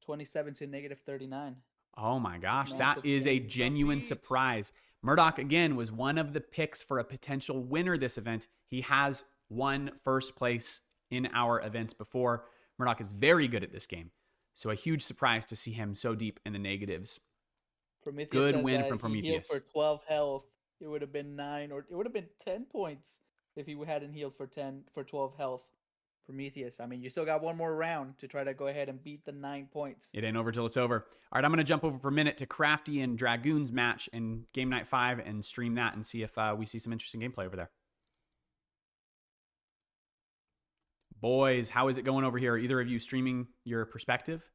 27 to -39. Oh my gosh, that Massive is a game. genuine Defeat. surprise. Murdoch, again, was one of the picks for a potential winner this event. He has won first place in our events before. Murdoch is very good at this game. So a huge surprise to see him so deep in the negatives. Prometheus Good says win that from he healed Prometheus. for 12 health. It would have been 9, or it would have been 10 points if he hadn't healed for 12 health. Prometheus, I mean, you still got one more round to try to go ahead and beat the 9 points. It ain't over till it's over. All right, I'm going to jump over for a minute to Crafty and Dragoon's match in Game Night 5 and stream that and see if we see some interesting gameplay over there. Boys, how is it going over here? Are either of you streaming your perspective?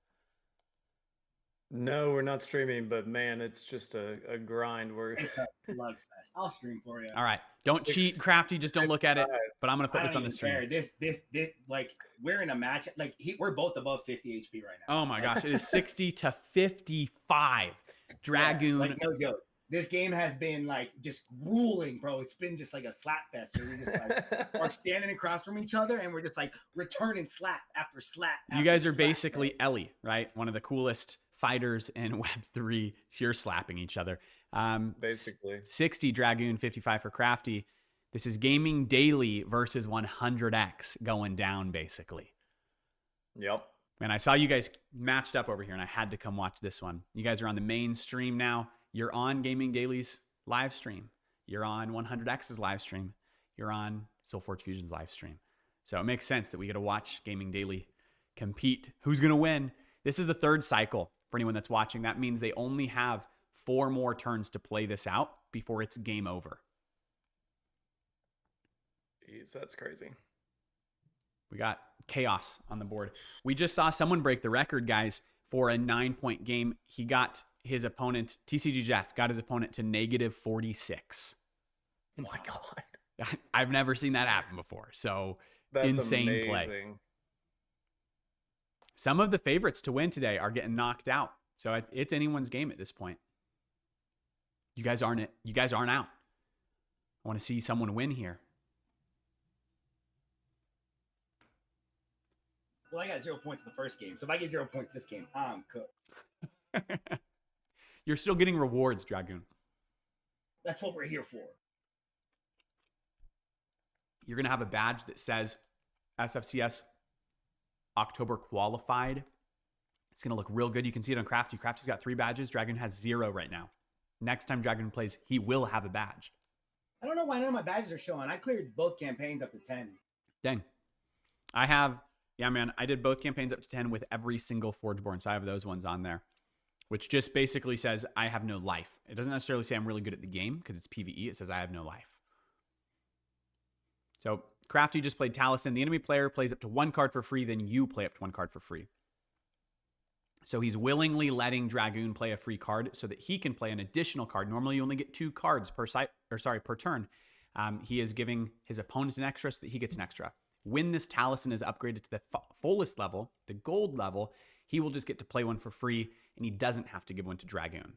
No, we're not streaming, but man, it's just a grind. We're It's a slugfest. I'll stream for you. All right. Don't Six- cheat, Crafty. Just don't look at it. But I'm going to put I this don't on the even stream. care. This, like, we're in a match. Like, we're both above 50 HP right now. Oh my gosh. It is 60 to 55. Dragoon. Like, no joke. This game has been, like, just grueling, bro. It's been just like a slap fest. Where we just, like, are standing across from each other, and we're just, like, returning slap after slap. You after guys are slap, basically bro. Ellie, right? One of the coolest fighters in Web3. You're slapping each other. basically 60 Dragoon, 55 for Crafty. This is Gaming Daily versus 100X going down, basically. Yep. Man, I saw you guys matched up over here, and I had to come watch this one. You guys are on the main stream now. You're on Gaming Daily's live stream. You're on 100X's live stream. You're on SolForge Fusion's live stream. So it makes sense that we get to watch Gaming Daily compete. Who's going to win? This is the third cycle for anyone that's watching. That means they only have 4 more turns to play this out before it's game over. Jeez, that's crazy. We got chaos on the board. We just saw someone break the record, guys, for a 9-point game. He got his opponent, TCG Jeff, got his opponent to -46. Oh my god. I've never seen that happen before. So That's insane amazing. play. Some of the favorites to win today are getting knocked out. So it's anyone's game at this point. You guys aren't out. I want to see someone win here. Well, I got 0 points in the first game, so if I get 0 points this game, I'm cooked. You're still getting rewards, Dragoon. That's what we're here for. You're going to have a badge that says SFCS October qualified. It's going to look real good. You can see it on Crafty. Crafty's got 3 badges. Dragoon has 0 right now. Next time Dragoon plays, he will have a badge. I don't know why none of my badges are showing. I cleared both campaigns up to 10. Dang. I did both campaigns up to 10 with every single Forgeborn. So I have those ones on there, which just basically says I have no life. It doesn't necessarily say I'm really good at the game because it's PvE. It says I have no life. So Crafty just played Taliesin. The enemy player plays up to 1 card for free. Then you play up to 1 card for free. So he's willingly letting Dragoon play a free card so that he can play an additional card. Normally you only get 2 cards per turn. He is giving his opponent an extra so that he gets an extra. When this Taliesin is upgraded to the fullest level, the gold level, he will just get to play one for free, and he doesn't have to give one to Dragoon.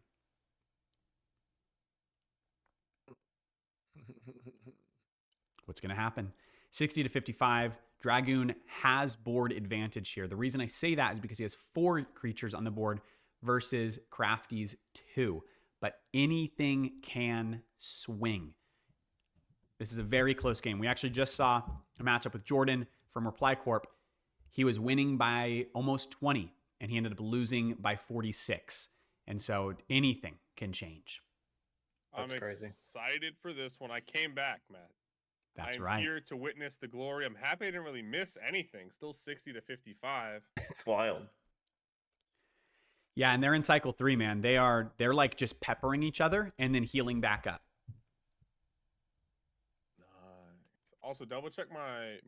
What's going to happen? 60 to 55. Dragoon has board advantage here. The reason I say that is because he has 4 creatures on the board versus Crafty's 2. But anything can swing. This is a very close game. We actually just saw a matchup with Jordan from Reply Corp. He was winning by almost 20, and he ended up losing by 46. And so anything can change. That's I'm crazy. excited for this one. I came back, Matt. That's I'm right. here to witness the glory. I'm happy I didn't really miss anything. Still 60 to 55. It's wild. Yeah, and they're in cycle 3, man. They're like just peppering each other and then healing back up. Nice. Also, double check my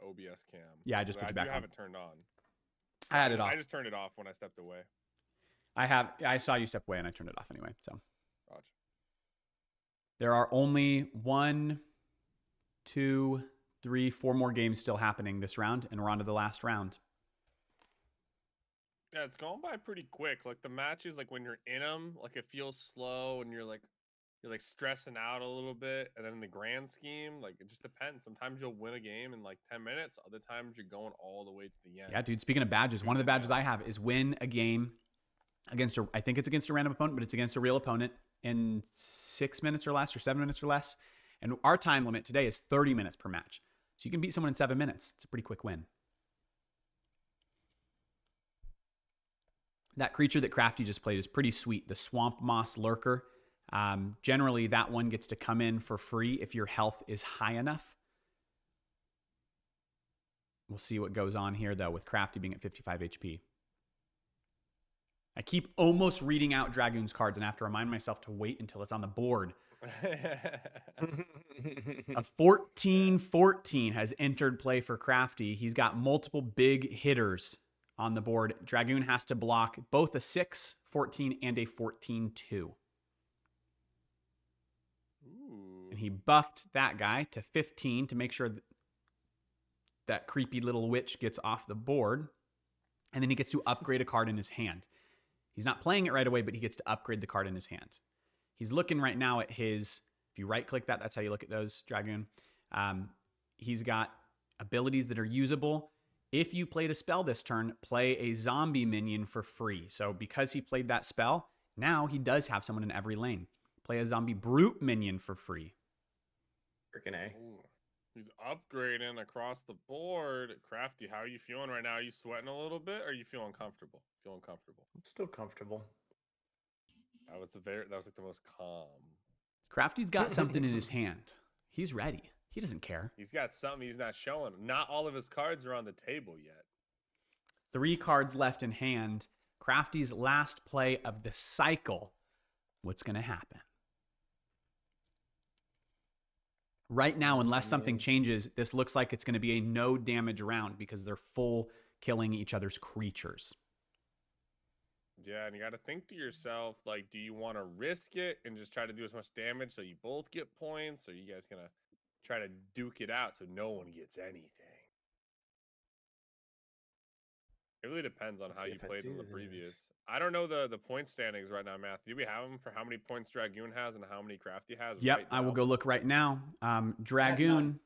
OBS cam. Yeah, I just put you back do on. have it turned on. I had it off. I just turned it off when I stepped away. I saw you step away and I turned it off anyway. So Gotcha. there are only 1, 2, 3, 4 more games still happening this round, and we're on to the last round. Yeah, it's going by pretty quick. Like the matches, like when you're in them, like it feels slow and you're like stressing out a little bit. And then in the grand scheme, like it just depends. Sometimes you'll win a game in like 10 minutes. Other times you're going all the way to the end. Yeah, dude. Speaking of badges, one of the badges I have is win a game against I think it's against a random opponent, but it's against a real opponent in 6 minutes or less or 7 minutes or less. And our time limit today is 30 minutes per match. So you can beat someone in 7 minutes. It's a pretty quick win. That creature that Crafty just played is pretty sweet. The Swamp Moss Lurker. Generally, that one gets to come in for free if your health is high enough. We'll see what goes on here, though, with Crafty being at 55 HP. I keep almost reading out Dragoon's cards, and I have to remind myself to wait until it's on the board. A 14-14 has entered play for Crafty. He's got multiple big hitters on the board. Dragoon has to block both a 6, 14, and a 14-2. And he buffed that guy to 15 to make sure that creepy little witch gets off the board. And then he gets to upgrade a card in his hand. He's not playing it right away, but he gets to upgrade the card in his hand. He's looking right now at his, if you right click that, that's how you look at those, Dragoon. He's got abilities that are usable. If you played a spell this turn, play a zombie minion for free. So because he played that spell, now he does have someone in every lane. Play a zombie brute minion for free. Freaking A. Ooh. He's upgrading across the board. Crafty, how are you feeling right now? Are you sweating a little bit, or are you feeling comfortable? Feeling comfortable. I'm still comfortable. That was like the most calm. Crafty's got something in his hand. He's ready. He doesn't care. He's got something he's not showing. Not all of his cards are on the table yet. 3 cards left in hand. Crafty's last play of the cycle. What's going to happen? Right now, unless something changes, this looks like it's going to be a no damage round because they're full killing each other's creatures. Yeah, and you got to think to yourself, like, do you want to risk it and just try to do as much damage so you both get points? Or are you guys going to try to duke it out so no one gets anything? It really depends on how you played in the previous. I don't know the point standings right now, Matthew. Do we have them for how many points Dragoon has and how many Crafty has? Yep, right I will now? go look right now. Dragoon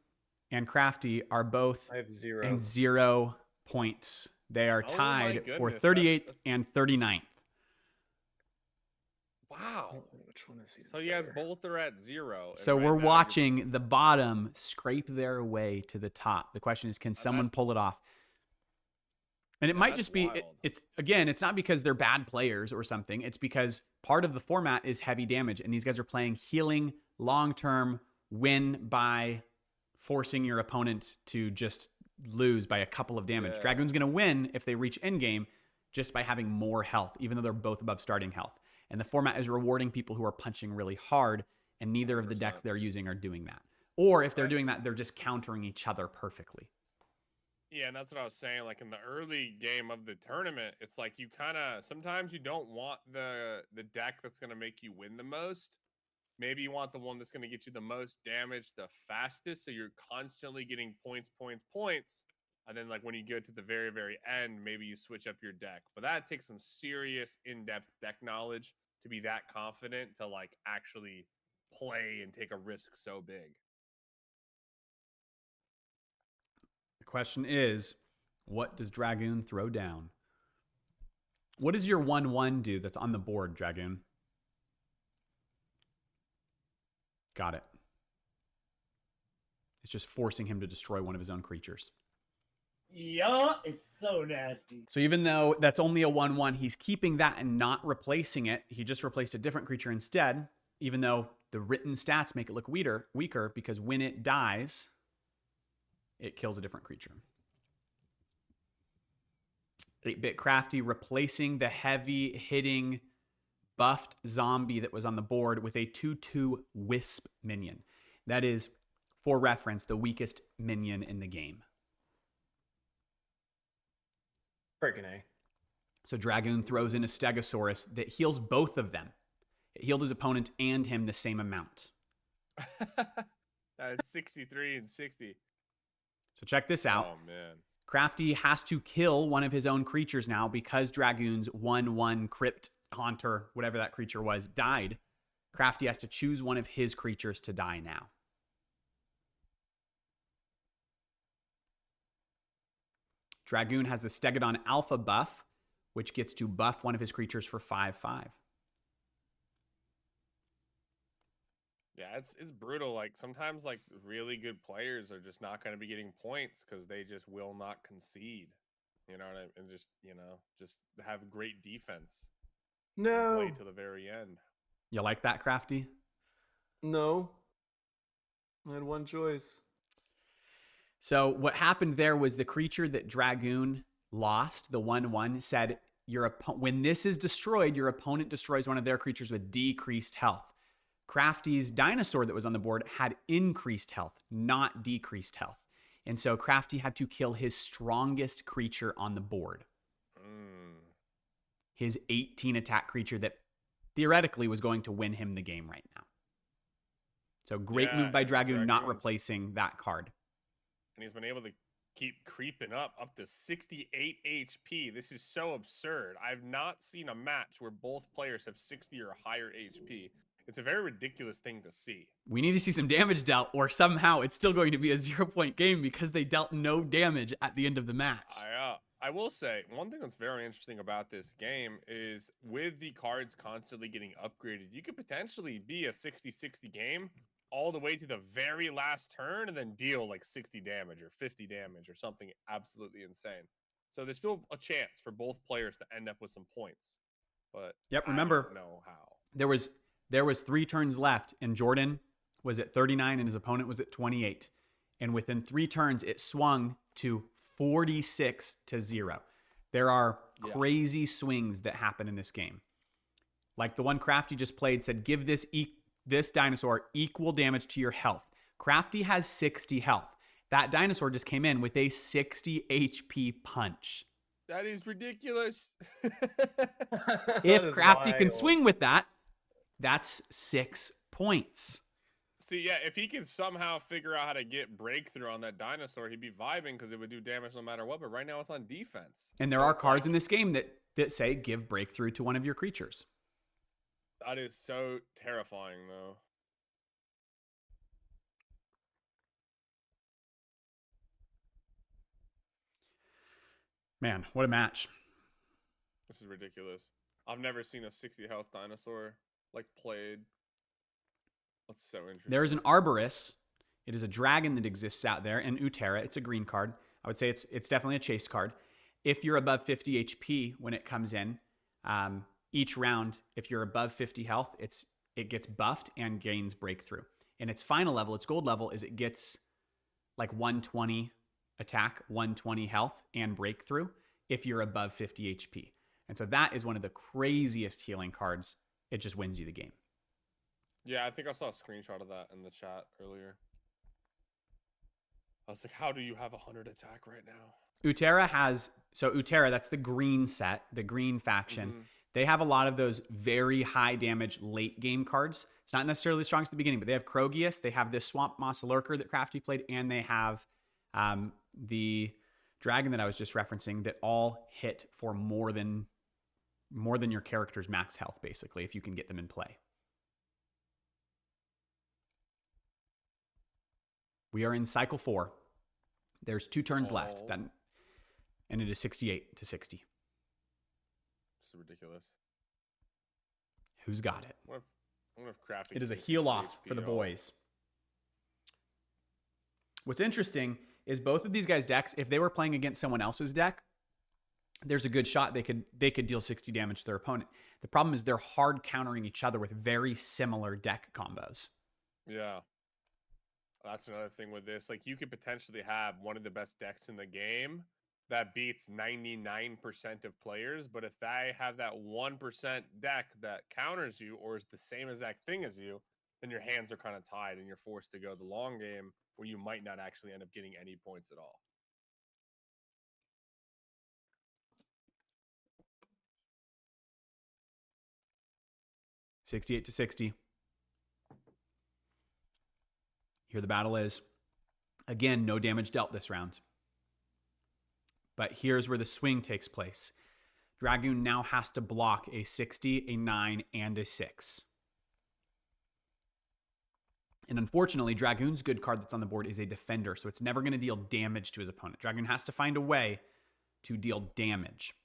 and Crafty are both I have 0. in 0 points. They are Oh my tied for goodness, 38th and 39th. Wow. Which one is he? So you guys both are at 0. and So right we're now you're- watching the bottom scrape their way to the top. The question is, can someone pull it off? And it might that's just be, wild. it's not because they're bad players or something. It's because part of the format is heavy damage. And these guys are playing healing, long-term, win by forcing your opponent to just lose by a couple of damage. Yeah. Dragoon's going to win if they reach endgame just by having more health, even though they're both above starting health. And the format is rewarding people who are punching really hard, and neither of the decks 100%. they're using are doing that. Or if they're doing that, they're just countering each other perfectly. Yeah, and that's what I was saying. Like in the early game of the tournament, it's like you kind of sometimes you don't want the deck that's going to make you win the most. Maybe you want the one that's going to get you the most damage the fastest, so you're constantly getting points. And then like when you get to the very, very end, maybe you switch up your deck. But that takes some serious in-depth deck knowledge to be that confident to like actually play and take a risk so big. The question is, what does Dragoon throw down? What does your 1/1 do that's on the board, Dragoon? Got it. It's just forcing him to destroy one of his own creatures. Yeah, it's so nasty. So even though that's only a 1/1, he's keeping that and not replacing it. He just replaced a different creature instead, even though The written stats make it look weaker because when it dies, it kills a different creature. 8-bit Crafty replacing the heavy hitting buffed zombie that was on the board with a 2/2 Wisp minion. That is, for reference, the weakest minion in the game. Freaking A. So Dragoon throws in a Stegosaurus that heals both of them. It healed his opponent and him the same amount. That's 63 and 60. So check this out. Oh, man. Crafty has to kill one of his own creatures now because Dragoon's 1/1 Crypt Haunter, whatever that creature was, died. Crafty has to choose one of his creatures to die now. Dragoon has the Stegodon Alpha buff, which gets to buff one of his creatures for 5/5. Yeah, it's brutal. Like sometimes like really good players are just not going to be getting points because they just will not concede. You know what I mean? And just, just have great defense. No. Play to the very end. You like that, Crafty? No. I had one choice. So what happened there was the creature that Dragoon lost, the 1/1, said when this is destroyed, your opponent destroys one of their creatures with decreased health. Crafty's dinosaur that was on the board had increased health, not decreased health. And so Crafty had to kill his strongest creature on the board. His 18 attack creature that theoretically was going to win him the game right now. So great move by Dragoon not replacing that card. And he's been able to keep creeping up to 68 HP. This is so absurd. I've not seen a match where both players have 60 or higher HP. It's a very ridiculous thing to see. We need to see some damage dealt, or somehow it's still going to be a 0-point game because they dealt no damage at the end of the match. I will say, one thing that's very interesting about this game is with the cards constantly getting upgraded, you could potentially be a 60-60 game all the way to the very last turn and then deal like 60 damage or 50 damage or something absolutely insane. So there's still a chance for both players to end up with some points. But remember, I don't know how. There was 3 turns left, and Jordan was at 39 and his opponent was at 28. And within 3 turns, it swung to 46-0. There are crazy swings that happen in this game. Like the one Crafty just played said, give this dinosaur equal damage to your health. Crafty has 60 health. That dinosaur just came in with a 60 HP punch. That is ridiculous. If Crafty can swing with that, that's 6 points. See, yeah, if he could somehow figure out how to get breakthrough on that dinosaur, he'd be vibing because it would do damage no matter what. But right now it's on defense. And there are cards in this game that say give breakthrough to one of your creatures. That is so terrifying, though. Man, what a match. This is ridiculous. I've never seen a 60 health dinosaur like played. That's so interesting. There is an Arborus. It is a dragon that exists out there, and Utera. It's a green card. I would say it's definitely a chase card. If you're above 50 HP when it comes in, each round, if you're above 50 health, it gets buffed and gains breakthrough. And its final level, its gold level, is it gets like 120 attack, 120 health, and breakthrough if you're above 50 HP. And so that is one of the craziest healing cards. It just wins you the game. Yeah, I think I saw a screenshot of that in the chat earlier. I was like, how do you have 100 attack right now? Utera Utera, that's the green set, the green faction. Mm-hmm. They have a lot of those very high damage late game cards. It's not necessarily the strongest at the beginning, but they have Krogius, they have this Swamp Moss Lurker that Crafty played, and they have the dragon that I was just referencing that all hit for more than your character's max health, basically, if you can get them in play. We are in cycle 4. There's 2 turns left, and it is 68-60. This is ridiculous. Who's got it? What if Crafty? It is a heal off for the boys. What's interesting is both of these guys' decks, if they were playing against someone else's deck, there's a good shot they could deal 60 damage to their opponent. The problem is they're hard countering each other with very similar deck combos. Yeah. That's another thing with this. Like, you could potentially have one of the best decks in the game that beats 99% of players, but if they have that 1% deck that counters you or is the same exact thing as you, then your hands are kind of tied and you're forced to go the long game where you might not actually end up getting any points at all. $68-60. Here the battle is. Again, no damage dealt this round. But here's where the swing takes place. Dragoon now has to block a 60, a 9, and a 6. And unfortunately, Dragoon's good card that's on the board is a defender, so it's never going to deal damage to his opponent. Dragoon has to find a way to deal damage.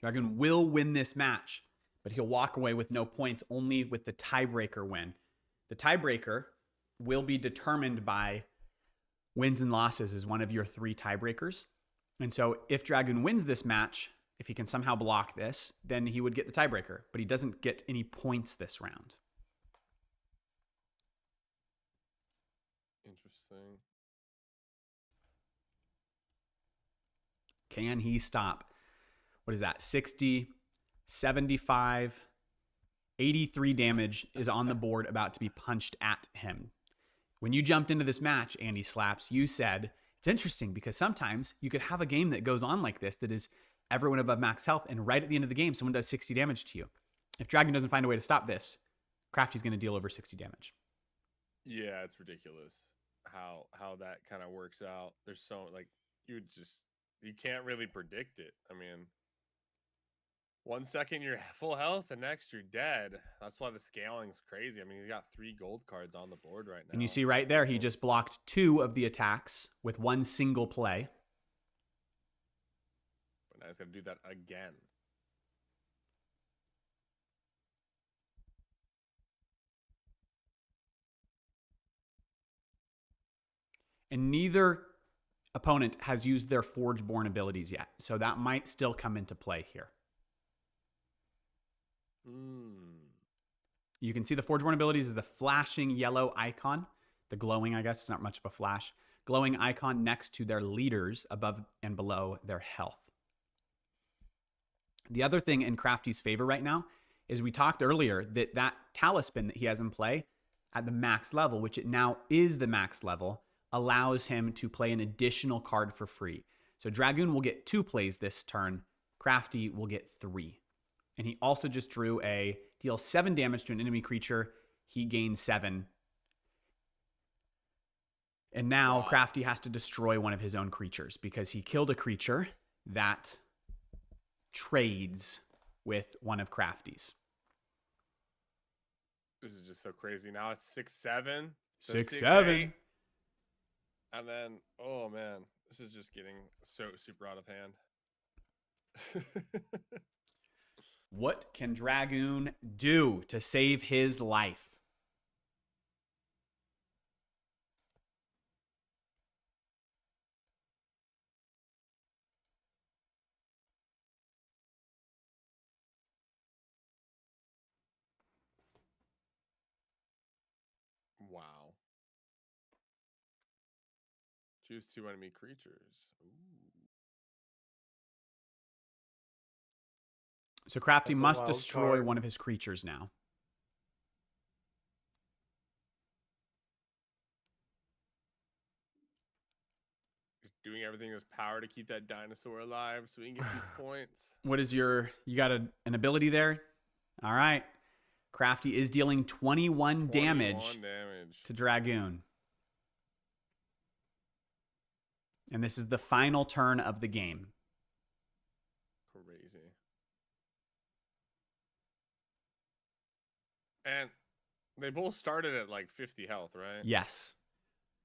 Dragoon will win this match, but he'll walk away with no points, only with the tiebreaker win. The tiebreaker will be determined by wins and losses as one of your 3 tiebreakers. And so if Dragoon wins this match, if he can somehow block this, then he would get the tiebreaker, but he doesn't get any points this round. Interesting. Can he stop? What is that? 60, 75, 83 damage is on the board about to be punched at him. When you jumped into this match, Andy Slaps, you said, it's interesting because sometimes you could have a game that goes on like this that is everyone above max health, and right at the end of the game, someone does 60 damage to you. If Dragoon doesn't find a way to stop this, Crafty's going to deal over 60 damage. Yeah, it's ridiculous how that kind of works out. There's so, like, you can't really predict it. I mean, 1 second you're full health, the next you're dead. That's why the scaling's crazy. I mean, he's got 3 gold cards on the board right now. And you see right there, he just blocked 2 of the attacks with 1 single play. But now he's going to do that again. And neither opponent has used their Forge-born abilities yet. So that might still come into play here. You can see the Forge-born abilities is the flashing yellow icon. The glowing, I guess, it's not much of a flash. Glowing icon next to their leaders above and below their health. The other thing in Crafty's favor right now is we talked earlier that Talisman that he has in play at the max level, which it now is the max level, allows him to play an additional card for free. So Dragoon will get 2 plays this turn. Crafty will get 3. And he also just drew a deal 7 damage to an enemy creature. He gains 7. And now Crafty has to destroy one of his own creatures because he killed a creature that trades with one of Crafty's. This is just so crazy. Now it's 6-7. 6-7. And then, oh man, this is just getting so super out of hand. What can Dragoon do to save his life? Wow. Choose 2 enemy creatures. Ooh. So Crafty That's a must wild destroy card. one of his creatures now. He's doing everything in his power to keep that dinosaur alive so he can get these points. What is you got an ability there? All right. Crafty is dealing 21 damage to Dragoon. And this is the final turn of the game. Crazy. And they both started at like 50 health, right? Yes.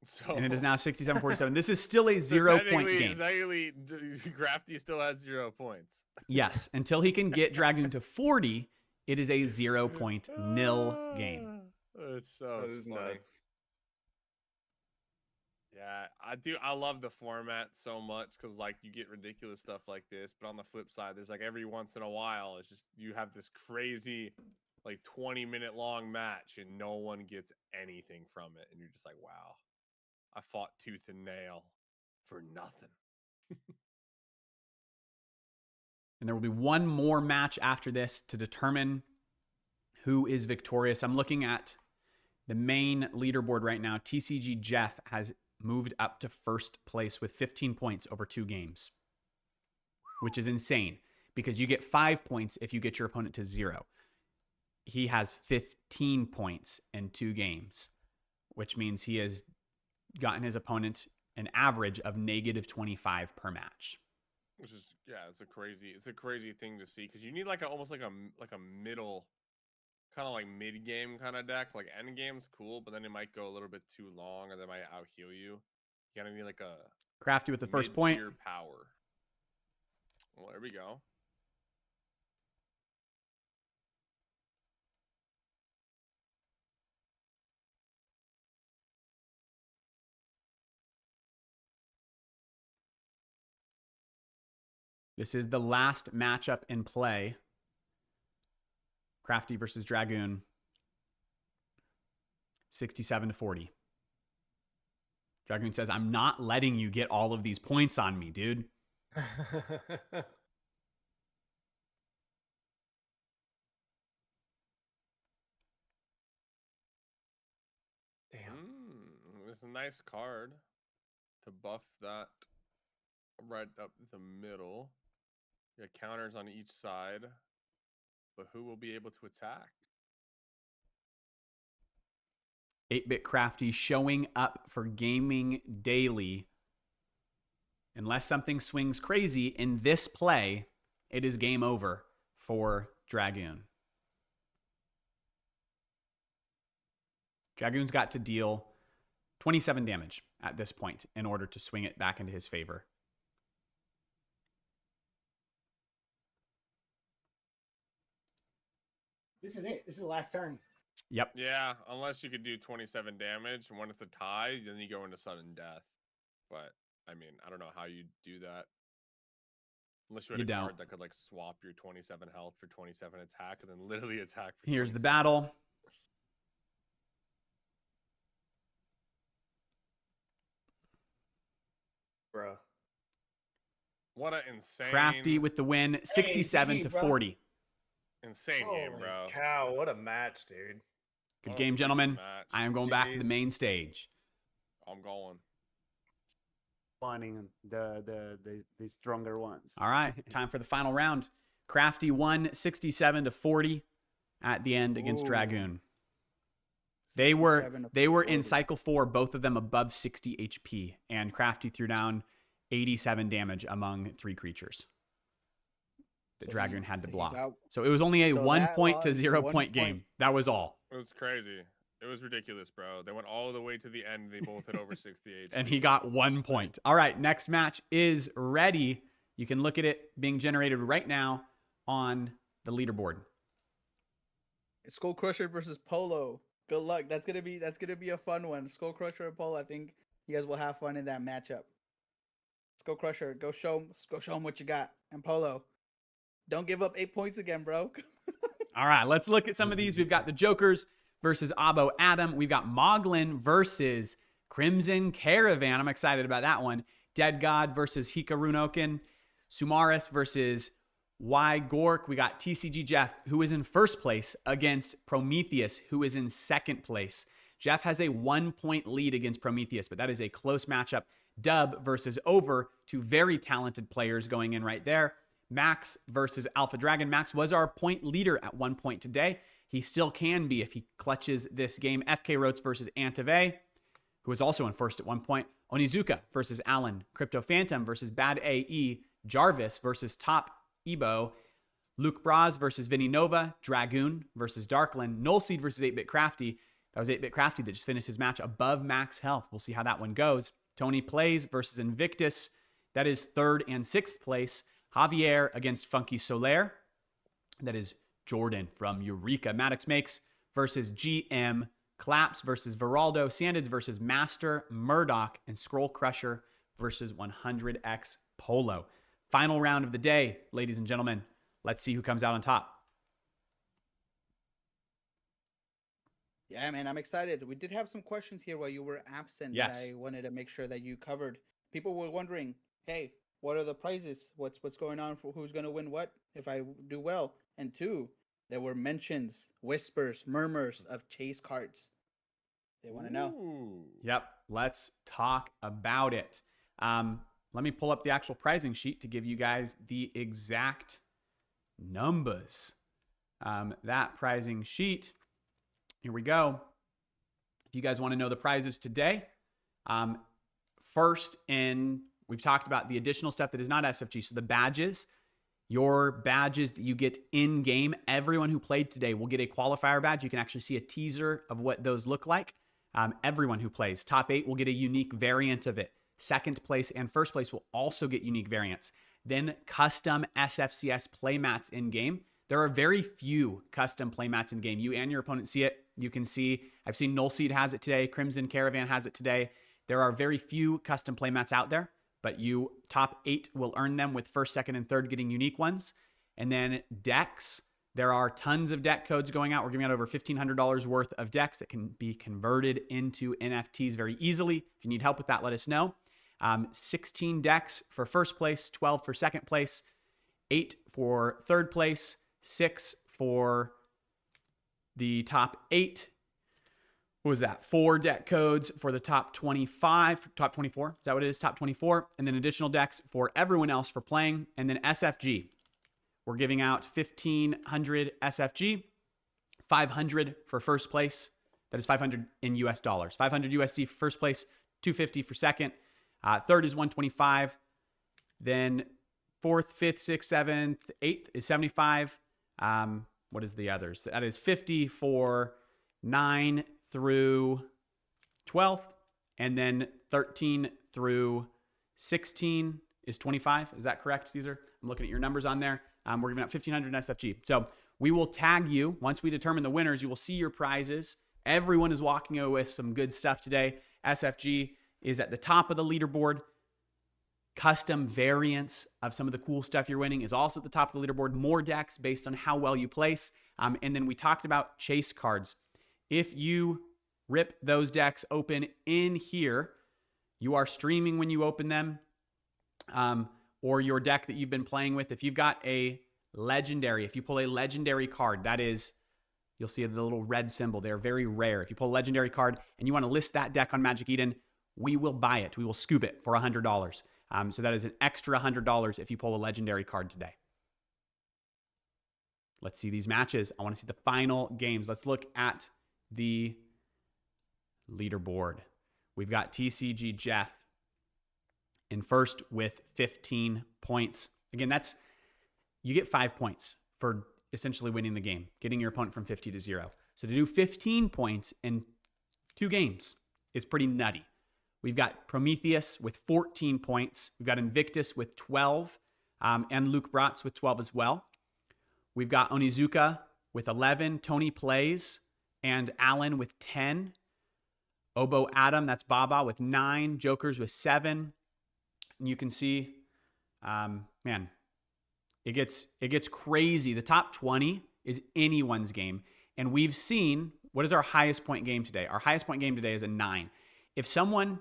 So, And it is now 67-47. This is still a 0-point game. Technically, Crafty still has 0 points. Yes. Until he can get Dragoon to 40, it is a 0-point nil game. It's so That was funny. nuts. Yeah, I do. I love the format so much because like you get ridiculous stuff like this, but on the flip side, there's like every once in a while, it's just you have this crazy like 20-minute long match and no one gets anything from it, and you're just like, wow, I fought tooth and nail for nothing. And there will be one more match after this to determine who is victorious. I'm looking at the main leaderboard right now. TCG Jeff has moved up to first place with 15 points over 2 games, which is insane because you get 5 points if you get your opponent to 0. He has 15 points in 2 games, which means he has gotten his opponent an average of -25 per match. Which is it's a crazy thing to see because you need like almost like a middle kind of like mid game kind of deck. Like end game's cool, but then it might go a little bit too long or they might out heal you. You gotta need like a Crafty with the first point. mid-tier power. Well, there we go. This is the last matchup in play. Crafty versus Dragoon. 67-40. Dragoon says, I'm not letting you get all of these points on me, dude. It's a nice card to buff that right up the middle. You got counters on each side, but who will be able to attack? 8-Bit Crafty showing up for Gaming Daily. Unless something swings crazy in this play, it is game over for Dragoon. Dragoon's got to deal 27 damage at this point in order to swing it back into his favor. This is it. This is the last turn. Yep. Yeah, unless you could do 27 damage, and when it's a tie, then you go into sudden death. But, I mean, I don't know how you do that. Unless you had a card that could, like, swap your 27 health for 27 attack, and then literally attack for Here's the 27. battle. Bruh. What an insane... Crafty with the win, 67-40. Insane game, Holy bro. cow, what a match, dude. Good What a game, freaking gentlemen. match. I am going back to the GGs. main stage. I'm going. Wanting the stronger ones. All right, time for the final round. Crafty won 67-40 at the end against Ooh. Dragoon. They were in 67-40. cycle 4, both of them above 60 HP, and Crafty threw down 87 damage among 3 creatures that Dragoon had to block. So it was only a 1 point to 0 point game. That was all. It was crazy. It was ridiculous, bro. They went all the way to the end. They both had over 60 HP. And he got 1 point. All right, next match is ready. You can look at it being generated right now on the leaderboard. Skull Crusher versus Polo. Good luck. That's gonna be a fun one. Skull Crusher and Polo. I think you guys will have fun in that matchup. Skull Crusher, go show him what you got. And Polo, don't give up 8 points again, bro. All right, let's look at some of these. We've got the Jokers versus Abo Adam. We've got Moglin versus Crimson Caravan. I'm excited about that one. Dead God versus Hikarunoken. Sumaris versus Y Gork. We got TCG Jeff, who is in first place, against Prometheus, who is in second place. Jeff has a 1 point lead against Prometheus, but that is a close matchup. Dub versus Over, 2 very talented players going in right there. Max versus Alpha Dragon. Max was our point leader at 1 point today. He still can be if he clutches this game. FK Rotes versus Antave, who was also in first at 1 point. Onizuka versus Allen. Crypto Phantom versus Bad AE. Jarvis versus Top Ebo. Luke Braz versus Vinny Nova. Dragoon versus Darkland. Nullseed versus 8-Bit Crafty. That was 8-Bit Crafty that just finished his match above max health. We'll see how that one goes. Tony Plays versus Invictus. That is 3rd and 6th place. Javier against Funky Solaire. That is Jordan from Eureka. Maddox Makes versus GM Claps versus Veraldo, Sandids versus Master, Murdoch, and Scroll Crusher versus 100x Polo. Final round of the day, ladies and gentlemen. Let's see who comes out on top. Yeah, man, I'm excited. We did have some questions here while you were absent Yes. that I wanted to make sure that you covered. People were wondering, hey, what are the prizes? What's going on for who's going to win what if I do well? And two, there were mentions, whispers, murmurs of chase cards. They want to know. Yep, let's talk about it. Let me pull up the actual pricing sheet to give you guys the exact numbers. That pricing sheet, here we go. If you guys want to know the prizes today, first we've talked about the additional stuff that is not SFG. So the badges, your badges that you get in game, everyone who played today will get a qualifier badge. You can actually see a teaser of what those look like. Everyone who plays top 8 will get a unique variant of it. Second place and first place will also get unique variants. Then custom SFCS playmats in game. There are very few custom playmats in game. You and your opponent see it. You can see, I've seen Nullseed has it today. Crimson Caravan has it today. There are very few custom playmats out there, but you top 8 will earn them with first, second, and third getting unique ones. And then decks. There are tons of deck codes going out. We're giving out over $1,500 worth of decks that can be converted into NFTs very easily. If you need help with that, let us know. 16 decks for first place, 12 for second place, 8 for third place, 6 for the top 8. What was that? 4 deck codes for the top 25, top 24. Is that what it is? Top 24. And then additional decks for everyone else for playing. And then SFG. We're giving out 1,500 SFG, 500 for first place. That is 500 in US dollars. 500 USD for first place, 250 for second. Third is 125. Then fourth, fifth, sixth, seventh, eighth is 75. What is the others? That is 50 for 9 through 12. And then 13 through 16 is 25. Is that correct, Caesar? I'm looking at your numbers on there. We're giving out 1,500 in SFG. So we will tag you. Once we determine the winners, you will see your prizes. Everyone is walking away with some good stuff today. SFG is at the top of the leaderboard. Custom variants of some of the cool stuff you're winning is also at the top of the leaderboard. More decks based on how well you place. And then we talked about chase cards. If you rip those decks open in here, you are streaming when you open them. Or your deck that you've been playing with. If you've got a legendary, if you pull a legendary card, that is, you'll see the little red symbol. They're very rare. If you pull a legendary card and you want to list that deck on Magic Eden, we will buy it. We will scoop it for $100. So that is an extra $100 if you pull a legendary card today. Let's see these matches. I want to see the final games. Let's look at the leaderboard. We've got TCG Jeff in first with 15 points. Again, you get 5 points for essentially winning the game, getting your opponent from 50 to 0. So to do 15 points in 2 games is pretty nutty. We've got Prometheus with 14 points. We've got Invictus with 12, and Luke Bratz with 12 as well. We've got Onizuka with 11, Tony Plays, and Alan with 10. Obo Adam, that's Baba, with 9, Jokers with 7. And you can see, man, it gets crazy. The top 20 is anyone's game. And we've seen, what is our highest point game today? Our highest point game today is a 9. If someone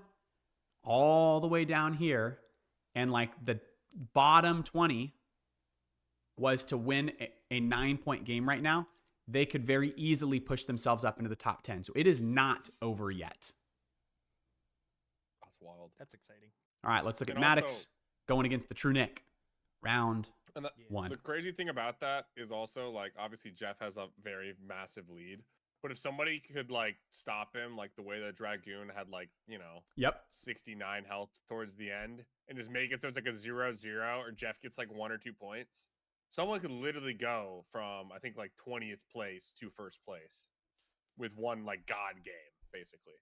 all the way down here and like the bottom 20 was to win a 9-point game right now, they could very easily push themselves up into the top 10. So it is not over yet. That's wild. That's exciting. All right, let's look at And Maddox also- going against the True Nick. Round And 1. The crazy thing about that is also, like, obviously Jeff has a very massive lead. But if somebody could, like, stop him, like the way that Dragoon had, like, 69 health towards the end, and just make it so it's like a 0-0, or Jeff gets like 1 or 2 points, someone could literally go from, I think, like 20th place to first place with one, like, God game, basically.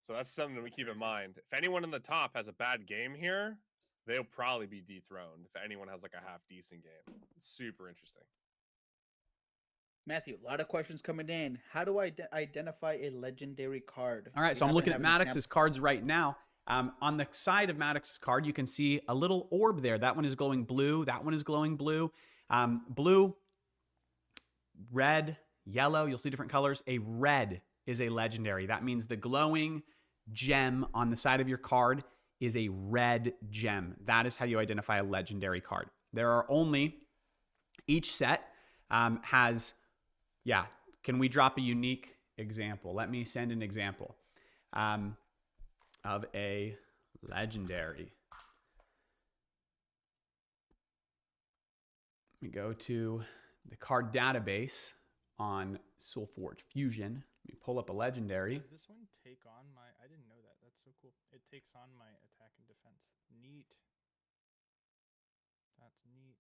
So that's something that we keep in mind. If anyone in the top has a bad game here, they'll probably be dethroned if anyone has like a half decent game. It's super interesting. Matthew, a lot of questions coming in. How do I identify a legendary card? All right, We so I'm haven't looking had at an Maddox's example. cards right now. On the side of Maddox's card, you can see a little orb there. That one is glowing blue. That one is glowing blue. Blue, red, yellow. You'll see different colors. A red is a legendary. That means the glowing gem on the side of your card is a red gem. That is how you identify a legendary card. There are only, each set has, yeah, can we drop a unique example? Let me send an example of a legendary. Let me go to the card database on SolForge Fusion. Let me pull up a legendary. Does this one take on my... I didn't know that. That's so cool. It takes on my attack and defense. Neat. That's neat.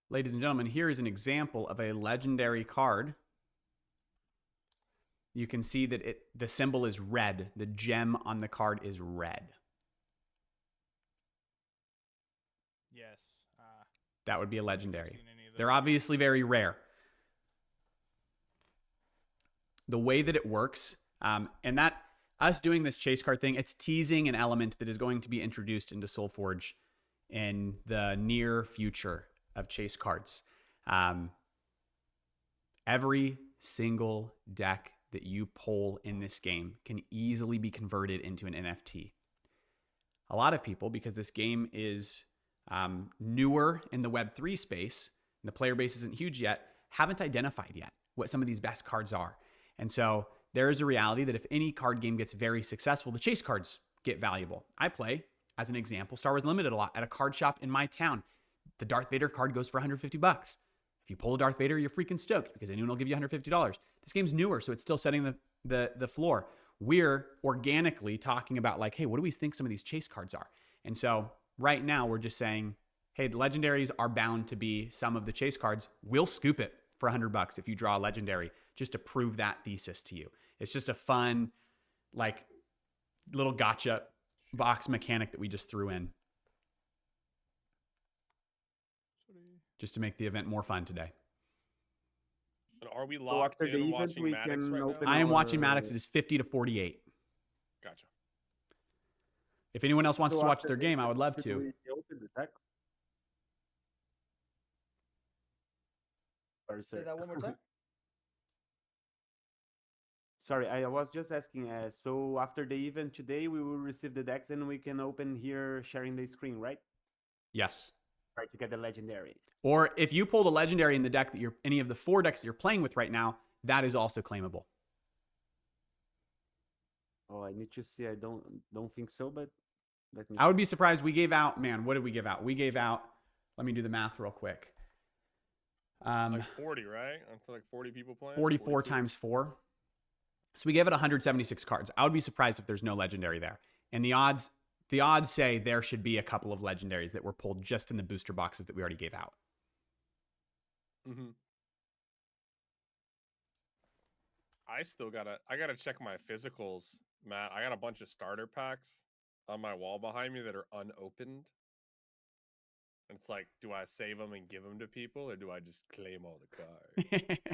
Ladies and gentlemen, here is an example of a legendary card. You can see that the symbol is red. The gem on the card is red. Yes. That would be a legendary. Seen any of those. They're obviously very rare. The way that it works, and that us doing this chase card thing, it's teasing an element that is going to be introduced into SolForge in the near future of chase cards. Every single deck that you pull in this game can easily be converted into an NFT. A lot of people, because this game is newer in the Web3 space, and the player base isn't huge yet, haven't identified yet what some of these best cards are. And so there is a reality that if any card game gets very successful, the chase cards get valuable. I play, as an example, Star Wars Limited a lot at a card shop in my town. The Darth Vader card goes for $150. If you pull a Darth Vader, you're freaking stoked because anyone will give you $150. This game's newer, so it's still setting the floor. We're organically talking about like, hey, what do we think some of these chase cards are? And so right now we're just saying, hey, the legendaries are bound to be some of the chase cards. We'll scoop it for $100 if you draw a legendary, just to prove that thesis to you. It's just a fun, like, little gotcha box mechanic that we just threw in, just to make the event more fun today. And are we locked after the in event, watching we Maddox can right now? open I am watching our- Maddox. It is 50 to 48. Gotcha. If anyone else wants So to watch after their the game, I would love event, to. we open the text. Sorry, Say sir. that one more time. Sorry, I was just asking. So after the event today, we will receive the decks and we can open here sharing the screen, right? Yes. Right, to get the legendary. Or if you pulled a legendary in the deck that you're, any of the 4 decks that you're playing with right now, that is also claimable. Oh, I need to see. I don't think so, but let me. I would be surprised. We gave out, man, what did we give out? We gave out, let me do the math real quick. Like 40, right? Up to like 40 people playing? 44 42? times 4. So we gave it 176 cards. I would be surprised if there's no legendary there. And the odds say there should be a couple of legendaries that were pulled just in the booster boxes that we already gave out. Mm-hmm. I gotta check my physicals, Matt. I got a bunch of starter packs on my wall behind me that are unopened. And it's like, do I save them and give them to people, or do I just claim all the cards?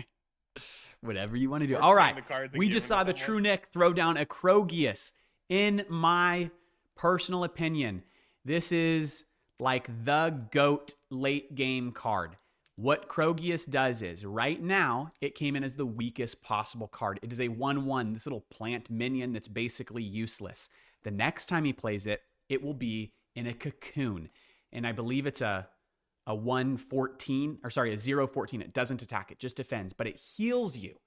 Whatever you want to do. Or All claim right. the cards and We give just them to saw the someone? True Nick throw down a Krogius. In my personal opinion, this is like the GOAT late game card. What Krogius does is, right now, it came in as the weakest possible card. It is a 1/1, this little plant minion that's basically useless. The next time he plays it, it will be in a cocoon. And I believe it's a 1/14, or sorry, a 0/14. It doesn't attack, it just defends, but it heals you.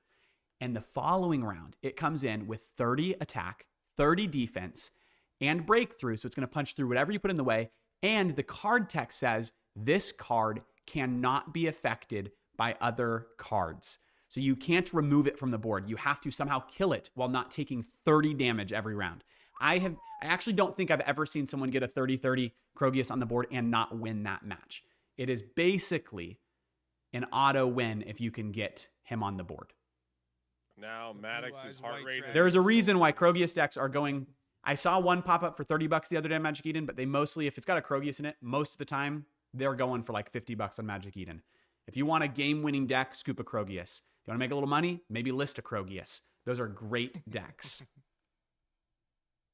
And the following round, it comes in with 30 attack, 30 defense, and breakthrough. So it's going to punch through whatever you put in the way. And the card text says this card cannot be affected by other cards. So you can't remove it from the board. You have to somehow kill it while not taking 30 damage every round. I actually don't think I've ever seen someone get a 30-30 Krogius on the board and not win that match. It is basically an auto win if you can get him on the board. Now Maddox's heart rate. There's a reason why Krogius decks are going I saw one pop up for $30 the other day on Magic Eden, but they mostly, if it's got a Krogius in it, most of the time they're going for like $50 on Magic Eden. If you want a game-winning deck, scoop a Krogius. If you want to make a little money, maybe list a Krogius. Those are great decks.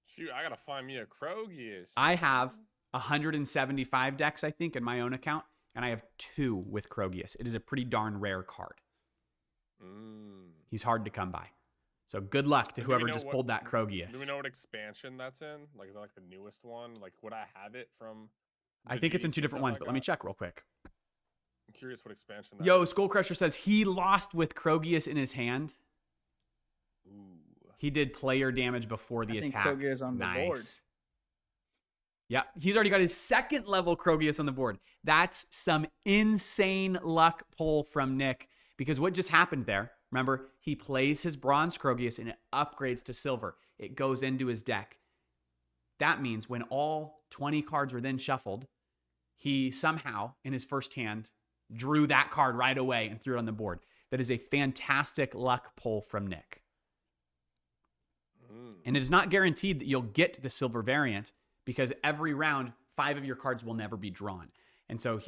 Shoot, I gotta find me a Krogius. I have 175 decks, I think, in my own account, and I have 2 with Krogius. It is a pretty darn rare card. He's hard to come by. So good luck to whoever just pulled that Krogius. Do we know what expansion that's in? Like, is that like the newest one? Like, would I have it from? I think it's in 2 different ones, but let me check real quick. I'm curious what expansion that Yo, is. Skull Crusher says he lost with Krogius in his hand. Ooh. He did player damage before the attack. Krogius on the board. Yeah, he's already got his 2nd level Krogius on the board. That's some insane luck pull from Nick, because what just happened there, remember, he plays his bronze Krogius and it upgrades to silver. It goes into his deck. That means when all 20 cards were then shuffled, he somehow, in his first hand, drew that card right away and threw it on the board. That is a fantastic luck pull from Nick. And it is not guaranteed that you'll get the silver variant, because every round, 5 of your cards will never be drawn. And so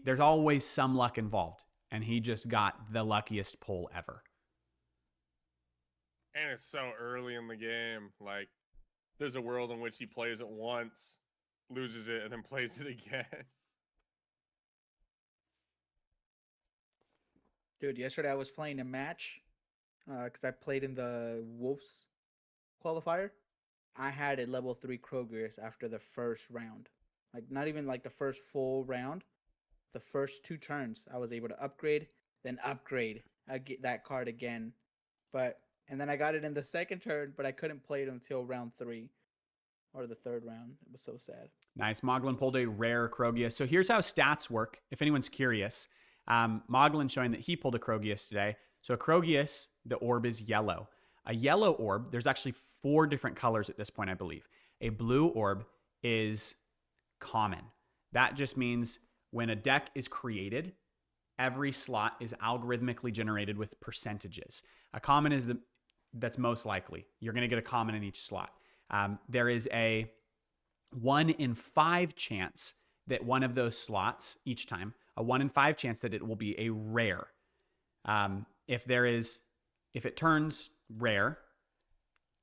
there's always some luck involved. And he just got the luckiest pull ever. And it's so early in the game. Like, there's a world in which he plays it once, loses it, and then plays it again. Dude, yesterday I was playing a match because I played in the Wolves qualifier. I had a level 3 Kroger's after the first round. Like, not even like the first full round. The first 2 turns, I was able to upgrade, then upgrade that card again. And then I got it in the 2nd turn, but I couldn't play it until round 3 or the 3rd round. It was so sad. Nice. Moglin pulled a rare Krogius. So here's how stats work, if anyone's curious. Moglin showing that he pulled a Krogius today. So a Krogius, the orb is yellow. A yellow orb, there's actually 4 different colors at this point, I believe. A blue orb is common. That just means when a deck is created, every slot is algorithmically generated with percentages. A common is that's most likely. You're going to get a common in each slot. There is a 1 in 5 chance that one of those slots each time, a 1 in 5 chance that it will be a rare. If it turns rare,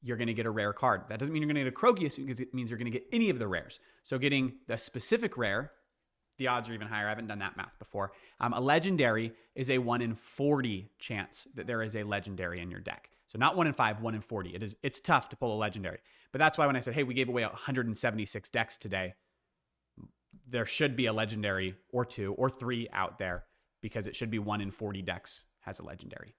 you're going to get a rare card. That doesn't mean you're going to get a Krogius, because it means you're going to get any of the rares. So getting the specific rare, the odds are even higher. I haven't done that math before. A legendary is a 1 in 40 chance that there is a legendary in your deck. So not 1 in 5, 1 in 40. It's tough to pull a legendary. But that's why when I said, hey, we gave away 176 decks today, there should be a legendary or 2 or 3 out there, because it should be 1 in 40 decks has a legendary.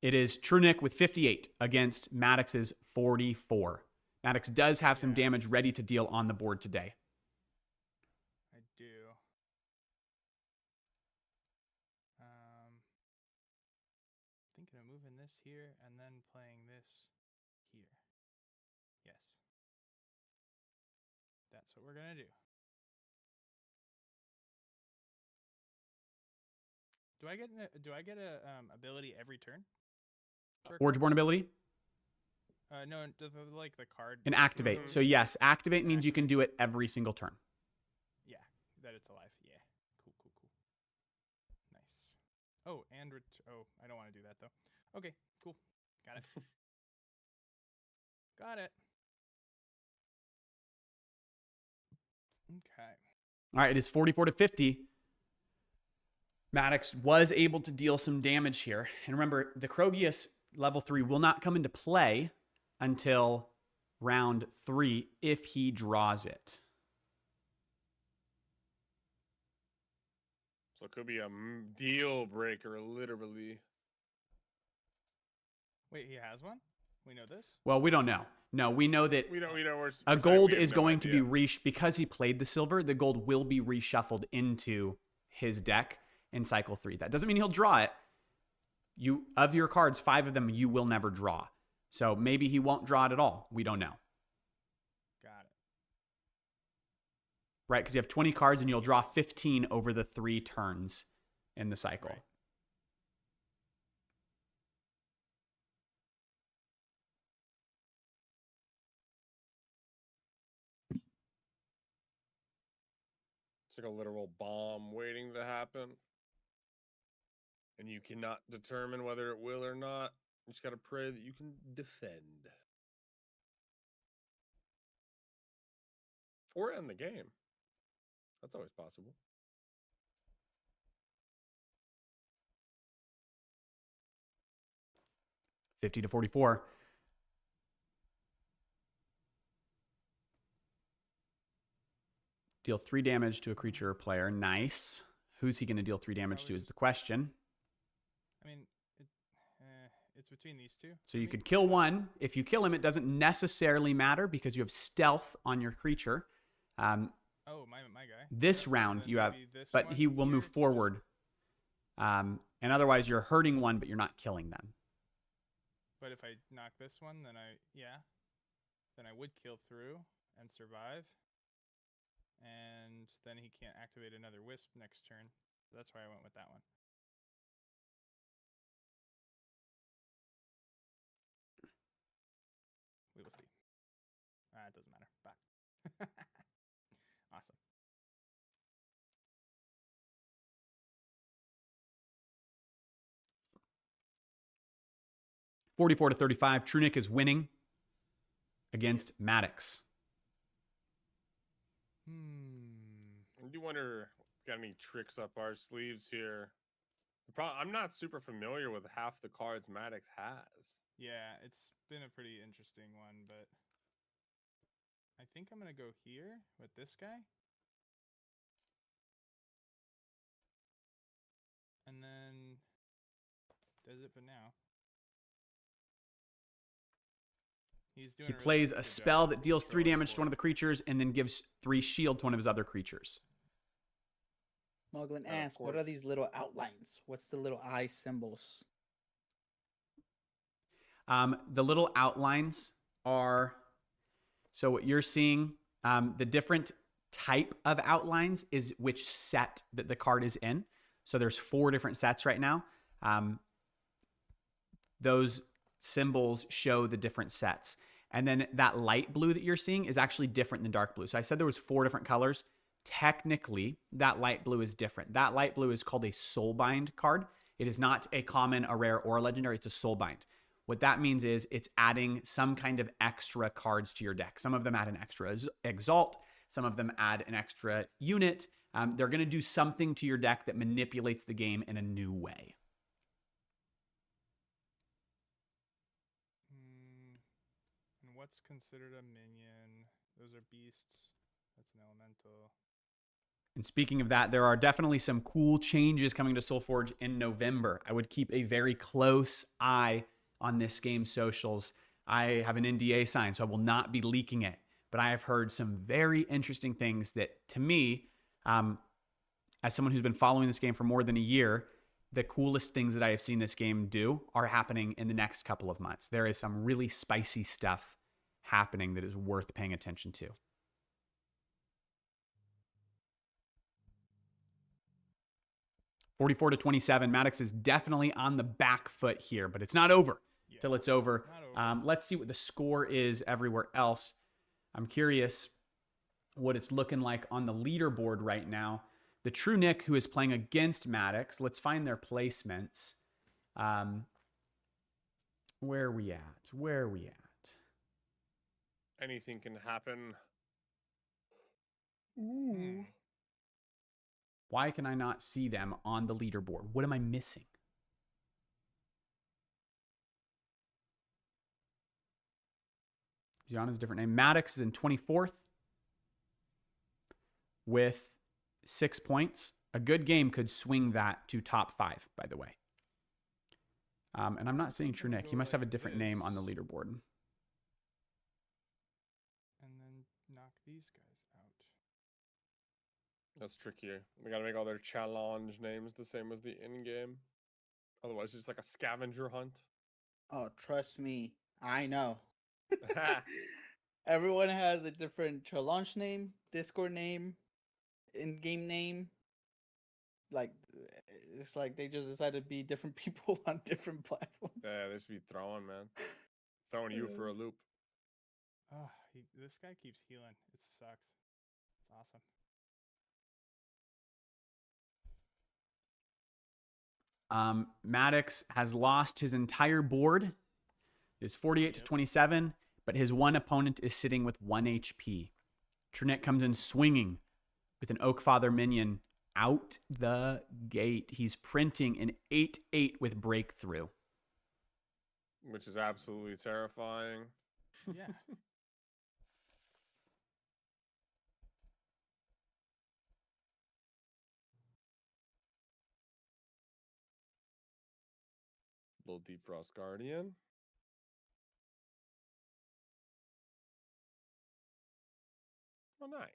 It is True Nick with 58 against Maddox's 44. Maddox does have some damage ready to deal on the board today. I do. Thinking of moving this here and then playing this here. Yes. That's what we're gonna do. Do I get a ability every turn? Forgeborn ability? No, like the card. And activate. So yes, activate means you can do it every single turn. Yeah, that it's alive. Yeah, cool. Nice. Oh, and I don't want to do that though. Okay, cool. Got it. Got it. Okay. All right, it is 44-50. Maddox was able to deal some damage here. And remember, the Krogius level 3 will not come into play until round 3 if he draws it. So it could be a deal breaker, literally. Wait, he has one? We know this? Well, we don't know. No, we know that we know a gold is going to be because he played the silver, the gold will be reshuffled into his deck in cycle 3. That doesn't mean he'll draw it. Of your cards, 5 of them you will never draw. So maybe he won't draw it at all. We don't know. Got it. Right, because you have 20 cards and you'll draw 15 over the 3 turns in the cycle. Right. like a literal bomb waiting to happen. And you cannot determine whether it will or not. You just gotta pray that you can defend. Or end the game. That's always possible. $50 to $44. Deal 3 damage to a creature or player. Nice. Who's he going to deal 3 damage to is the question. I mean, it's between these two. So you could kill one. If you kill him, it doesn't necessarily matter because you have stealth on your creature. Oh, my guy. This round you have, but he will move forward. And otherwise you're hurting one, but you're not killing them. But if I knock this one, then I would kill through and survive. And then he can't activate another wisp next turn. So that's why I went with that one. We will see. It doesn't matter. But awesome. $44 to $35. Trunick is winning against Maddox. I do wonder if we got any tricks up our sleeves here. I'm not super familiar with half the cards Maddox has. Yeah, it's been a pretty interesting one, but I think I'm going to go here with this guy. And then does it for now. He's doing He plays a spell that deals 3 damage to one of the creatures and then gives 3 shield to one of his other creatures. Moglin asks, what are these little outlines? What's the little eye symbols? The little outlines are, so what you're seeing, the different type of outlines is which set that the card is in. So there's 4 different sets right now. Those symbols show the different sets. And then that light blue that you're seeing is actually different than dark blue. So I said there was 4 different colors. Technically, that light blue is different. That light blue is called a soulbind card. It is not a common, a rare, or a legendary. It's a soulbind. What that means is it's adding some kind of extra cards to your deck. Some of them add an extra exalt. Some of them add an extra unit. They're going to do something to your deck that manipulates the game in a new way. And what's considered a minion? Those are beasts. That's an elemental. And speaking of that, there are definitely some cool changes coming to SolForge in November. I would keep a very close eye on this game's socials. I have an NDA signed, so I will not be leaking it. But I have heard some very interesting things that, to me, as someone who's been following this game for more than a year, the coolest things that I have seen this game do are happening in the next couple of months. There is some really spicy stuff happening that is worth paying attention to. $44 to $27. Maddox is definitely on the back foot here, but it's not over till it's over. Let's see what the score is everywhere else. I'm curious what it's looking like on the leaderboard right now. The True Nick, who is playing against Maddox, let's find their placements. Where are we at? Anything can happen. Ooh. Why can I not see them on the leaderboard? What am I missing? He's on his different name. Maddox is in 24th with 6 points. A good game could swing that to top 5, by the way. And I'm not seeing True Nick. He must have a different name on the leaderboard. And then knock these guys out. That's trickier. We gotta make all their challenge names the same as the in-game. Otherwise, it's just like a scavenger hunt. Oh, trust me. I know. Everyone has a different challenge name, Discord name, in-game name. Like, it's like they just decided to be different people on different platforms. Yeah, they should be throwing, man. Throwing you for a loop. Oh, this guy keeps healing. It sucks. It's awesome. Maddox has lost his entire board. It's 48 to 27, but his one opponent is sitting with 1 HP. Trunick comes in swinging with an Oakfather minion out the gate. He's printing an 8/8 with breakthrough. Which is absolutely terrifying. Yeah. Little Defrost Guardian. Oh, nice.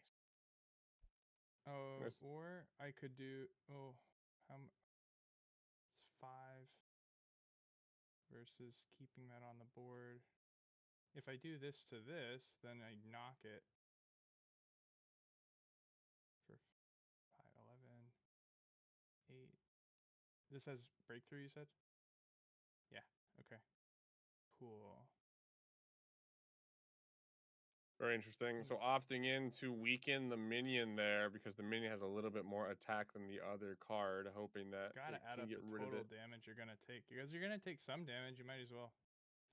Oh, There's- or I could do. Oh, it's 5 versus keeping that on the board. If I do this to this, then I knock it for 5, 11, 8. This has breakthrough, you said? Yeah. Okay. Cool. Very interesting. So opting in to weaken the minion there because the minion has a little bit more attack than the other card, hoping that Gotta it add can up get the rid of total it. damage you're gonna take. Because you're gonna take some damage, you might as well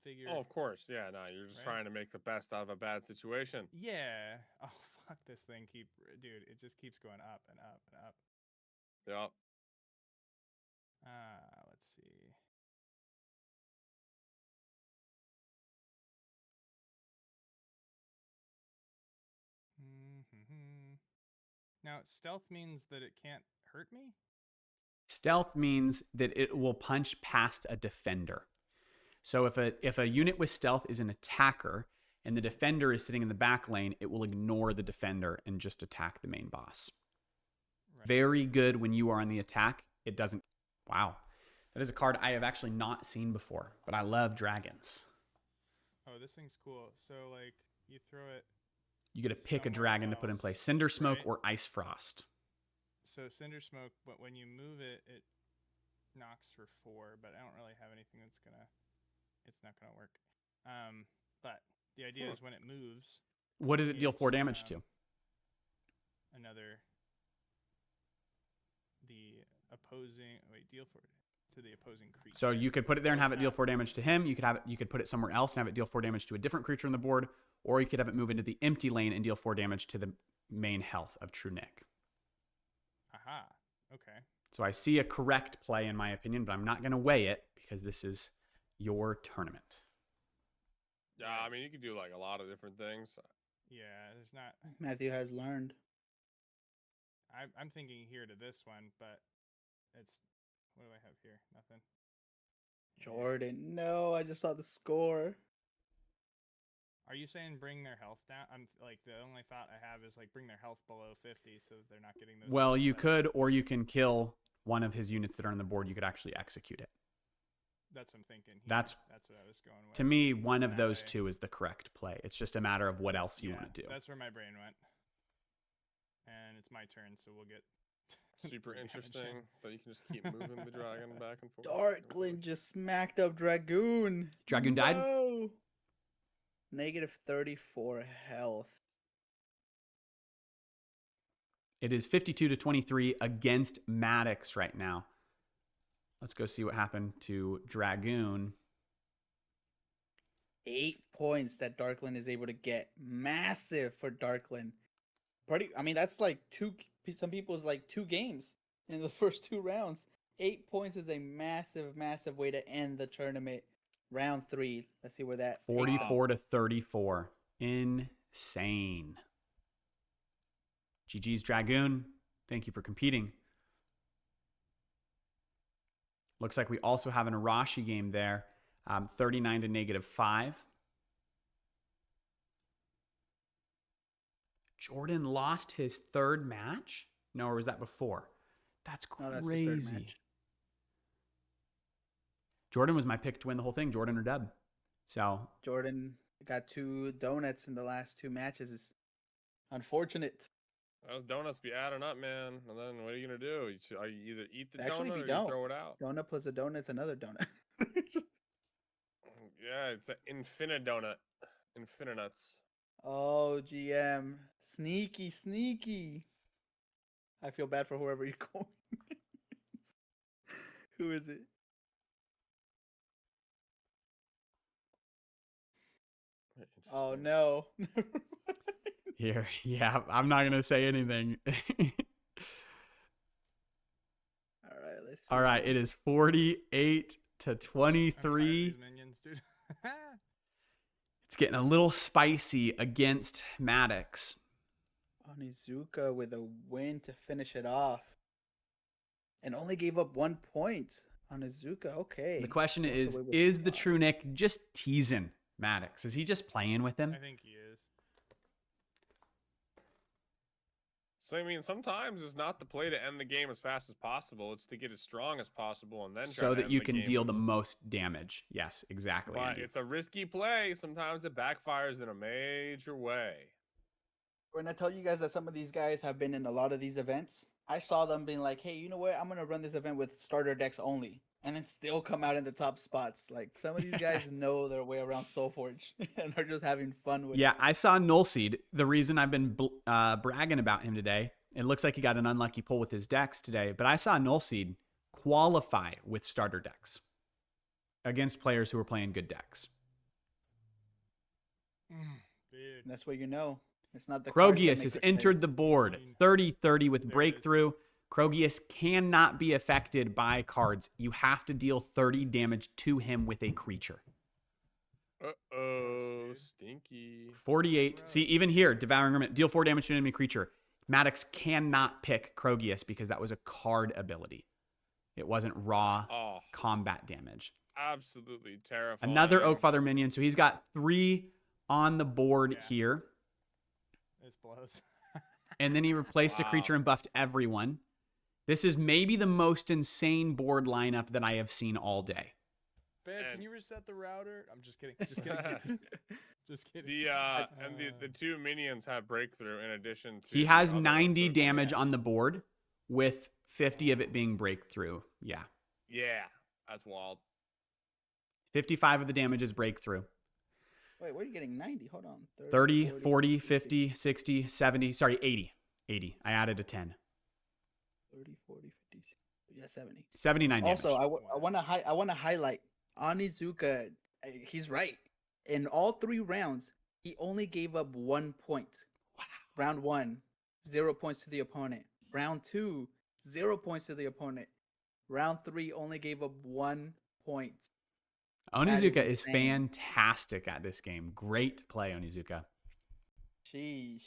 figure. Oh, of course. Yeah, no, you're just Right? trying to make the best out of a bad situation. Yeah. Oh fuck this thing. Dude, it just keeps going up and up and up. Yep. Let's see. Now, stealth means that it can't hurt me? Stealth means that it will punch past a defender. So if a unit with stealth is an attacker and the defender is sitting in the back lane, it will ignore the defender and just attack the main boss. Right. Very good when you are on the attack. It doesn't. Wow. That is a card I have actually not seen before, but I love dragons. Oh, this thing's cool. So, like, you throw it. You get to pick a somewhere dragon to put in else, place. Cinder Smoke right? or Ice Frost. So, Cinder Smoke, but when you move it, it knocks for 4, but I don't really have anything that's gonna. It's not gonna work. But the idea is when it moves. What does it deal 4 damage to? Another. The opposing. Wait, deal 4 to the opposing creature. So you could put it there and have it deal 4 damage to him. You could have it. You could put it somewhere else and have it deal 4 damage to a different creature on the board, or you could have it move into the empty lane and deal 4 damage to the main health of Trunick. Aha. Okay. So I see a correct play in my opinion, but I'm not going to weigh it because this is your tournament. Yeah, I mean, you could do like a lot of different things. Yeah, there's not. Matthew has learned. I'm thinking here to this one, but it's. What do I have here? Nothing. Jordan, no, I just saw the score. Are you saying bring their health down? I'm like the only thought I have is like bring their health below 50 so that they're not getting those. Well, you could, or you can kill one of his units that are on the board. You could actually execute it. That's what I'm thinking. Here. That's what I was going with. To me, one of That those way. two is the correct play. It's just a matter of what else you want to do. That's where my brain went. And it's my turn, so we'll get. Super interesting that you can just keep moving the dragon back and forth. Darkland just smacked up Dragoon. Dragoon died? No. Negative 34 health. It is 52 to 23 against Maddox right now. Let's go see what happened to Dragoon. 8 points that Darkland is able to get. Massive for Darkland. I mean, that's like some people's like 2 games in the first 2 rounds. 8 points is a massive, massive way to end the tournament. Round 3. Let's see where that 44 to 34. Insane. GG's Dragoon. Thank you for competing. Looks like we also have an Arashi game there. 39 to -5. Jordan lost his 3rd match? No, or was that before? That's crazy. No, that's his 3rd match. Jordan was my pick to win the whole thing, Jordan or Deb. So Jordan got 2 donuts in the last 2 matches. It's unfortunate. Those donuts be adding up, man. And then what are you gonna do? You either eat the Actually, donut we or don't. you throw it out. Donut plus a donut's another donut. Yeah, it's an infinite donut. Infininuts. Oh, GM. Sneaky, sneaky. I feel bad for whoever you're going against. Who is it? Oh no. Here, yeah, I'm not gonna say anything. All right, let's see. All right, it is 48 to I'm tired of 23. these minions, dude. It's getting a little spicy against Maddox. Onizuka with a win to finish it off. And only gave up 1 point. Onizuka, okay. The question Walks is away with the 5. True Nick just teasing Maddox? Is he just playing with him? I think he is. So I mean, sometimes it's not the play to end the game as fast as possible. It's to get as strong as possible and then try So to that end you the can game deal with the a- most damage. Yes, exactly. But Andy. it's a risky play. Sometimes it backfires in a major way. When I tell you guys that some of these guys have been in a lot of these events, I saw them being like, hey, you know what? I'm going to run this event with starter decks only. And then still come out in the top spots. Like, some of these guys know their way around SolForge and are just having fun with it. Yeah, I saw Nullseed. The reason I've been bragging about him today, it looks like he got an unlucky pull with his decks today, but I saw Nullseed qualify with starter decks against players who were playing good decks. Dude. And that's what you know. It's not the cards that Krogius make has the player. entered the board 30-30 with There it is. breakthrough. Krogius cannot be affected by cards. You have to deal 30 damage to him with a creature. Uh-oh, dude. stinky. 48. See, even here, Devouring Remnant, deal 4 damage to an enemy creature. Maddox cannot pick Krogius because that was a card ability. It wasn't raw Oh, combat damage. absolutely terrifying. Another Oakfather minion. So he's got 3 on the board Yeah. here. This blows. And then he replaced a Wow. creature and buffed everyone. This is maybe the most insane board lineup that I have seen all day. Ben, And- can you reset the router? I'm just kidding. Just kidding. Just kidding. The two minions have breakthrough in addition to He the has other ones 90 that are- damage on the board with 50 of it being breakthrough. Yeah. Yeah, that's wild. 55 of the damage is breakthrough. Wait, where are you getting 90? Hold on. 30, 40, 50, 60, 70. Sorry, 80. 80. I added a 10. 30, 40, 50, 60. Yeah, 70. 79 damage. Also, I want to highlight Onizuka. He's right. In all 3 rounds, he only gave up 1 point. Wow. Round 1, 0 points to the opponent. Round 2, 0 points to the opponent. Round 3 only gave up 1 point. Onizuka That is is insane. fantastic at this game. Great play, Onizuka. Sheesh.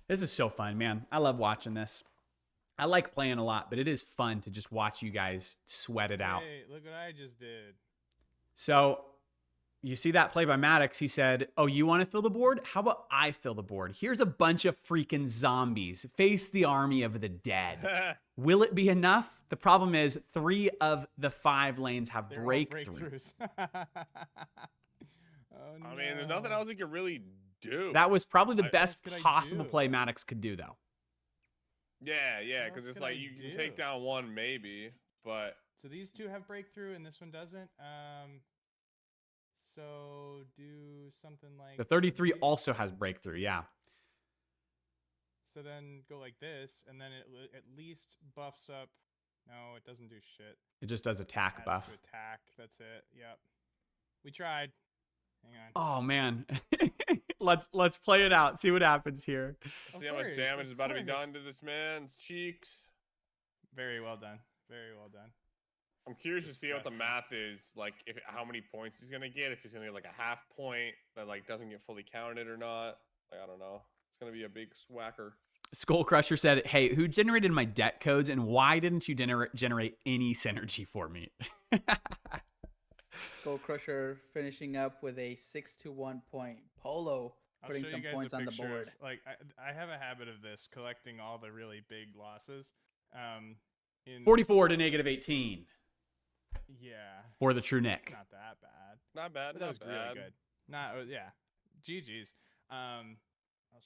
This is so fun, man. I love watching this. I like playing a lot, but it is fun to just watch you guys sweat it out. Hey, look what I just did. So you see that play by Maddox. He said, oh, you want to fill the board? How about I fill the board? Here's a bunch of freaking zombies. Face the army of the dead. Will it be enough? The problem is 3 of the 5 lanes have They're all breakthrough. breakthroughs. Oh, I mean, there's nothing else he could really do. That was probably the What best else could I possible do? play Maddox could do, though. Yeah, What because else it's can I like you can do? take down one maybe, but So these 2 have breakthrough and this one doesn't. So do something like The 33 this. also has breakthrough, yeah. So then go like this, and then it at least buffs up. No, it doesn't do shit. It just does attack Adds buff. to attack. That's it. Yep. We tried. Hang on. Oh man. let's play it out. See what happens here. let's Of see how much course, damage of is about to be course. done to this man's cheeks. Very well done. Very well done. I'm curious to see what the Disgusting. math is, like if how many points he's gonna get, if he's gonna get like a half point that like doesn't get fully counted or not. Like I don't know. It's gonna be a big swacker. Skull Crusher said, hey, who generated my deck codes and why didn't you generate any synergy for me? Gold Crusher finishing up with a 6-1 point. Polo I'll putting show some you guys points a on the picture board. Of, like I have a habit of this, collecting all the really big losses. In 44 to negative 18 Yeah. for the True Nick. It's not that bad. Not bad. But that Not was bad. really good. Not yeah. GG's. I'll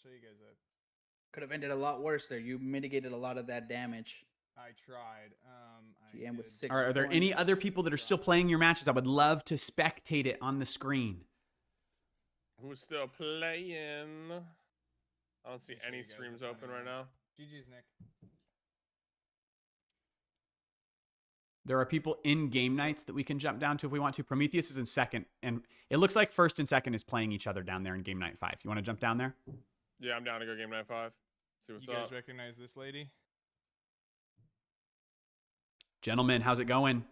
show you guys a. Could have ended a lot worse there. You mitigated a lot of that damage. I tried. GM with did- 6 All right, are there any points. other people that are still playing your matches? I would love to spectate it on the screen. Who's still playing? I don't see Let me show any you guys streams if open right anyone- now. GG's, Nick. There are people in game nights that we can jump down to if we want to. Prometheus is in second, and it looks like first and second is playing each other down there in game night 5. You want to jump down there? Yeah, I'm down to go game night 5. See what's You guys up. recognize this lady? Gentlemen, how's it going?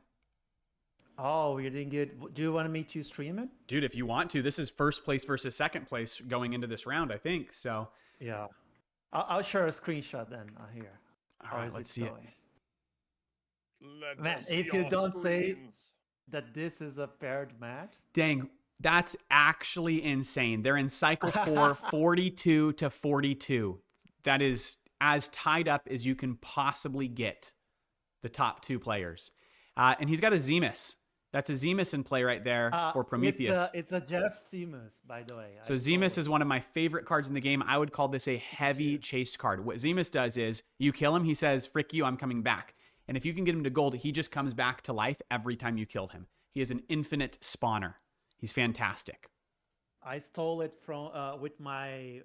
Oh, we're doing good. Do you want me to stream it? Dude, if you want to, this is first place versus second place going into this round, I think. So, Yeah. I'll share a screenshot then here. all right, let's see it. Let Man, us see if you your don't say screens. that this is a paired match. Dang, that's actually insane. They're in cycle 4, 42 to 42. That is as tied up as you can possibly get, the top 2 players. And he's got a Zemus. That's a Zemus in play right there for Prometheus. It's a Jeff Zemus, by the way. So Zemus is one of my favorite cards in the game. I would call this a heavy chase card. What Zemus does is you kill him, he says, frick you, I'm coming back. And if you can get him to gold, he just comes back to life every time you kill him. He is an infinite spawner. He's fantastic. I stole it from with my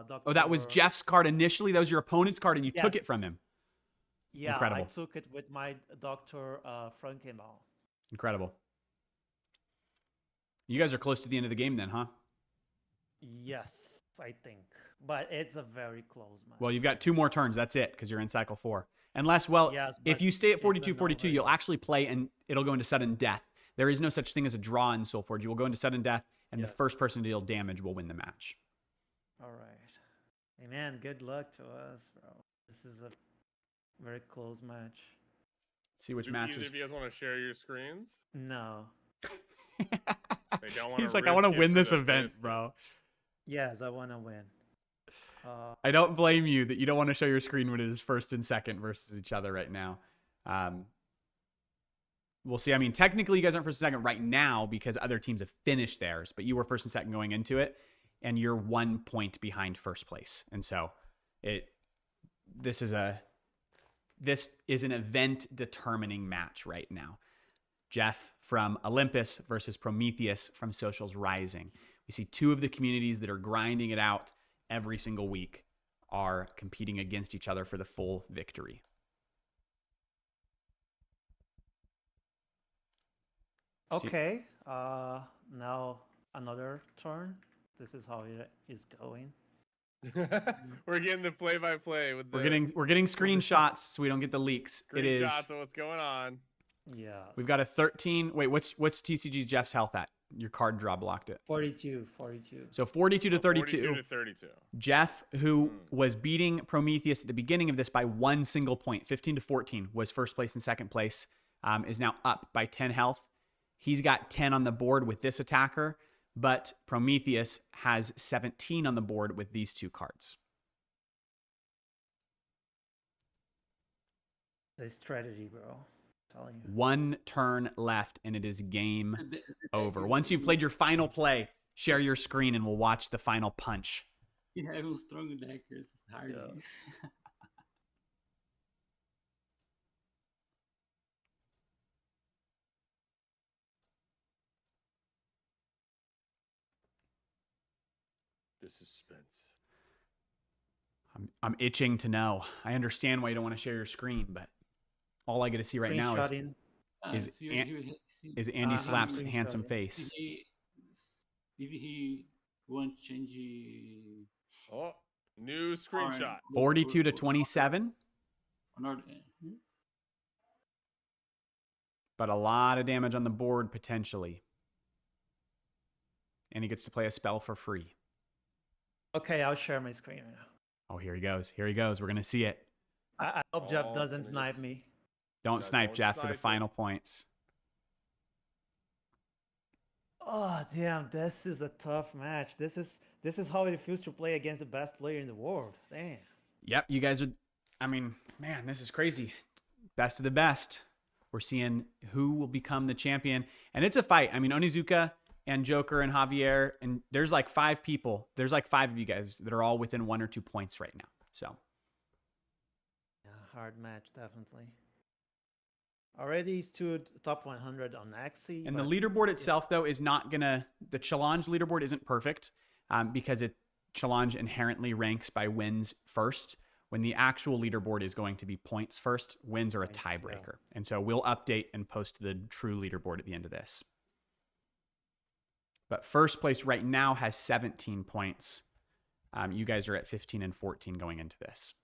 doctor. Oh, that was Jeff's card initially? That was your opponent's card and you took Yes. it from him? Yeah, Incredible. I took it with my Dr. Frankenball. Incredible. You guys are close to the end of the game then, huh? Yes, I think. But it's a very close match. Well, you've got 2 more turns. That's it, because you're in cycle 4. Unless, well, Yes, if but you stay at it's 42-42, you'll actually play and it'll go into sudden death. There is no such thing as a draw in SolForge. You will go into sudden death, and the first person to deal damage will win the match. All right. Hey, man, good luck to us, bro. This is a very close match. See which Do matches. either of you guys want to share your screens? No. They don't want He's like, I want to win this event, bro. Yes, I want to win. I don't blame you that you don't want to show your screen when it is first and second versus each other right now. We'll see. I mean, technically, you guys aren't first and second right now because other teams have finished theirs, but you were first and second going into it, and you're 1 point behind first place. And so, this is an event-determining match right now. Jeff from Olympus versus Prometheus from Socials Rising. We see 2 of the communities that are grinding it out every single week are competing against each other for the full victory. Okay. Now another turn. This is how it is going. We're getting the play-by-play with the We're getting screenshots so we don't get the leaks. It is. screenshots of what's going on. Yeah. We've got a 13. Wait, what's TCG's Jeff's health at? Your card draw blocked it. 42. So 42 to 32. 42 to 32. Jeff, who was beating Prometheus at the beginning of this by 1 single point, 15 to 14, was first place and second place, is now up by 10 health. He's got 10 on the board with this attacker, but Prometheus has 17 on the board with these 2 cards. The strategy, bro. I'm telling you. 1 turn left, and it is game over. Once you've played your final play, share your screen, and we'll watch the final punch. Yeah, it was strong deckers. It's hard. Yeah. The suspense. I'm itching to know. I understand why you don't want to share your screen, but all I get to see right now is Andy Slap's handsome face. If he won't change. Oh, new screenshot. 42 to 27. But a lot of damage on the board potentially. And he gets to play a spell for free. Okay, I'll share my screen now. Oh, here he goes. Here he goes. We're going to see it. I hope Jeff doesn't snipe me. Don't snipe Jeff for the final points. Oh damn, this is a tough match. This is how it feels to play against the best player in the world. Damn. Yep, you guys are. I mean, man, this is crazy. Best of the best. We're seeing who will become the champion, and it's a fight. I mean, Onizuka and Joker and Javier, and there's like 5 people. There's like 5 of you guys that are all within 1 or 2 points right now. So. Yeah, hard match, definitely. Already stood top 100 on Axie. And the leaderboard itself, though, is not going to... The challenge leaderboard isn't perfect because challenge inherently ranks by wins first, when the actual leaderboard is going to be points first, wins are a Points, yeah. tiebreaker. And so we'll update and post the true leaderboard at the end of this. But first place right now has 17 points. You guys are at 15 and 14 going into this.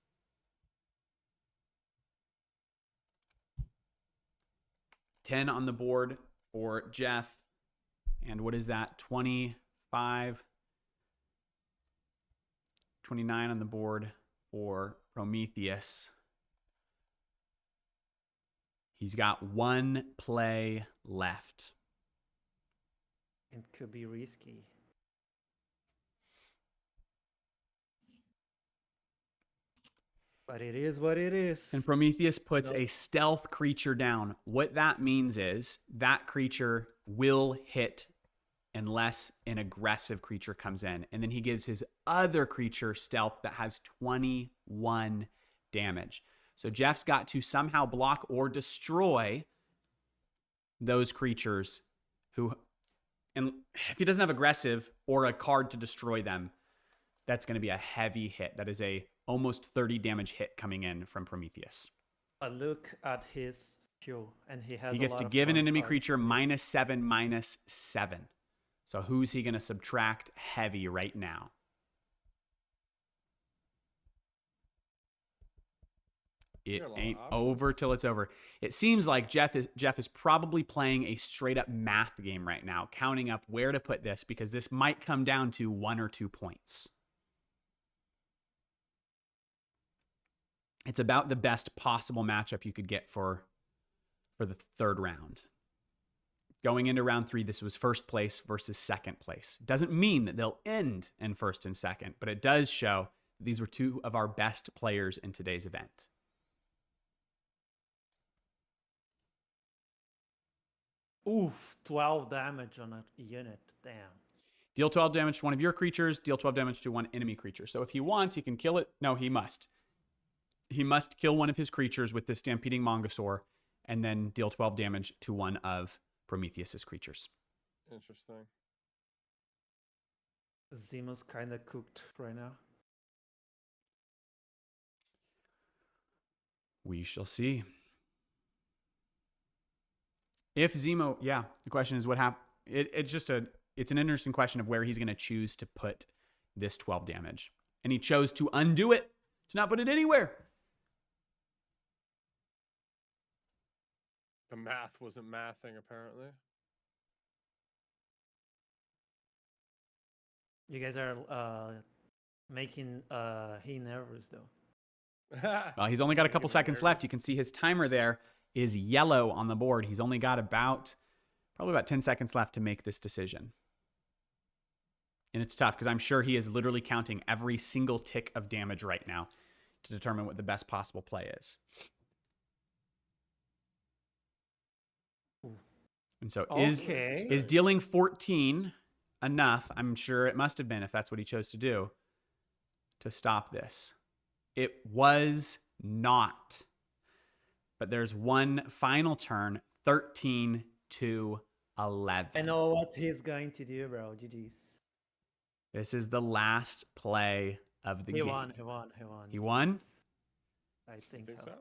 $10 on the board for Jeff. And what is that? 25, 29 on the board for Prometheus. He's got one play left. It could be risky. But it is what it is. And Prometheus puts a stealth creature down. What that means is that creature will hit unless an aggressive creature comes in. And then he gives his other creature stealth that has 21 damage. So Jeff's got to somehow block or destroy those creatures who, and if he doesn't have aggressive or a card to destroy them, that's going to be a heavy hit. That is a almost 30 damage hit coming in from Prometheus. A look at his skill, and he has. He gets to give an enemy creature -7/-7. So who's he going to subtract heavy right now? It ain't over till it's over. It seems like Jeff is probably playing a straight up math game right now, counting up where to put this, because this might come down to 1 or 2 points. It's about the best possible matchup you could get for the third round. Going into round 3, this was first place versus second place. Doesn't mean that they'll end in first and second, but it does show that these were two of our best players in today's event. Oof, 12 damage on a unit. Damn. Deal 12 damage to one of your creatures, deal 12 damage to one enemy creature. So if he wants, he can kill it. No, he must. He must kill one of his creatures with the Stampeding Mongosaur and then deal 12 damage to one of Prometheus's creatures. Interesting. Zemo's kind of cooked right now. We shall see. If Zemo, yeah, the question is what happened. It's an interesting question of where he's going to choose to put this 12 damage. And he chose to undo it, to not put it anywhere. The math wasn't mathing, apparently. You guys are making he nervous though. Well, he's only got a couple seconds left. You can see his timer there is yellow on the board. He's only got probably about 10 seconds left to make this decision. And it's tough because I'm sure he is literally counting every single tick of damage right now to determine what the best possible play is. And so is dealing 14 enough? I'm sure it must have been, if that's what he chose to do, to stop this. It was not. But there's one final turn, 13 to 11. I know what he's going to do, bro. GG's. This is the last play of the game. He won. He won? I think so.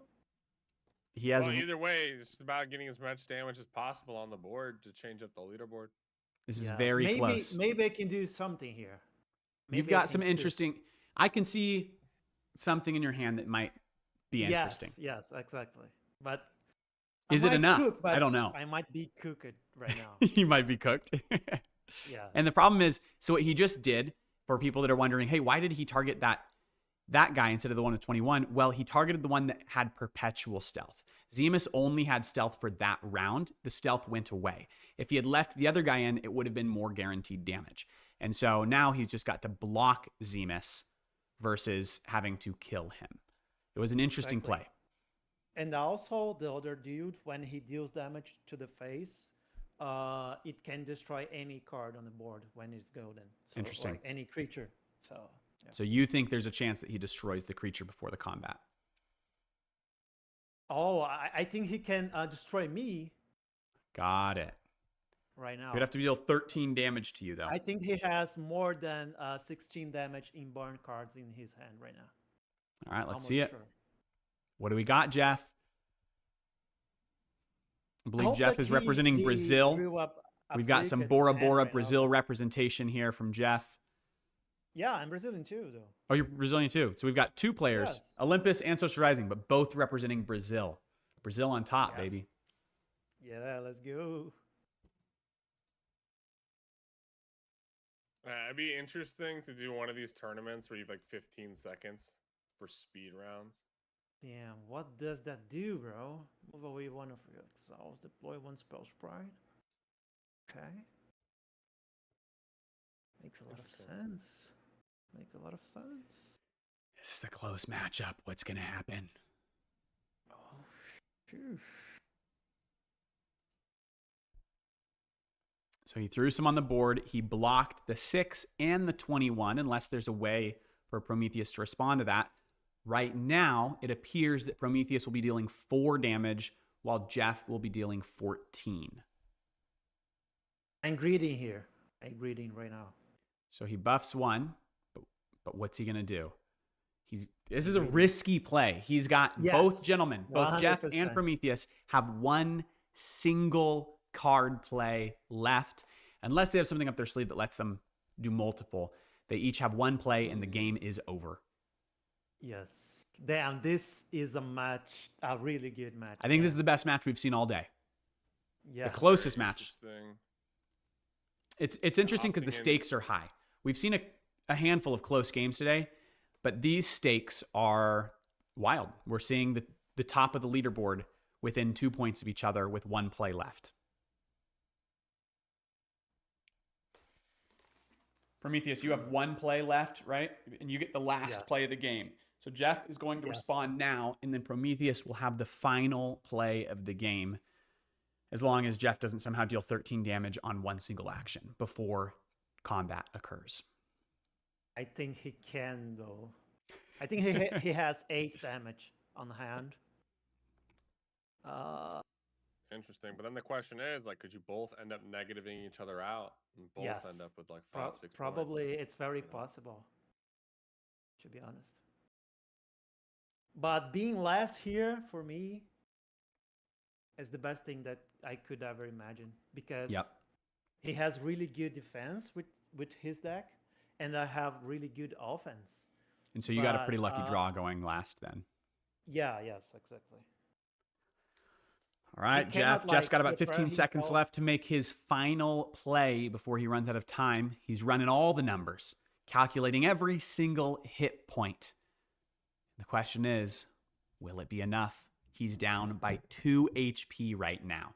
He has. Well, either way, it's about getting as much damage as possible on the board to change up the leaderboard. This is very close. Maybe I can do something here. You've got some interesting. I can see something in your hand that might be interesting. Yes, exactly. But is it enough? I don't know. I might be cooked right now. You might be cooked. Yeah. And the problem is, so what he just did, for people that are wondering, hey, why did he target that guy instead of the one with 21? Well, he targeted the one that had perpetual stealth. Zemus only had stealth for that round. The stealth went away. If he had left the other guy in, it would have been more guaranteed damage. And so now he's just got to block Zemus versus having to kill him. It was an interesting play. And also the other dude, when he deals damage to the face, it can destroy any card on the board when it's golden. So, interesting. Or any creature. So. Yeah. So you think there's a chance that he destroys the creature before the combat? Oh, I think he can destroy me. Got it. Right now. He'd have to deal 13 damage to you, though. I think he has more than 16 damage in burn cards in his hand right now. All right, let's Almost see it. sure. What do we got, Jeff? I believe hope Jeff that is representing he Brazil. drew up a We've got some cricket Bora hand Bora right now, Brazil but- representation here from Jeff. Yeah, I'm Brazilian too, though. Oh, you're Brazilian too. So we've got two players, Yes. Olympus and Social Rising, but both representing Brazil. Brazil on top, Yes. baby. Yeah, let's go. It'd be interesting to do one of these tournaments where you have like 15 seconds for speed rounds. Damn, what does that do, bro? Move away one of your exiles, deploy one spell sprite. Okay. Makes a lot of Interesting. sense. Makes a lot of sense. This is a close matchup. What's going to happen? Oh, phew. So he threw some on the board. He blocked the 6 and the 21, unless there's a way for Prometheus to respond to that. Right now, it appears that Prometheus will be dealing 4 damage, while Jeff will be dealing 14. I'm greeting here. I'm greeting right now. So he buffs 1, but what's he going to do? This is a risky play. He's got both Yes, gentlemen, both Jeff and 100%. Prometheus, have one single card play left. Unless they have something up their sleeve that lets them do multiple, they each have one play and the game is over. Yes. Damn, this is a really good match. I think this is the best match we've seen all day. Yes. The closest match. Interesting. It's interesting because the Opting in. stakes are high. We've seen a handful of close games today, but these stakes are wild. We're seeing the top of the leaderboard within 2 points of each other with one play left. Prometheus, you have one play left, right? And you get the last play of the game. So Jeff is going to respond now, and then Prometheus will have the final play of the game, as long as Jeff doesn't somehow deal 13 damage on one single action before combat occurs. I think he can, though. I think he has 8 damage on hand. Interesting. But then the question is, like, could you both end up negativing each other out and both Yes. end up with like 5, 6 points? Probably it's very possible, to be honest. But being last here for me is the best thing that I could ever imagine, because he has really good defense with his deck, and I have really good offense. And so you got a pretty lucky draw going last then. Yeah, yes, exactly. All right, cannot, Jeff's got about prepare 15 seconds himself. left to make his final play before he runs out of time. He's running all the numbers, calculating every single hit point. The question is, will it be enough? He's down by 2 HP right now.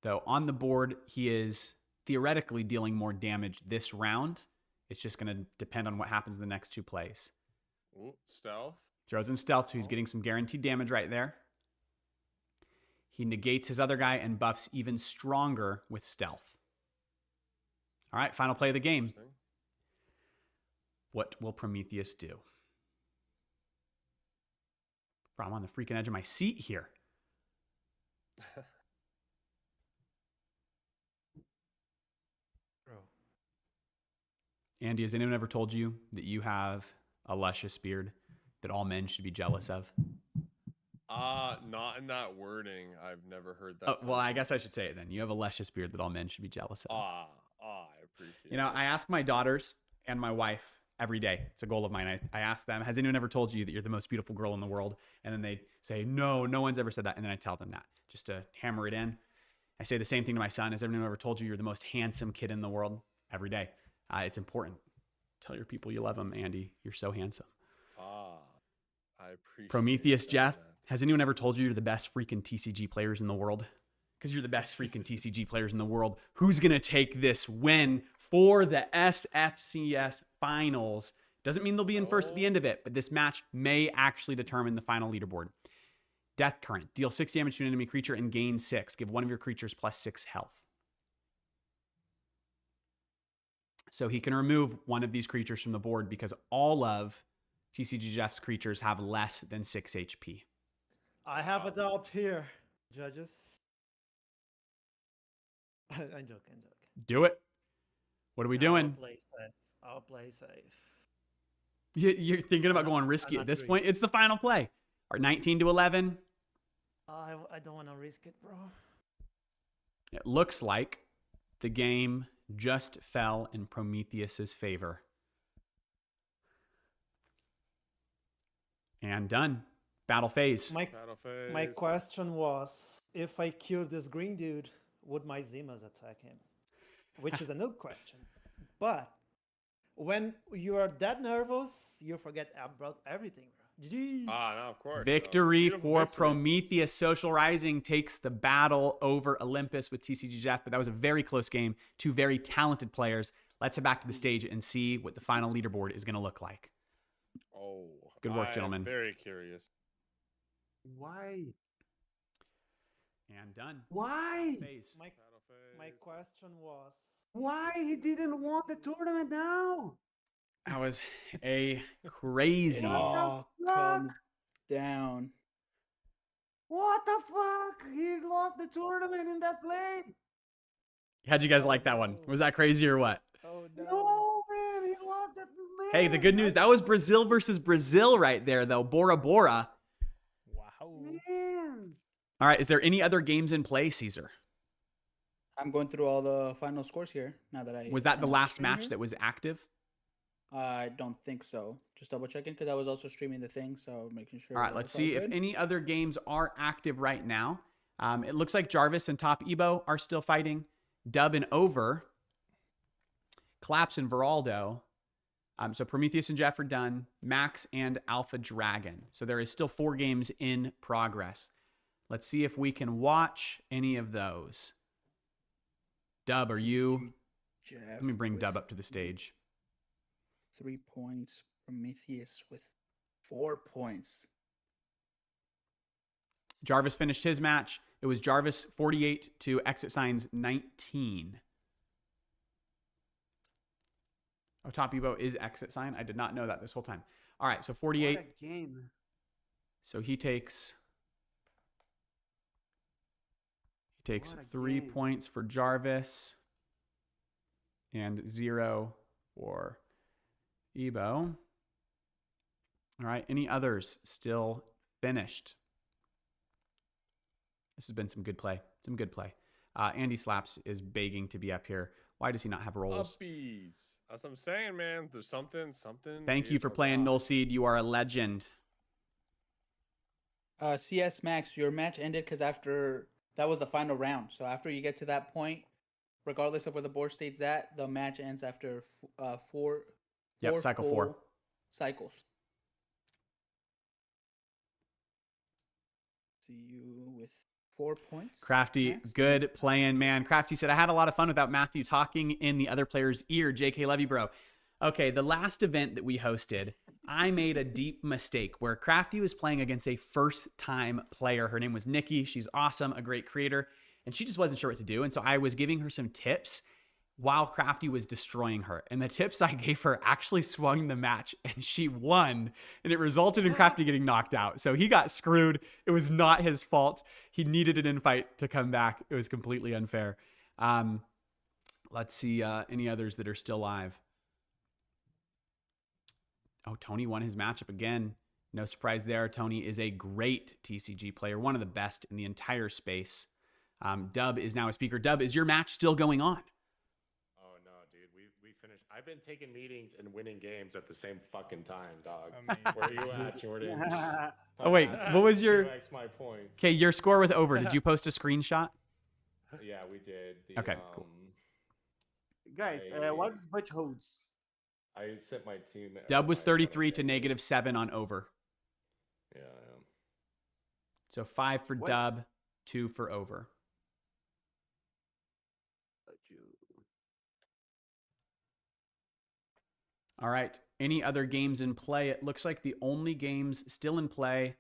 Though on the board, he is theoretically dealing more damage this round. It's just going to depend on what happens in the next 2 plays. Ooh, stealth. Throws in stealth, so he's getting some guaranteed damage right there. He negates his other guy and buffs even stronger with stealth. All right, final play of the game. What will Prometheus do? Bro, I'm on the freaking edge of my seat here. Andy, has anyone ever told you that you have a luscious beard that all men should be jealous of? Not in that wording. I've never heard that. Well, I guess I should say it then. You have a luscious beard that all men should be jealous of. I appreciate You know, I ask my daughters and my wife every day. It's a goal of mine. I ask them, has anyone ever told you that you're the most beautiful girl in the world? And then they say, no one's ever said that. And then I tell them that just to hammer it in. I say the same thing to my son. Has anyone ever told you you're the most handsome kid in the world? Every day. It's important. Tell your people you love them, Andy. You're so handsome. I appreciate Prometheus, that, Jeff, man. has anyone ever told you you're the best freaking TCG players in the world? Because you're the best freaking TCG players in the world. Who's going to take this win for the SFCS finals? Doesn't mean they'll be in first at the end of it, but this match may actually determine the final leaderboard. Death Current. Deal 6 damage to an enemy creature and gain 6. Give one of your creatures +6 health. So he can remove one of these creatures from the board because all of TCG Jeff's creatures have less than 6 HP. I have a doubt here, judges. I'm joking. Do it. What are we doing? Play safe. I'll play safe. You're thinking about going risky I'm at not this doing point. It's the final play. Or 19 to 11. I don't want to risk it, bro. It looks like the game just fell in Prometheus's favor. And done. Battle phase. My Battle phase. my question was, if I kill this green dude, would my Zimas attack him? Which is a noob question. But when you are that nervous, you forget about everything, bro. Jeez. No, of course. Victory Beautiful for victory. Prometheus. Social Rising takes the battle over Olympus with TCG Jeff, but that was a very close game. Two very talented players. Let's head back to the stage and see what the final leaderboard is going to look like. Oh, Good work, I'm gentlemen. Very curious. Why? And done. Why? Phase. My question was, Why he didn't want the tournament now? That was a crazy. It all comes down. What the fuck? He lost the tournament in that play. How'd you guys like that one? Was that crazy or what? oh no. No, man, he lost that. Man. Hey, the good news, that was Brazil versus Brazil right there, though. Bora Bora. Wow. Man. All right, is there any other games in play, Caesar? I'm going through all the final scores here now that I Was that the I'm on last stream match here. that was active? I don't think so. Just double checking because I was also streaming the thing, so making sure. All right, that let's it's all see if good. any other games are active right now. It looks like Jarvis and Top Ebo are still fighting. Dub and Over. Collapse and Veraldo. So Prometheus and Jeff are done. Max and Alpha Dragon. So there is still 4 games in progress. Let's see if we can watch any of those. Dub, are you? Jeff Let me bring with Dub up to the stage. 3 points. Prometheus with 4 points. Jarvis finished his match. It was Jarvis 48 to Exit Signs 19. Oh, Top Ebo is Exit Sign. I did not know that this whole time. All right, so 48. What a game. So he takes What a 3 game. points for Jarvis and 0 for Ebo. All right, any others still finished? This has been some good play. Some good play. Andy Slaps is begging to be up here. Why does he not have rolls? Uppies. That's what I'm saying, man. There's something. Thank you is for playing alive. Null Seed. You are a legend. CS Max, your match ended because after that was the final round. So after you get to that point, regardless of where the board state's at, the match ends after four. Yep, cycle 4. full cycles. See you with 4 points. Crafty, Max. good playing, man. Crafty said, I had a lot of fun without Matthew talking in the other player's ear. JK Levy, bro. Okay, the last event that we hosted, I made a deep mistake where Crafty was playing against a first-time player. Her name was Nikki. She's awesome, a great creator, and she just wasn't sure what to do. And so I was giving her some tips while Crafty was destroying her. And the tips I gave her actually swung the match, and she won. And it resulted in Crafty getting knocked out. So he got screwed. It was not his fault. He needed an infight to come back. It was completely unfair. Let's see any others that are still live. Oh, Tony won his matchup again. No surprise there. Tony is a great TCG player, one of the best in the entire space. Dub is now a speaker. Dub, is your match still going on? Oh no, dude, we finished. I've been taking meetings and winning games at the same fucking time, dog. Amazing. Where are you at, Jordan? Oh, wait, what was your... 2x my points. Okay, your score with Over. Did you post a screenshot? Yeah, we did. Okay, cool. Guys, what's Butch holds? I sent my team. Dub was my 33 to opponent. -7 on Over. Yeah, I am. So 5 for What? Dub, 2 for Over. All right. Any other games in play? It looks like the only games still in play.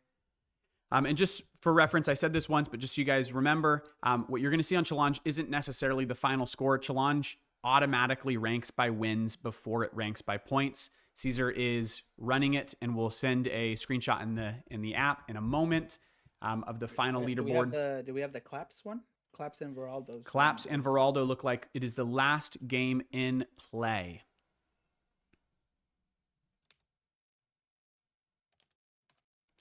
And just for reference, I said this once, but just so you guys remember, what you're going to see on Challenge isn't necessarily the final score. Challenge automatically ranks by wins before it ranks by points. Caesar is running it, and we'll send a screenshot in the app in a moment of the final leaderboard. Do we have the Claps one? Claps and Veraldo's. Collapse and Veraldo look like it is the last game in play.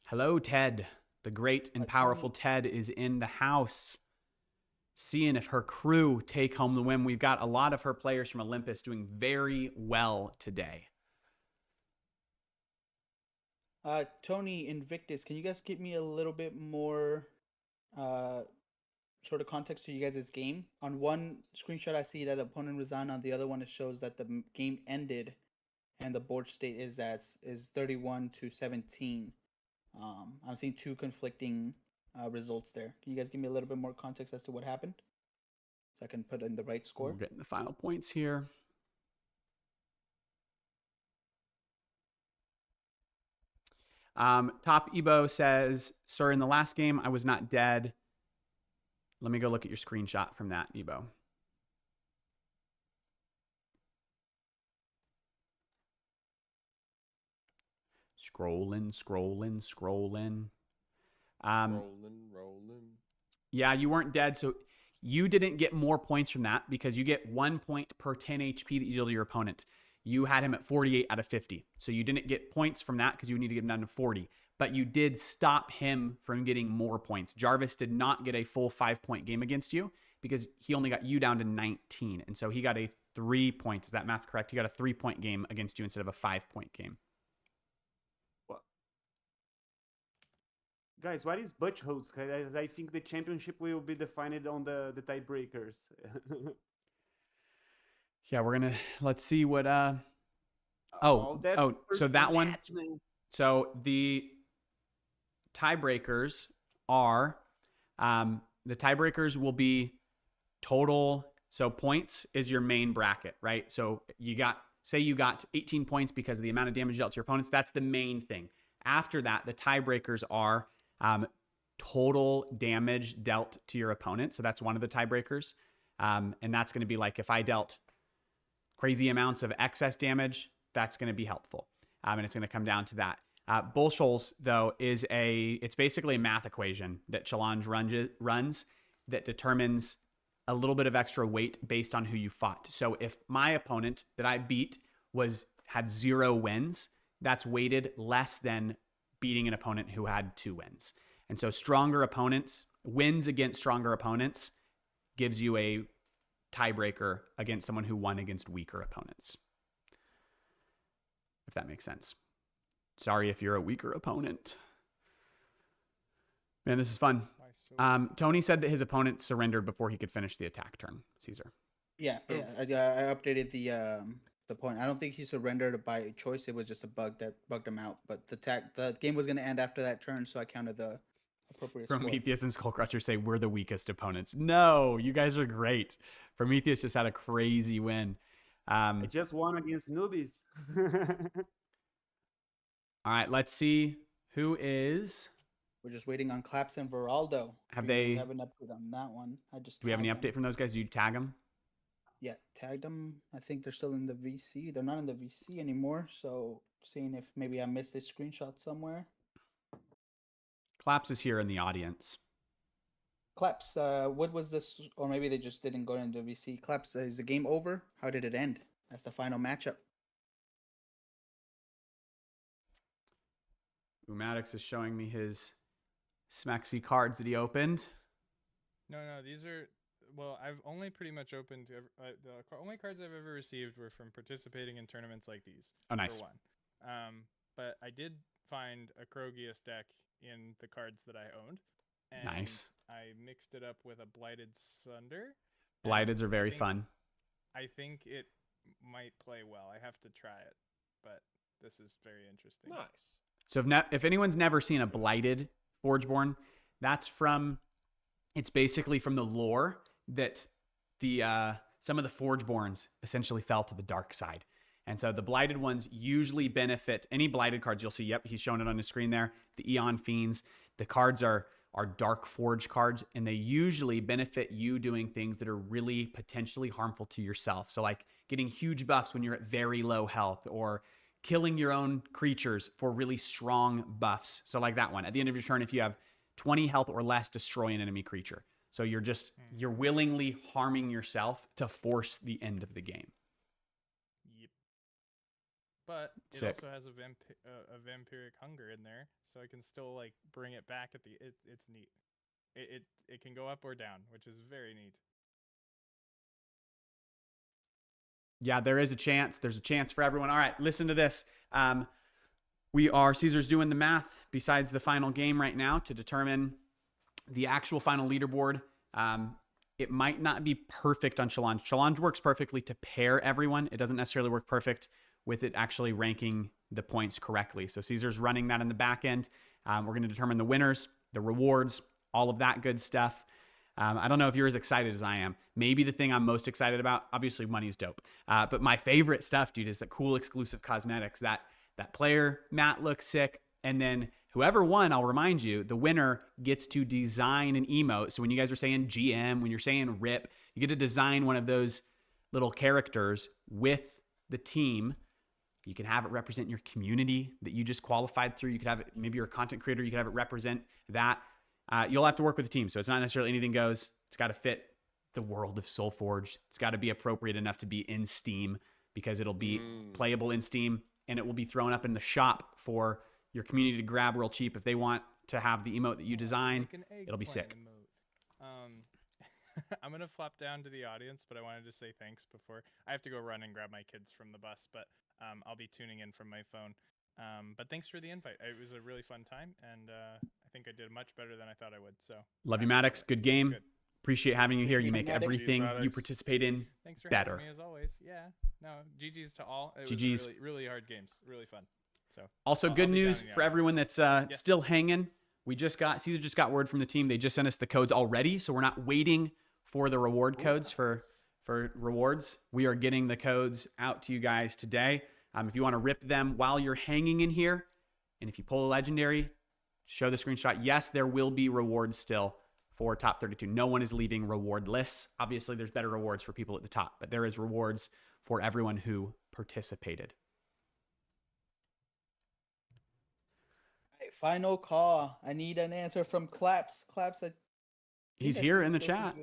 Hello, Ted. The great and powerful Ted is in the house, seeing if her crew take home the win. We've got a lot of her players from Olympus doing very well today. Tony, Invictus, can you guys give me a little bit more sort of context to you guys' game? On one screenshot, I see that the opponent resigned. On the other one, it shows that the game ended, and the board state is 31-17. I'm seeing two conflicting results there. Can you guys give me a little bit more context as to what happened, so I can put in the right score? We're getting the final points here. Top Ebo says, "Sir, in the last game, I was not dead." Let me go look at your screenshot from that, Ebo. Scrolling. Rolling. Yeah, you weren't dead, so you didn't get more points from that because you get 1 point per 10 HP that you deal to your opponent. You had him at 48 out of 50. So you didn't get points from that because you need to get him down to 40. But you did stop him from getting more points. Jarvis did not get a full 5-point game against you because he only got you down to 19. And so he got a 3 point. Is that math correct? He got a 3-point game against you instead of a 5-point game. What? Guys, what is Butch holds? Guys, I think the championship will be defined on the tiebreakers. Yeah, let's see what, so that one, so the tiebreakers are, the tiebreakers will be total. So points is your main bracket, right? So say you got 18 points because of the amount of damage dealt to your opponents. That's the main thing. After that, the tiebreakers are, total damage dealt to your opponent. So that's one of the tiebreakers. And that's going to be like, if I dealt crazy amounts of excess damage, that's going to be helpful. And it's going to come down to that. Bullsholes, though, it's basically a math equation that Challenge runs that determines a little bit of extra weight based on who you fought. So if my opponent that I beat had 0 wins, that's weighted less than beating an opponent who had 2 wins. And so stronger opponents, wins against stronger opponents, gives you a tiebreaker against someone who won against weaker opponents. If that makes sense. Sorry if you're a weaker opponent. Man, this is fun. Tony said that his opponent surrendered before he could finish the attack turn. Caesar. Yeah. I updated the point. I don't think he surrendered by choice. It was just a bug that bugged him out. But the game was going to end after that turn, so I counted the appropriate score. Prometheus and Skullcrusher say we're the weakest opponents. No, you guys are great. Prometheus just had a crazy win. I just won against newbies. All right, let's see who is. We're just waiting on Claps and Veraldo. We have an update on that one? Do we have any update from those guys? Did you tag them? Yeah, tagged them. I think they're still in the VC. They're not in the VC anymore. So seeing if maybe I missed a screenshot somewhere. Claps is here in the audience. Claps, what was this? Or maybe they just didn't go into the VC. Claps, is the game over? How did it end? That's the final matchup. Umadix is showing me his Smexy cards that he opened. No, these are... Well, I've only pretty much opened... the only cards I've ever received were from participating in tournaments like these. Oh, nice. For one. But I did find a Krogius deck in the cards that I owned. And nice. I mixed it up with a Blighted Sunder. Blighteds are very fun. I think it might play well. I have to try it, but this is very interesting. Nice. So if anyone's never seen a Blighted Forgeborn, it's basically from the lore that some of the Forgeborns essentially fell to the dark side. And so the Blighted ones usually benefit any Blighted cards you'll see. Yep, he's showing it on his screen there. The Eon Fiends. The cards are Dark Forge cards, and they usually benefit you doing things that are really potentially harmful to yourself. So like getting huge buffs when you're at very low health, or killing your own creatures for really strong buffs. So like that one. At the end of your turn, if you have 20 health or less, destroy an enemy creature. So you're willingly harming yourself to force the end of the game. Yep. but it Sick. also has a vampiric hunger in there, so I can still like bring it back at the. It's neat. It can go up or down, which is very neat. Yeah, there is a chance. There's a chance for everyone. All right, listen to this. Caesar's doing the math besides the final game right now to determine the actual final leaderboard. It might not be perfect on Challenge. Challenge works perfectly to pair everyone. It doesn't necessarily work perfect with it actually ranking the points correctly. So Caesar's running that in the back end. We're going to determine the winners, the rewards, all of that good stuff. I don't know if you're as excited as I am. Maybe the thing I'm most excited about, obviously money is dope. But my favorite stuff, dude, is the cool exclusive cosmetics. That player mat looks sick. And then whoever won, I'll remind you, the winner gets to design an emote. So when you guys are saying GM, when you're saying RIP, you get to design one of those little characters with the team. You can have it represent your community that you just qualified through. You could have it, maybe you're a content creator, you could have it represent that. You'll have to work with the team. So it's not necessarily anything goes. It's got to fit the world of SolForge. It's got to be appropriate enough to be in Steam because it'll be playable in Steam and it will be thrown up in the shop for your community to grab real cheap. If they want to have the emote that you design, it'll be sick. I'm going to flop down to the audience, but I wanted to say thanks before. I have to go run and grab my kids from the bus, but I'll be tuning in from my phone. But thanks for the invite. It was a really fun time, and I think I did much better than I thought I would. So love you, Maddox. Good game. Good. Appreciate having you here. You make Maddox. everything you participate in Thanks for better. having me as always. Yeah. No, GG's to all. It GG's. was really, really hard games. Really fun. So Also, I'll good be news down in the for audience. everyone that's still hanging. Caesar just got word from the team. They just sent us the codes already, so we're not waiting for the reward codes for rewards. We are getting the codes out to you guys today. If you want to rip them while you're hanging in here, and if you pull a legendary, show the screenshot. Yes, there will be rewards still for top 32. No one is leaving rewardless. Obviously, there's better rewards for people at the top, but there is rewards for everyone who participated. Right, final call. I need an answer from Claps. Claps. He's here in the chat.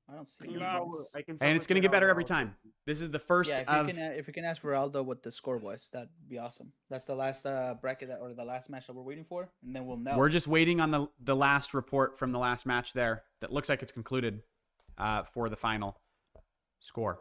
I don't see And him. And it's going to get better every time. This is the first Yeah, if you can ask Veraldo what the score was, that'd be awesome. That's the last bracket or the last match that we're waiting for, and then we'll know. We're just waiting on the last report from the last match there. That looks like it's concluded for the final score.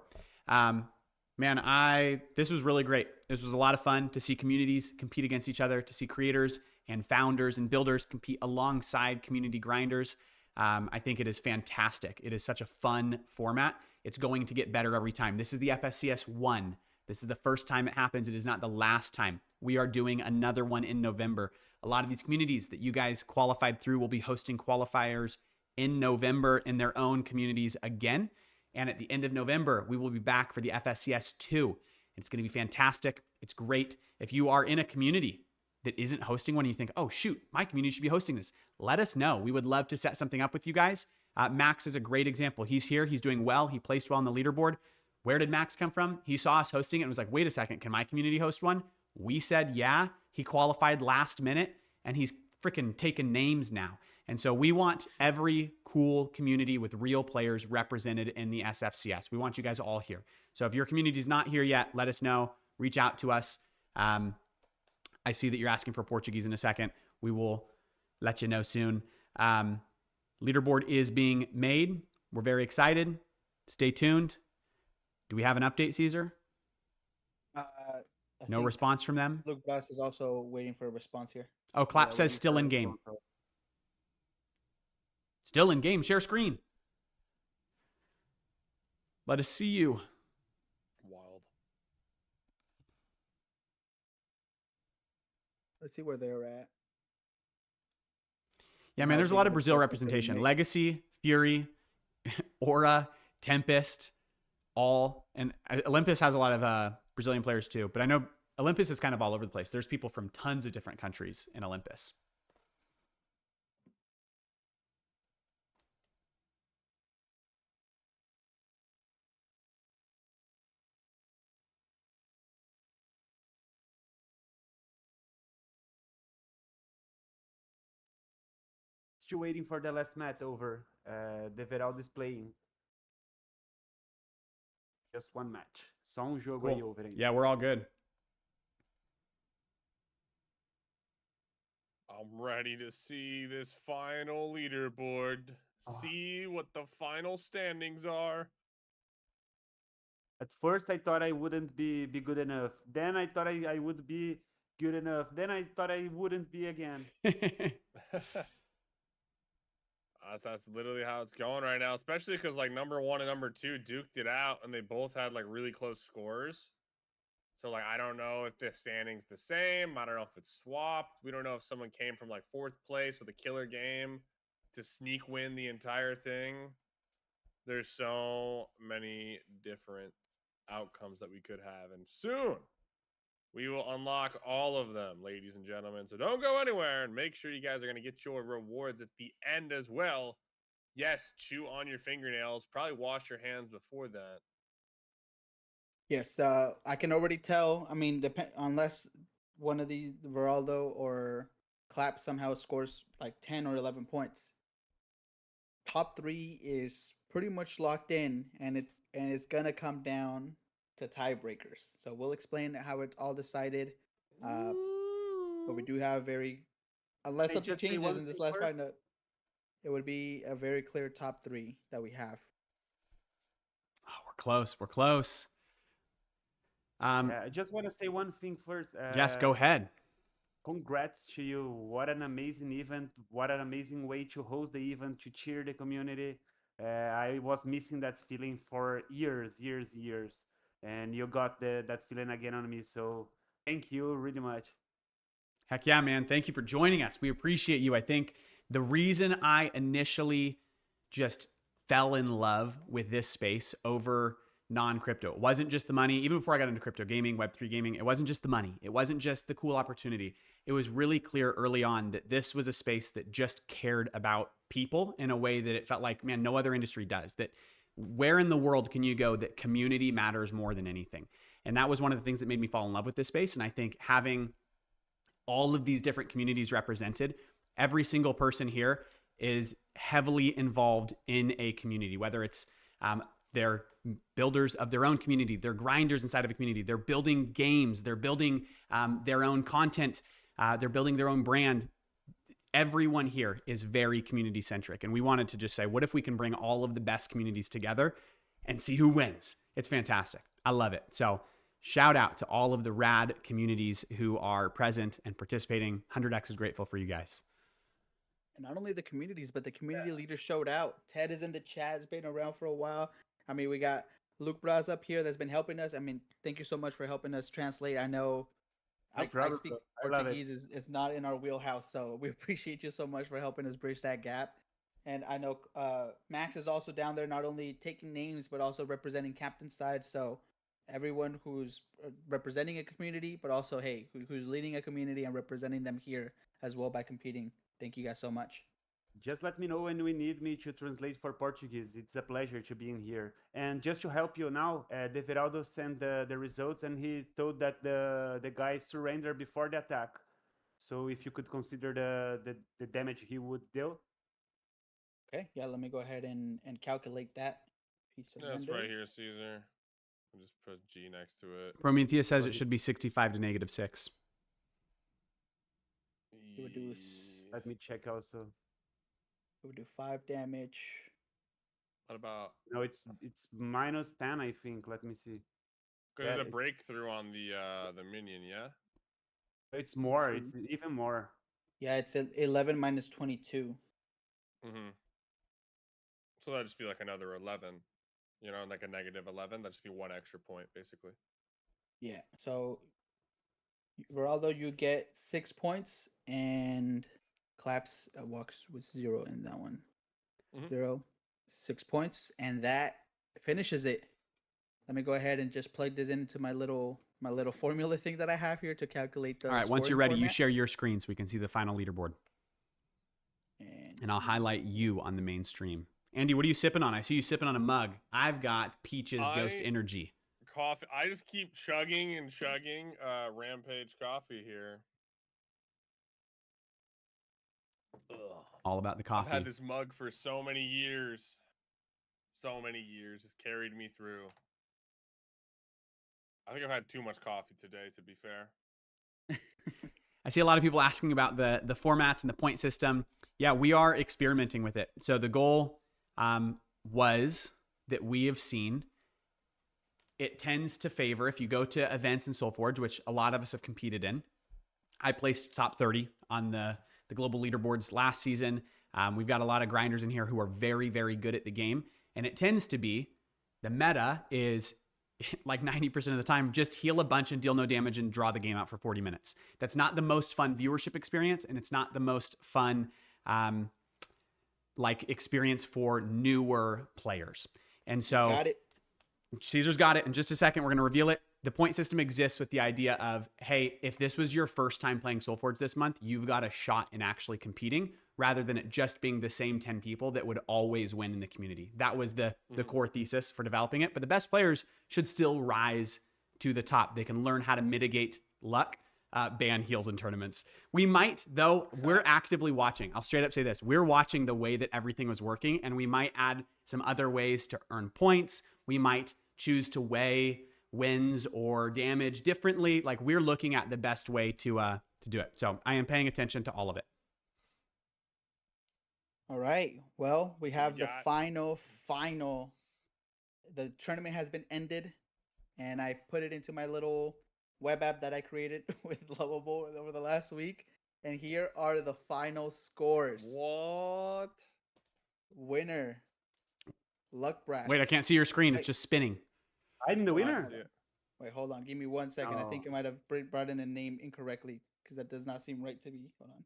This was really great. This was a lot of fun to see communities compete against each other, to see creators and founders and builders compete alongside community grinders. I think it is fantastic. It is such a fun format. It's going to get better every time. This is the FSCS 1. This is the first time it happens. It is not the last time. We are doing another one in November. A lot of these communities that you guys qualified through will be hosting qualifiers in November in their own communities again. And at the end of November, we will be back for the FSCS 2. It's going to be fantastic. It's great. If you are in a community that isn't hosting one and you think, oh, shoot, my community should be hosting this, let us know. We would love to set something up with you guys. Max is a great example. He's here. He's doing well. He placed well on the leaderboard. Where did Max come from? He saw us hosting it and was like, wait a second, can my community host one? We said, yeah. He qualified last minute and he's freaking taking names now. And so we want every cool community with real players represented in the SFCS. We want you guys all here. So if your community is not here yet, let us know. Reach out to us. I see that you're asking for Portuguese in a second. We will let you know soon. Leaderboard is being made. We're very excited. Stay tuned. Do we have an update, Caesar? No response from them? Luke Bloss is also waiting for a response here. Oh, Clap says still in game. Still in game. Share screen. Let us see you. Wild. Let's see where they're at. Yeah, man, there's a lot of Brazil representation. Legacy, Fury, Aura, Tempest, all. And Olympus has a lot of Brazilian players too. But I know Olympus is kind of all over the place. There's people from tons of different countries in Olympus. Still waiting for the last match over. The Veraldo is playing. Just one match. Só um jogo aí Cool. over ainda. Yeah, we're all good. I'm ready to see this final leaderboard. See what the final standings are. At first, I thought I wouldn't be good enough. Then I thought I would be good enough. Then I thought I wouldn't be again. That's literally how it's going right now, especially because like number 1 and number 2 duked it out, and they both had like really close scores. So like I don't know if the standings the same. I don't know if it's swapped. We don't know if someone came from like 4th place with a killer game to sneak win the entire thing. There's so many different outcomes that we could have, and soon we will unlock all of them, ladies and gentlemen. So don't go anywhere, and make sure you guys are going to get your rewards at the end as well. Yes, chew on your fingernails. Probably wash your hands before that. Yes, I can already tell. I mean, unless one of these, Veraldo or Clap, somehow scores like 10 or 11 points, top 3 is pretty much locked in, and it's gonna come down to tiebreakers. So we'll explain how it's all decided. But we do have unless Hey, something just say changes one in this thing last first. fight, it would be a very clear top 3 that we have. Oh, we're close. We're close. Yeah, I just want to say one thing first. Yes, go ahead. Congrats to you. What an amazing event. What an amazing way to host the event, to cheer the community. I was missing that feeling for years. And you got that feeling again on me. So thank you really much. Heck yeah, man. Thank you for joining us. We appreciate you. I think the reason I initially just fell in love with this space over non-crypto, it wasn't just the money. Even before I got into crypto gaming, Web3 gaming, it wasn't just the money. It wasn't just the cool opportunity. It was really clear early on that this was a space that just cared about people in a way that it felt like, man, no other industry does. That where in the world can you go that community matters more than anything? And that was one of the things that made me fall in love with this space. And I think having all of these different communities represented, every single person here is heavily involved in a community, whether it's they're builders of their own community, they're grinders inside of a community, they're building games, they're building their own content, they're building their own brand. Everyone here is very community centric. And we wanted to just say, what if we can bring all of the best communities together and see who wins? It's fantastic. I love it. So shout out to all of the rad communities who are present and participating. 100X is grateful for you guys. And not only the communities, but the community leaders showed out. Ted is in the chat, has been around for a while. I mean, we got Luke Braz up here that's been helping us. I mean, thank you so much for helping us translate. I know I speak Portuguese is not in our wheelhouse, so we appreciate you so much for helping us bridge that gap. And I know Max is also down there, not only taking names, but also representing Captain's side. So everyone who's representing a community, but also, hey, who's leading a community and representing them here as well by competing. Thank you guys so much. Just let me know when you need me to translate for Portuguese. It's a pleasure to be in here. And just to help you now, Deveraldo sent the results, and he told that the guy surrendered before the attack. So if you could consider the damage he would deal. Okay, yeah, let me go ahead and calculate that. That's right here, Caesar. I'll just put G next to it. Prometheus says it should be 65 to -6. Let me check also. It would do 5 damage. What about? No, it's -10, I think. Let me see. Because there's a breakthrough on the minion, yeah. It's more. It's even more. Yeah, it's 11 minus 22. Mm-hmm. So that'd just be like another 11. You know, like a -11. That'd just be 1 extra point, basically. Yeah. So, Veraldo, you get 6 points, and Claps walks with 0 in that one. 0, 6 points, and that finishes it. Let me go ahead and just plug this into my little formula thing that I have here to calculate the. All right, once you're ready, you share your screen so we can see the final leaderboard. And I'll highlight you on the main stream. Andy, what are you sipping on? I see you sipping on a mug. I've got Peach's Ghost Energy. Coffee. I just keep chugging and chugging Rampage coffee here. Ugh. All about the coffee. I've had this mug for so many years. So many years. It's carried me through. I think I've had too much coffee today, to be fair. I see a lot of people asking about the formats and the point system. Yeah, we are experimenting with it. So the goal was that we have seen it tends to favor, if you go to events in SolForge, which a lot of us have competed in. I placed top 30 on the global leaderboards last season. We've got a lot of grinders in here who are very, very good at the game. And it tends to be, the meta is like 90% of the time, just heal a bunch and deal no damage and draw the game out for 40 minutes. That's not the most fun viewership experience, and it's not the most fun experience for newer players. And so Got it. Caesar's got it. In just a second, we're going to reveal it. The point system exists with the idea of, hey, if this was your first time playing SolForge this month, you've got a shot in actually competing, rather than it just being the same 10 people that would always win in the community. That was the core thesis for developing it. But the best players should still rise to the top. They can learn how to mitigate luck, ban heals in tournaments. We might, though, we're actively watching. I'll straight up say this. We're watching the way that everything was working, and we might add some other ways to earn points. We might choose to weigh wins or damage differently. Like, we're looking at the best way to do it. So I am paying attention to all of it. All right. Well, we have the final. The tournament has been ended, and I've put it into my little web app that I created with Lovable over the last week. And here are the final scores. What? Winner, Luck Brass. Wait, I can't see your screen. It's just spinning. I'm the winner. Wait, hold on. Give me 1 second. I think I might have brought in a name incorrectly, because that does not seem right to me. Hold on.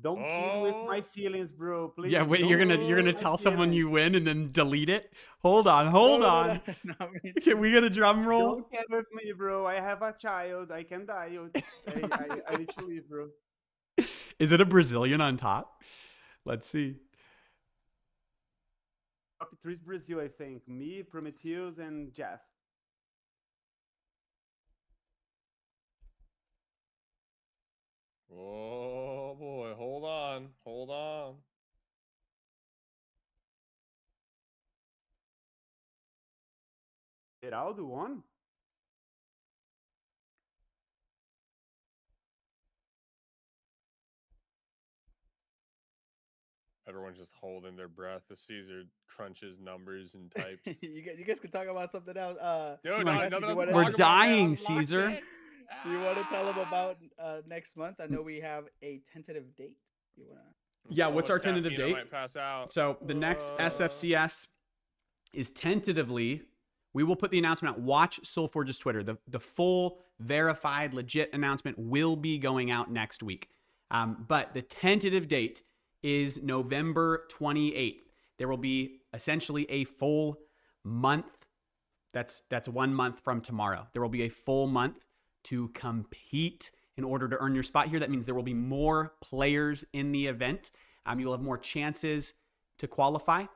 Don't deal with my feelings, bro. Please. Yeah, wait, you're gonna tell someone you win and then delete it? Hold on. No, Can we get a drum roll? Don't get with me, bro. I have a child. I can die. I need to leave, bro. Is it a Brazilian on top? Let's see. Top 3 is Brazil, I think. Me, Prometheus, and Jeff. Oh boy, hold on. Geraldo won? Everyone's just holding their breath as Caesar crunches numbers and types. you guys can talk about something else. Dude, we're dying, Caesar. Do you want to tell them about next month? I know we have a tentative date. You wanna? Yeah, what's our tentative date? I might pass out. So the next SFCS is tentatively, we will put the announcement out. Watch SolForge's Twitter. The full, verified, legit announcement will be going out next week. But the tentative date is November 28th. There will be essentially a full month. That's 1 month from tomorrow. There will be a full month to compete in order to earn your spot here. That means there will be more players in the event. You will have more chances to qualify.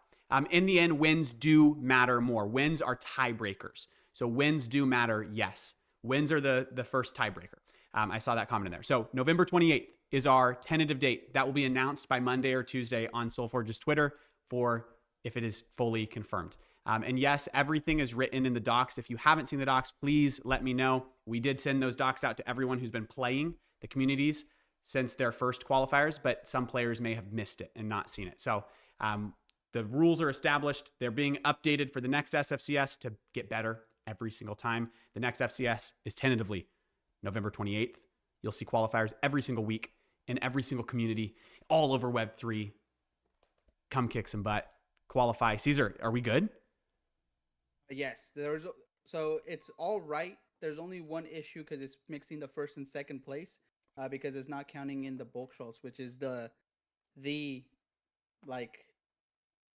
In the end, wins do matter more. Wins are tiebreakers. So wins do matter, yes. Wins are the first tiebreaker. I saw that comment in there. So November 28th is our tentative date. That will be announced by Monday or Tuesday on SolForge's Twitter for if it is fully confirmed. And yes, everything is written in the docs. If you haven't seen the docs, please let me know. We did send those docs out to everyone who's been playing the communities since their first qualifiers, but some players may have missed it and not seen it. So the rules are established. They're being updated for the next SFCS to get better every single time. The next FCS is tentatively November 28th. You'll see qualifiers every single week in every single community all over Web3. Come kick some butt. Qualify. Caesar, are we good? Yes. So it's all right. There's only one issue because it's mixing the first and second place because it's not counting in the bulk shots, which is the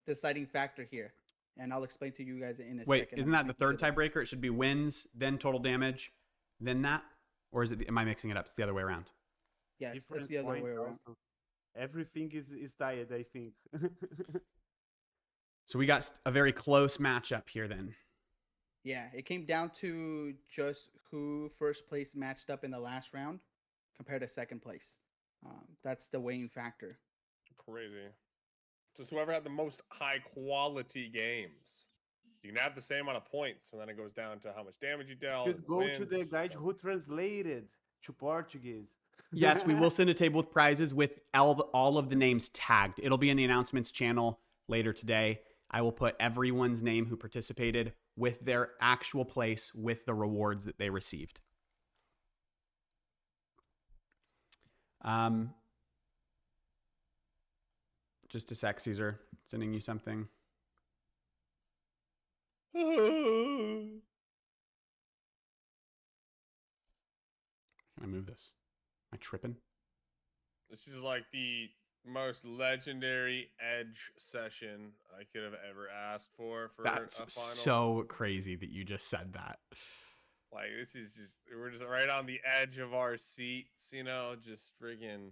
deciding factor here. And I'll explain to you guys in a second. Wait, isn't that the third tiebreaker? It should be wins, then total damage, then that? Or is it? Am I mixing it up? It's the other way around. Yes, it's the other way around. Also. Everything is tied, I think. So we got a very close matchup here then. Yeah, it came down to just who first place matched up in the last round compared to second place. That's the weighing factor. Crazy. Just whoever had the most high quality games. You can have the same amount of points, and then it goes down to how much damage you dealt. Should And go wins, to the guide so. who translated to Portuguese. Yes, we will send a table with prizes with all of the names tagged. It'll be in the announcements channel later today. I will put everyone's name who participated with their actual place with the rewards that they received. Just a sec, Caesar. Sending you something. Can I move this? Am I tripping? This is like the most legendary Edge session I could have ever asked for That's a finals. so crazy that you just said that. Like, this is just, we're just right on the edge of our seats, you know, just friggin'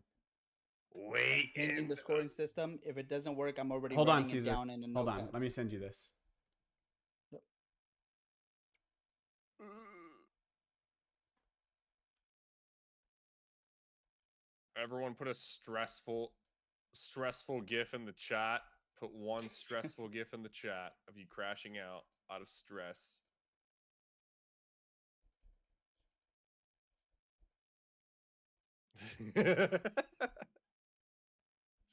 waiting. Changing the scoring system. If it doesn't work, I'm already Hold on, writing Caesar. it down in a Hold on. notepad. Let me send you this. Yep. Everyone put a stressful gif in the chat. Put one stressful gif in the chat of you crashing out of stress. It's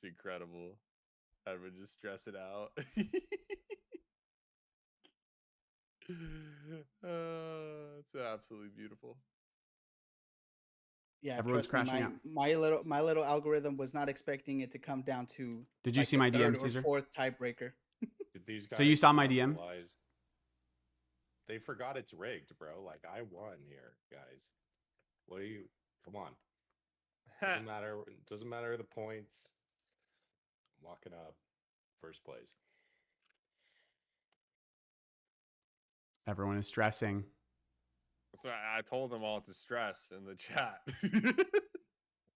incredible. Everyone just stress it out. It's absolutely beautiful. Yeah, Everyone's trust me, crashing out. my little algorithm was not expecting it to come down to. Did you see the my DM, third or Caesar? fourth tiebreaker? Did these guys So you saw my not DM? realize they forgot it's rigged, bro. Like, I won here, guys. What do you? Come on. Doesn't matter. Doesn't matter the points. I'm walking up first place. Everyone is stressing. So I told them all to stress in the chat. It's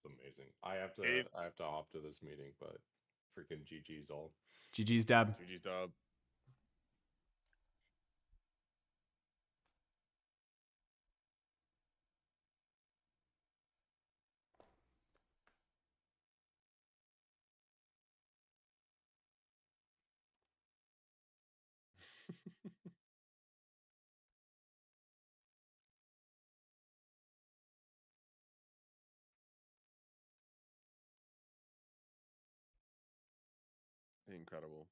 amazing. I have to hop to this meeting, but freaking GG's all. GG's dub. GG's dub. Incredible.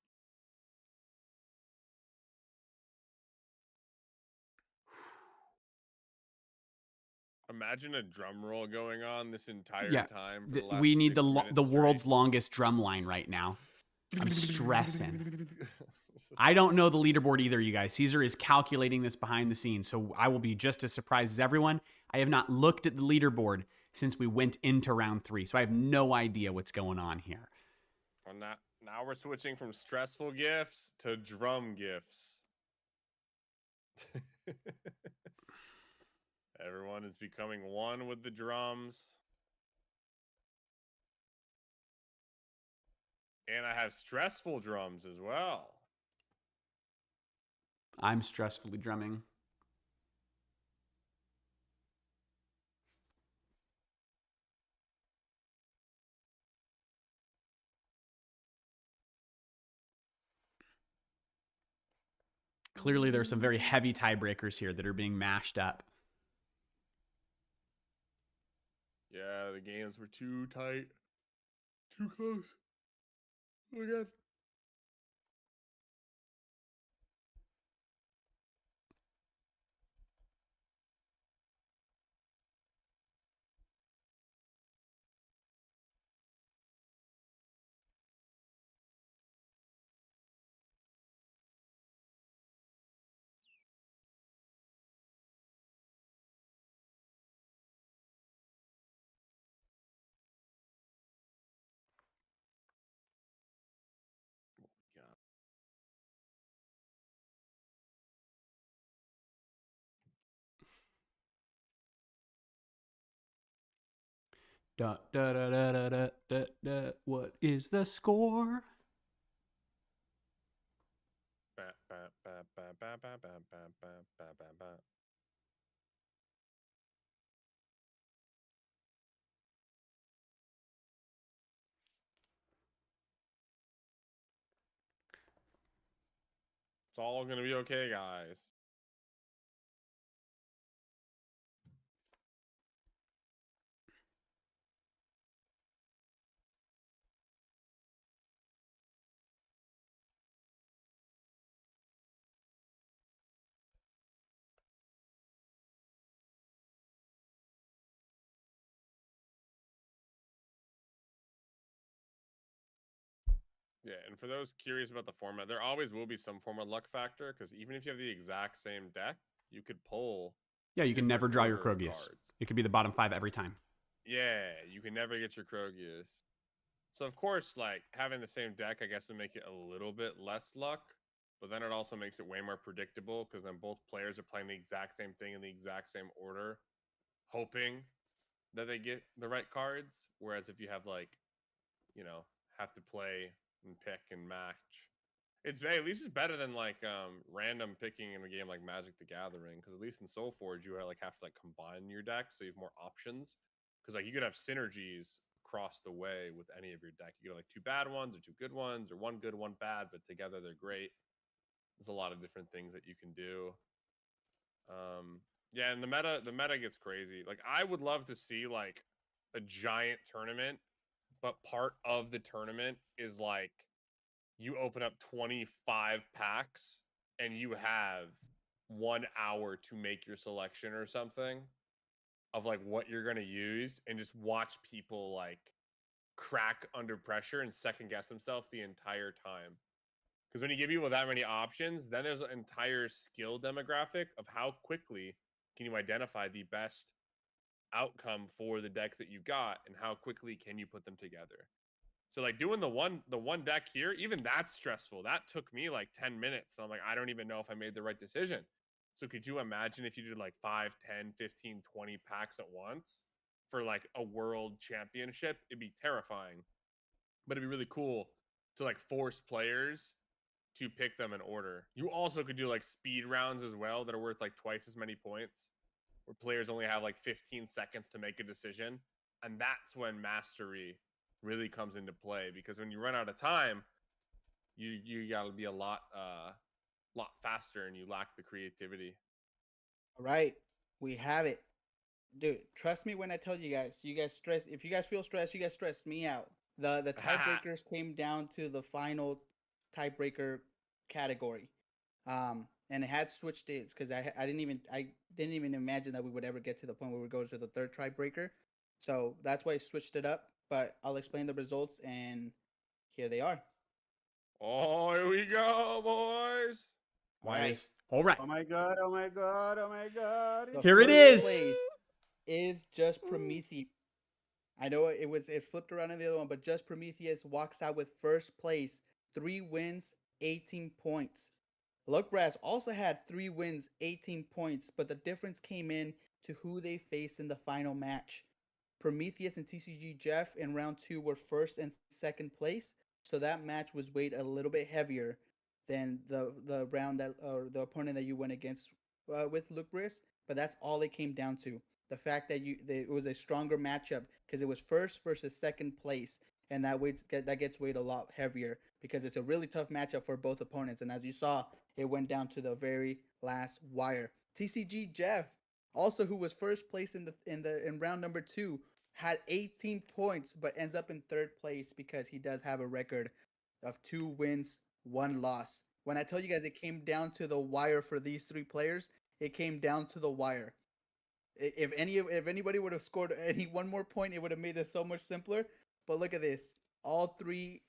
Imagine a drum roll going on this entire time. For the last We need 6 the minutes world's straight. longest drum line right now. I'm stressing. I don't know the leaderboard either, you guys. Caesar is calculating this behind the scenes, so I will be just as surprised as everyone. I have not looked at the leaderboard since we went into round 3, so I have no idea what's going on here. Well, now we're switching from stressful gifts to drum gifts. Everyone is becoming one with the drums. And I have stressful drums as well. I'm stressfully drumming. Clearly, there are some very heavy tiebreakers here that are being mashed up. Yeah, the games were too tight. Too close. Oh my god. Da, da, da, da, da, da, da, da. What is the score? It's all gonna be okay, guys. Yeah, and for those curious about the format, there always will be some form of luck factor because even if you have the exact same deck, you could pull. Yeah, you can never draw your order of Krogius. cards. It could be the bottom 5 every time. Yeah, you can never get your Krogius. So of course, like having the same deck, I guess would make it a little bit less luck, but then it also makes it way more predictable because then both players are playing the exact same thing in the exact same order, hoping that they get the right cards. Whereas if you have like, have to play and pick and match, at least it's better than like random picking in a game like Magic the Gathering, because at least in SolForge you have to like combine your deck so you have more options. Because like you could have synergies across the way with any of your deck. You could have like 2 bad ones or 2 good ones or 1 good, 1 bad, but together they're great. There's a lot of different things that you can do. Yeah, and the meta gets crazy. Like I would love to see like a giant tournament, but part of the tournament is like you open up 25 packs and you have 1 hour to make your selection or something of like what you're going to use, and just watch people like crack under pressure and second guess themselves the entire time. Because when you give people that many options, then there's an entire skill demographic of how quickly can you identify the best outcome for the decks that you got and how quickly can you put them together. So like doing the one deck here, even that's stressful. That took me like 10 minutes. And I'm like, I don't even know if I made the right decision. So could you imagine if you did like 5, 10, 15, 20 packs at once for like a world championship? It'd be terrifying. But it'd be really cool to like force players to pick them in order. You also could do like speed rounds as well that are worth like twice as many points, where players only have like 15 seconds to make a decision. And that's when mastery really comes into play, because when you run out of time, you got to be a lot faster and you lack the creativity. All right, we have it. Dude, trust me when I tell you guys. You guys stress. If you guys feel stressed, you guys stress me out. The tiebreakers came down to the final tiebreaker category, and it had switched dates because I didn't even imagine that we would ever get to the point where we go to the third tiebreaker. So that's why I switched it up. But I'll explain the results, and here they are. Oh, here we go, boys. Boys. All right. Oh my god, oh my god, oh my god. The Here it first is. place is just Prometheus. I know it flipped around in the other one, but just Prometheus walks out with first place, 3 wins, 18 points. Luckbrass also had 3 wins, 18 points, but the difference came in to who they faced in the final match. Prometheus and TCG Jeff in round 2 were first and second place, so that match was weighed a little bit heavier than the round that, or the opponent that you went against with Luckbrass. But that's all it came down to. The fact that it was a stronger matchup because it was first versus second place, and that gets weighed a lot heavier because it's a really tough matchup for both opponents. And as you saw, it went down to the very last wire. TCG Jeff, also who was first place in round number 2, had 18 points but ends up in third place because he does have a record of 2 wins, 1 loss. When I tell you guys it came down to the wire for these 3 players, it came down to the wire. If anybody would have scored one more point, it would have made this so much simpler. But look at this. All 3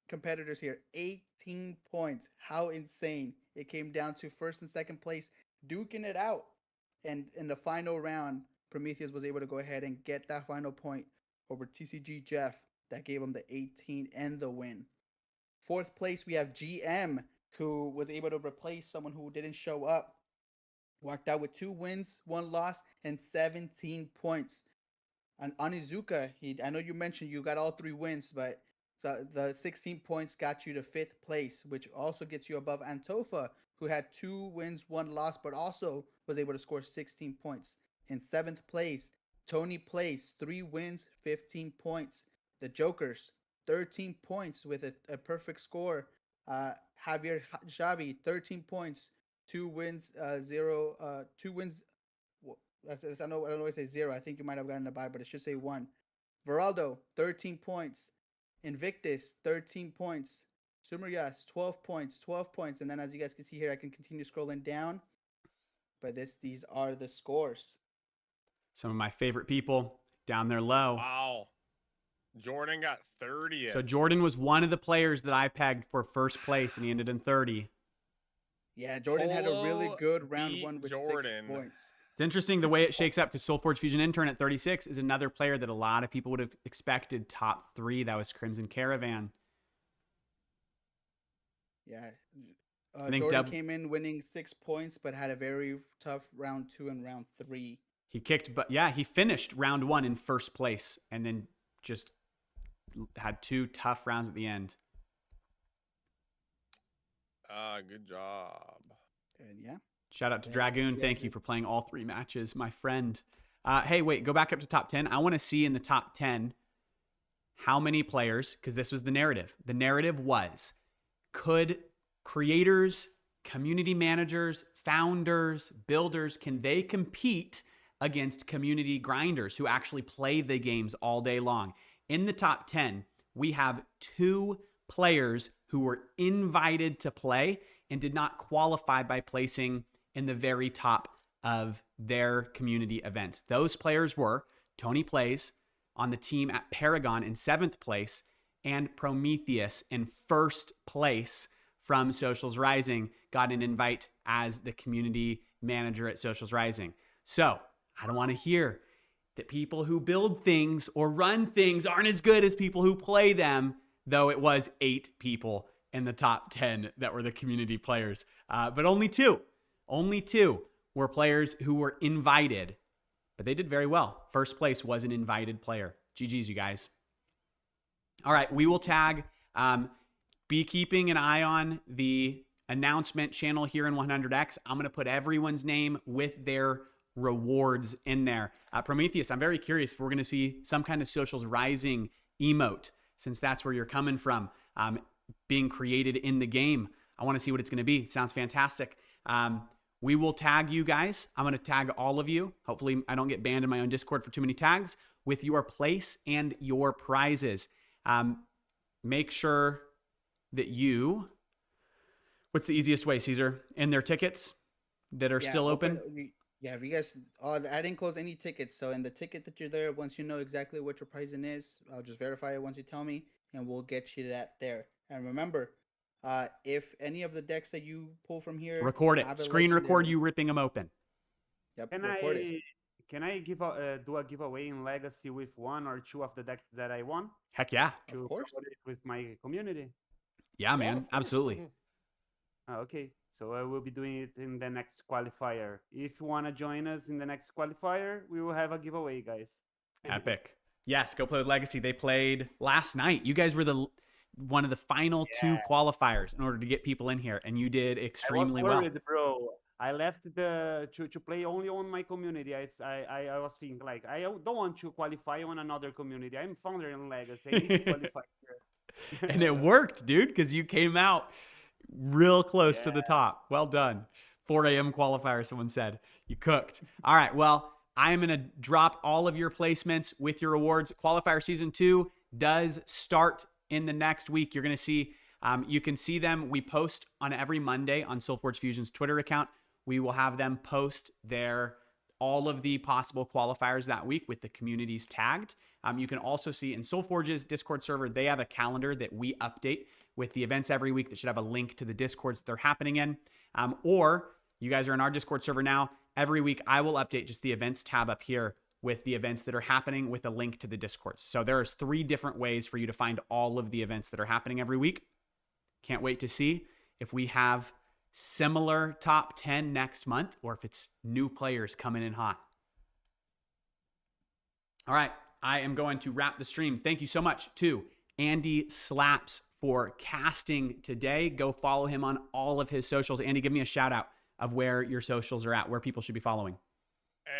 competitors here, 18 points. How insane. It came down to first and second place duking it out. And in the final round, Prometheus was able to go ahead and get that final point over TCG Jeff that gave him the 18 and the win. Fourth place, we have GM, who was able to replace someone who didn't show up. Walked out with 2 wins, 1 loss, and 17 points. And Onizuka, I know you mentioned you got all 3 wins, but the 16 points got you to 5th place, which also gets you above Antofa, who had 2 wins, 1 loss, but also was able to score 16 points. In 7th place, Tony Place, 3 wins, 15 points. The Jokers, 13 points with a perfect score. Javier Xavi, 13 points, 2 wins, 2 wins. Well, I don't know why I say 0. I think you might have gotten a bye, but it should say 1. Veraldo, 13 points. Invictus, 13 points. Sumeryas, 12 points, 12 points. And then as you guys can see here, I can continue scrolling down. But these are the scores. Some of my favorite people down there low. Wow. Jordan got 30th. So Jordan was one of the players that I pegged for first place, and he ended in 30. Yeah, Jordan had a really Polo good round beat 1 with Jordan. 6 points. It's interesting the way it shakes up because SolForge Fusion Intern at 36 is another player that a lot of people would have expected top 3. That was Crimson Caravan. Yeah. I think Jordan came in winning 6 points, but had a very tough round 2 and round 3. He kicked, but yeah, he finished round 1 in first place and then just had 2 tough rounds at the end. Good job. And yeah. Shout out to Dragoon. Thank you for playing all 3 matches, my friend. Hey, wait, go back up to top 10. I want to see in the top 10 how many players, because this was the narrative. The narrative was, could creators, community managers, founders, builders, can they compete against community grinders who actually play the games all day long? In the top 10, we have 2 players who were invited to play and did not qualify by placing in the very top of their community events. Those players were Tony Plays on the team at Paragon in 7th place and Prometheus in 1st place from Socials Rising, got an invite as the community manager at Socials Rising. So I don't want to hear that people who build things or run things aren't as good as people who play them, though it was 8 people in the top 10 that were the community players. But only two were players who were invited, but they did very well. First place was an invited player. GG's, you guys. All right, we will tag, be keeping an eye on the announcement channel here in 100X. I'm going to put everyone's name with their rewards in there. Prometheus, I'm very curious if we're going to see some kind of Socials Rising emote, since that's where you're coming from, being created in the game. I want to see what it's going to be. Sounds fantastic. We will tag you guys. I'm going to tag all of you. Hopefully I don't get banned in my own Discord for too many tags, with your place and your prizes. Make sure that you, what's the easiest way, Caesar? In their tickets that are still open? If you guys, I didn't close any tickets. So in the ticket that you're there, once you know exactly what your pricing is, I'll just verify it once you tell me, and we'll get you that there. And remember, if any of the decks that you pull from here, record it. Screen record you ripping them open. Yep. Can I do a giveaway in Legacy with 1 or 2 of the decks that I won? Heck yeah. Of course. With my community. Yeah, man. Absolutely. Okay. So I will be doing it in the next qualifier. If you want to join us in the next qualifier, we will have a giveaway, guys. Epic. Yes, go play with Legacy. They played last night. You guys were one of the final 2 qualifiers in order to get people in here, and you did extremely I was worried, well. Bro. I left to play only on my community. I was thinking, like, I don't want to qualify on another community. I'm founder in Legacy. I need to qualify here. And it worked, dude, because you came out real close to the top. Well done. 4 a.m. qualifier, someone said. You cooked. All right, well, I'm going to drop all of your placements with your rewards. Qualifier Season 2 does start in the next week. You're going to see, you can see them. We post on every Monday on SolForge Fusion's Twitter account. We will have them post all of the possible qualifiers that week with the communities tagged. You can also see in SolForge's Discord server, they have a calendar that we update with the events every week that should have a link to the Discords that they're happening in. Or you guys are in our Discord server now. Every week I will update just the events tab up here with the events that are happening with a link to the Discords. So there's 3 different ways for you to find all of the events that are happening every week. Can't wait to see if we have similar top 10 next month or if it's new players coming in hot. All right, I am going to wrap the stream. Thank you so much to Andy Slaps for casting today. Go follow him on all of his socials. Andy, give me a shout out of where your socials are at, where people should be following.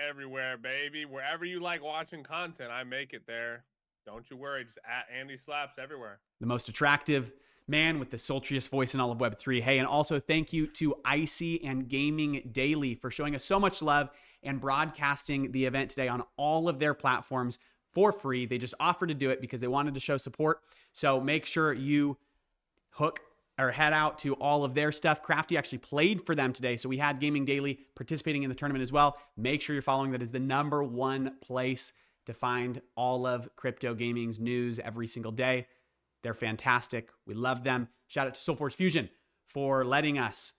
Everywhere, baby. Wherever you like watching content, I make it there. Don't you worry. Just at Andy Slaps everywhere. The most attractive man with the sultriest voice in all of Web3. Hey, and also thank you to Icy and Gaming Daily for showing us so much love and broadcasting the event today on all of their platforms for free. They just offered to do it because they wanted to show support. So make sure you hook or head out to all of their stuff. Crafty actually played for them today, so we had Gaming Daily participating in the tournament as well. Make sure you're following. That is the #1 place to find all of crypto gaming's news every single day. They're fantastic. We love them. Shout out to SolForge Fusion for letting us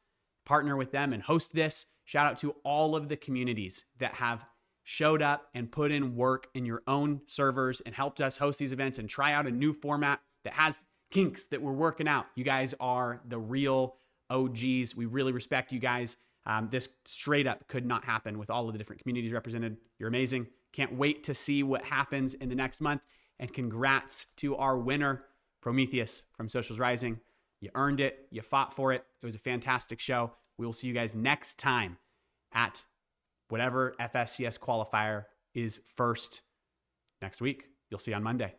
partner with them and host this. Shout out to all of the communities that have showed up and put in work in your own servers and helped us host these events and try out a new format that has kinks that we're working out. You guys are the real OGs. We really respect you guys. This straight up could not happen with all of the different communities represented. You're amazing. Can't wait to see what happens in the next month. And congrats to our winner, Prometheus from Socials Rising. You earned it. You fought for it. It was a fantastic show. We will see you guys next time at whatever FSCS qualifier is first next week. You'll see on Monday.